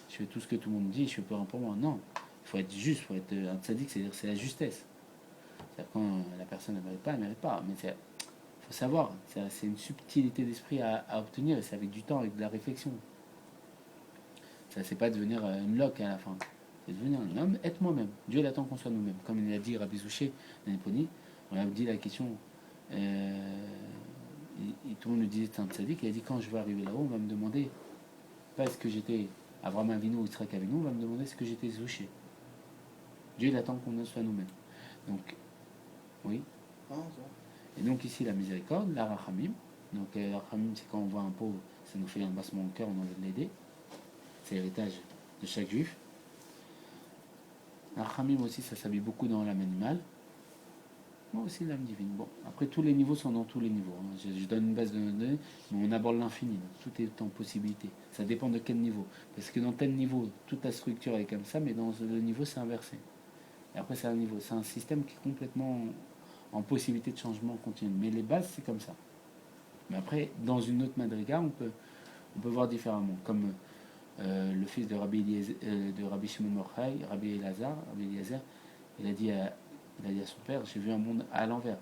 je fais tout ce que tout le monde dit, je fais plus rien pour moi. Non, il faut être juste, il faut être un tzaddik, c'est-à-dire c'est la justesse. C'est-à-dire quand la personne ne mérite pas, elle ne mérite pas. Mais il faut savoir, c'est une subtilité d'esprit à obtenir, et c'est avec du temps, avec de la réflexion. Ça, c'est pas devenir une loque à la fin. C'est devenir un homme, être moi-même. Dieu il attend qu'on soit nous-mêmes. Comme il a dit Rabbi Zouché dans les Pony, on a dit la question. Tout le monde lui disait c'est un tzaddik, il a dit quand je vais arriver là-haut, on va me demander pas est-ce que j'étais Avraham Avinu ou Yitzhak Avinu, on va me demander ce que j'étais Zouché. Dieu il attend qu'on soit nous-mêmes. Donc, oui. Et donc ici la miséricorde, la rachamim, Donc, Rachamim, c'est quand on voit un pauvre, ça nous fait un bassement au cœur, on a envie de l'aider. C'est l'héritage de chaque juif. Rachamim aussi, ça s'habille beaucoup dans l'âme animale. Moi aussi, l'âme divine. Bon, après, tous les niveaux sont dans tous les niveaux. Hein. Je donne une base de données, mais on aborde l'infini. Tout est en possibilité. Ça dépend de quel niveau. Parce que dans tel niveau, toute la structure est comme ça, mais dans le niveau, c'est inversé. Et après, c'est un niveau. C'est un système qui est complètement en possibilité de changement continu. Mais les bases, c'est comme ça. Mais après, dans une autre madriga, on peut voir différemment. Comme le fils de Rabbi Shimon Morchai, Rabbi Eliezer, il a dit à son père, j'ai vu un monde à l'envers.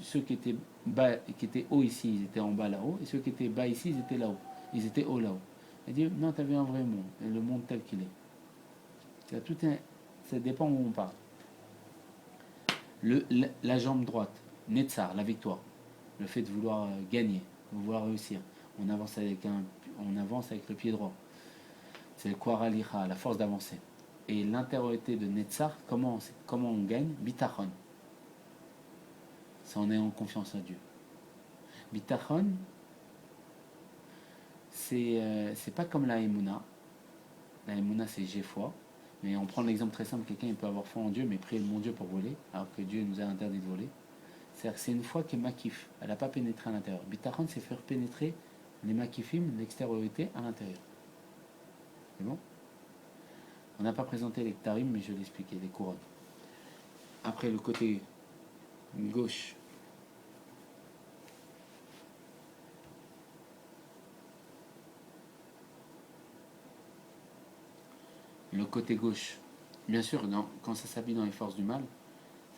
Ceux qui étaient bas, qui étaient hauts ici, ils étaient en bas là-haut, et ceux qui étaient bas ici, ils étaient là-haut. Ils étaient hauts là-haut. Il dit, non, tu as vu un vrai monde, et le monde tel qu'il est. Ça dépend où on parle. La jambe droite, Netzar, la victoire. Le fait de vouloir gagner, de vouloir réussir. On avance avec le pied droit. C'est le Kwaralicha, la force d'avancer. Et l'intériorité de Netzar, comment on gagne? Bitachon. C'est en ayant confiance en Dieu. Bitachon, c'est pas comme la Emouna. La Emouna, c'est j'ai foi. Mais on prend l'exemple très simple, quelqu'un il peut avoir foi en Dieu, mais prier mon Dieu pour voler, alors que Dieu nous a interdit de voler. C'est-à-dire que c'est une foi qui est makif. Elle n'a pas pénétré à l'intérieur. Bitachon, c'est faire pénétrer les makifim, l'extériorité, à l'intérieur. C'est bon? On n'a pas présenté les ktarim, mais je l'ai expliqué, les couronnes. Après, le côté gauche. Le côté gauche. Bien sûr, quand ça s'habille dans les forces du mal,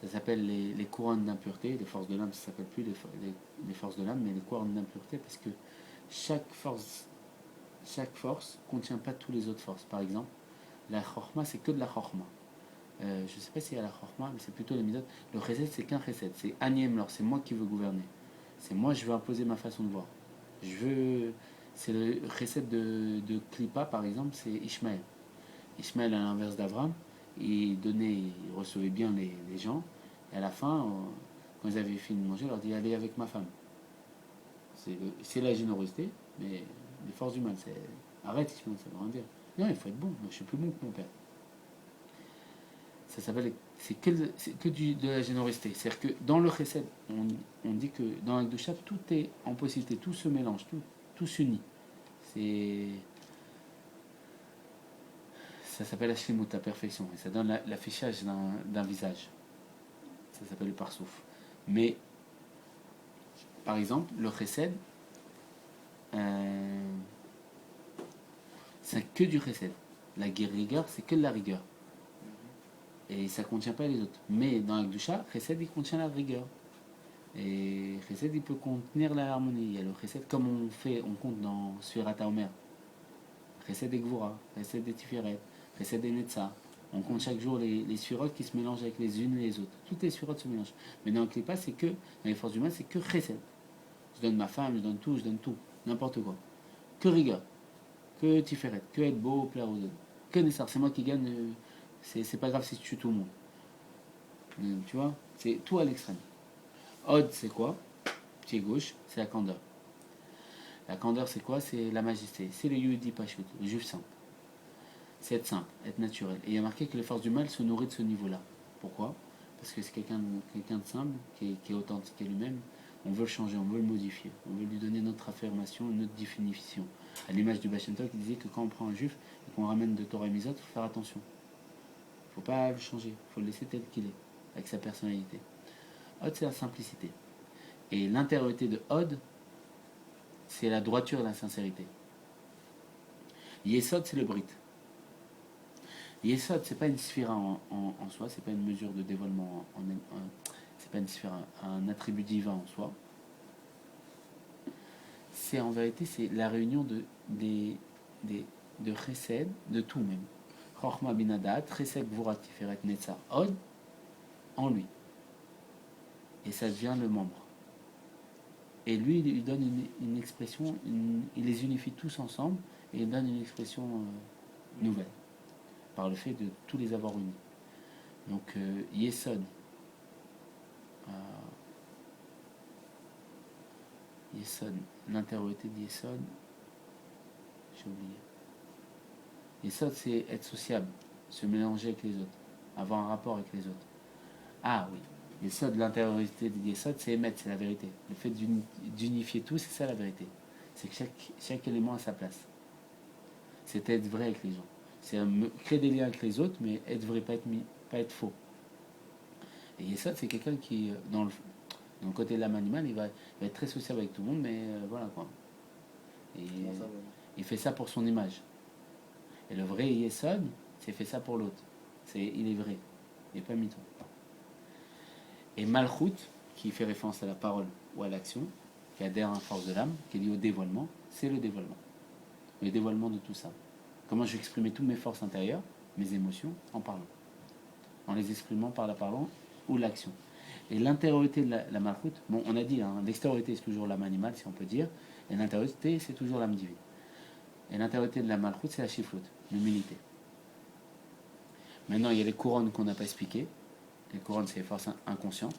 ça s'appelle les couronnes d'impureté. Les forces de l'âme, ça s'appelle plus les forces de l'âme, mais les couronnes d'impureté, parce que chaque force contient pas toutes les autres forces. Par exemple, la chorma, c'est que de la chorma. Je ne sais pas s'il y a la chorma, mais c'est plutôt les mitzvot. Le chesed, c'est qu'un chesed. C'est Agniem Lor, c'est moi qui veux gouverner. C'est moi, je veux imposer ma façon de voir. C'est le chesed de Klippa, par exemple, c'est Ishmaël. Ishmaël, à l'inverse d'Abraham, il recevait bien les gens. Et à la fin, quand ils avaient fini de manger, il leur dit allez avec ma femme. C'est la générosité, mais les forces du mal, c'est arrête Ishmaël, ça veut rien dire. Non, il faut être bon, moi je suis plus bon que mon père. Ça s'appelle, c'est que de la générosité. C'est-à-dire que dans le chesed, on dit que dans la Kedusha, tout est en possibilité, tout se mélange, tout s'unit. Ça s'appelle la shlimut, la perfection, et ça donne l'affichage d'un visage. Ça s'appelle le parsouf. Mais, par exemple, le chesed, c'est que du chesed. La rigueur, c'est que de la rigueur. Et ça ne contient pas les autres. Mais dans la Kedusha, chesed, il contient la rigueur. Et chesed, il peut contenir la harmonie. Il y a le chesed, comme on compte dans Sfirat HaOmer. Chesed et Gvura, chesed et Tiferet, chesed et Netzah. On compte chaque jour les sphirotes qui se mélangent avec les unes et les autres. Toutes les sphirotes se mélangent. Mais dans le Klippa, c'est que, dans les forces humaines, c'est que chesed. Je donne ma femme, je donne tout. N'importe quoi. Que rigueur, que Tiferet, que être beau, plaire aux autres. Que Nessar, c'est moi qui gagne. C'est pas grave si tu tues tout le monde. Tu vois? C'est tout à l'extrême. Od, c'est quoi? Pied gauche, c'est la candeur. La candeur, c'est quoi? C'est la majesté. C'est le Yehudi Pashut, le juif simple. C'est être simple, être naturel. Et il y a marqué que les forces du mal se nourrissent de ce niveau-là. Pourquoi? Parce que c'est quelqu'un de simple, qui est authentique à lui-même. On veut le changer, on veut le modifier. On veut lui donner notre affirmation, notre définition. À l'image du Baal Shem Tov qui disait que quand on prend un juif et qu'on ramène de Torah et Mizot, il faut faire attention. Il ne faut pas le changer, il faut le laisser tel qu'il est, avec sa personnalité. Od, c'est la simplicité. Et l'intériorité de Od, c'est la droiture et la sincérité. Yesod, c'est le Brit. Yesod, c'est pas une sphère en soi, c'est pas une mesure de dévoilement, c'est pas une sphère, un attribut divin en soi. C'est en vérité, c'est la réunion de chesed, de tout même. Chochma binadat, chesed gvura tiferet netzar od, en lui. Et ça devient le membre. Et lui, il lui donne une expression, il les unifie tous ensemble, et il donne une expression nouvelle, par le fait de tous les avoir unis. Donc, Yesod, Yesod, l'intériorité de Yesod, j'ai oublié. Yesod, c'est être sociable, se mélanger avec les autres, avoir un rapport avec les autres. Ah oui, Yesod, l'intériorité de Yesod, c'est émettre, c'est la vérité. Le fait d'unifier tout, c'est ça la vérité. C'est que chaque élément a sa place. C'est être vrai avec les gens. C'est créer des liens avec les autres, mais être vrai, pas être faux. Et Yesod, c'est quelqu'un qui, dans le côté de l'âme animale, il va être très sociable avec tout le monde, mais voilà quoi. Et il fait ça pour son image. Et le vrai Yesod, c'est fait ça pour l'autre. Il est vrai. Il n'est pas mytho. Et Malchut, qui fait référence à la parole ou à l'action, qui adhère à la force de l'âme, qui est lié au dévoilement, c'est le dévoilement. Le dévoilement de tout ça. Comment je vais exprimer toutes mes forces intérieures, mes émotions, en parlant. En les exprimant par la parole ou l'action. Et l'intériorité de la Malchut, bon, on a dit, hein, l'extériorité c'est toujours l'âme animale, si on peut dire, et l'intériorité c'est toujours l'âme divine. Et l'intériorité de la Malchut, c'est la chifloute, l'humilité. Maintenant, il y a les couronnes qu'on n'a pas expliquées. Les couronnes, c'est les forces inconscientes,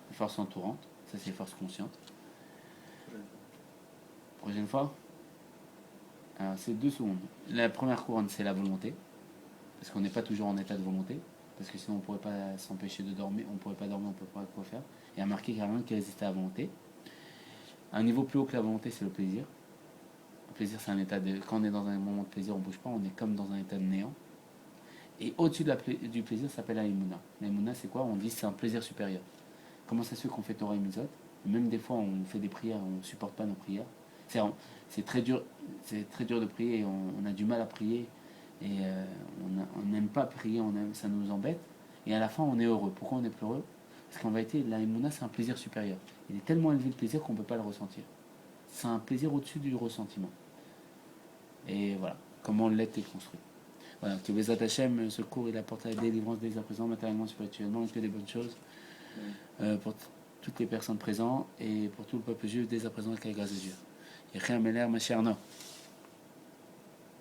les forces entourantes, ça c'est les forces conscientes. Prochaine fois. Alors, c'est 2 secondes. La première couronne, c'est la volonté, parce qu'on n'est pas toujours en état de volonté, parce que sinon on ne pourrait pas s'empêcher de dormir, on ne pourrait pas dormir, on ne pourrait pas quoi faire. Il y a marqué qu'il n'y a rien qui résiste à la volonté. Un niveau plus haut que la volonté, c'est le plaisir. Le plaisir, c'est un état de... Quand on est dans un moment de plaisir, on ne bouge pas, on est comme dans un état de néant. Et au-dessus du plaisir, ça s'appelle la Emouna. La Emouna, c'est quoi? On dit que c'est un plaisir supérieur. Comment ça se fait qu'on fait Torah et Mitzvot? Même des fois, on fait des prières, on ne supporte pas nos prières. C'est très dur de prier, et on a du mal à prier, et on n'aime pas prier, ça nous embête. Et à la fin, on est heureux. Pourquoi on est plus heureux? Parce qu'en vérité, la Emouna, c'est un plaisir supérieur. Il est tellement élevé le plaisir qu'on ne peut pas le ressentir. C'est un plaisir au-dessus du ressentiment. Et voilà, comment l'être est construit. Voilà, que Bezat Hashem, ce cours, il apporte la délivrance dès à présent, matériellement, spirituellement, que des bonnes choses pour toutes les personnes présentes et pour tout le peuple juif dès à présent, avec la grâce de Dieu. Yechem Meler, ma chère, non.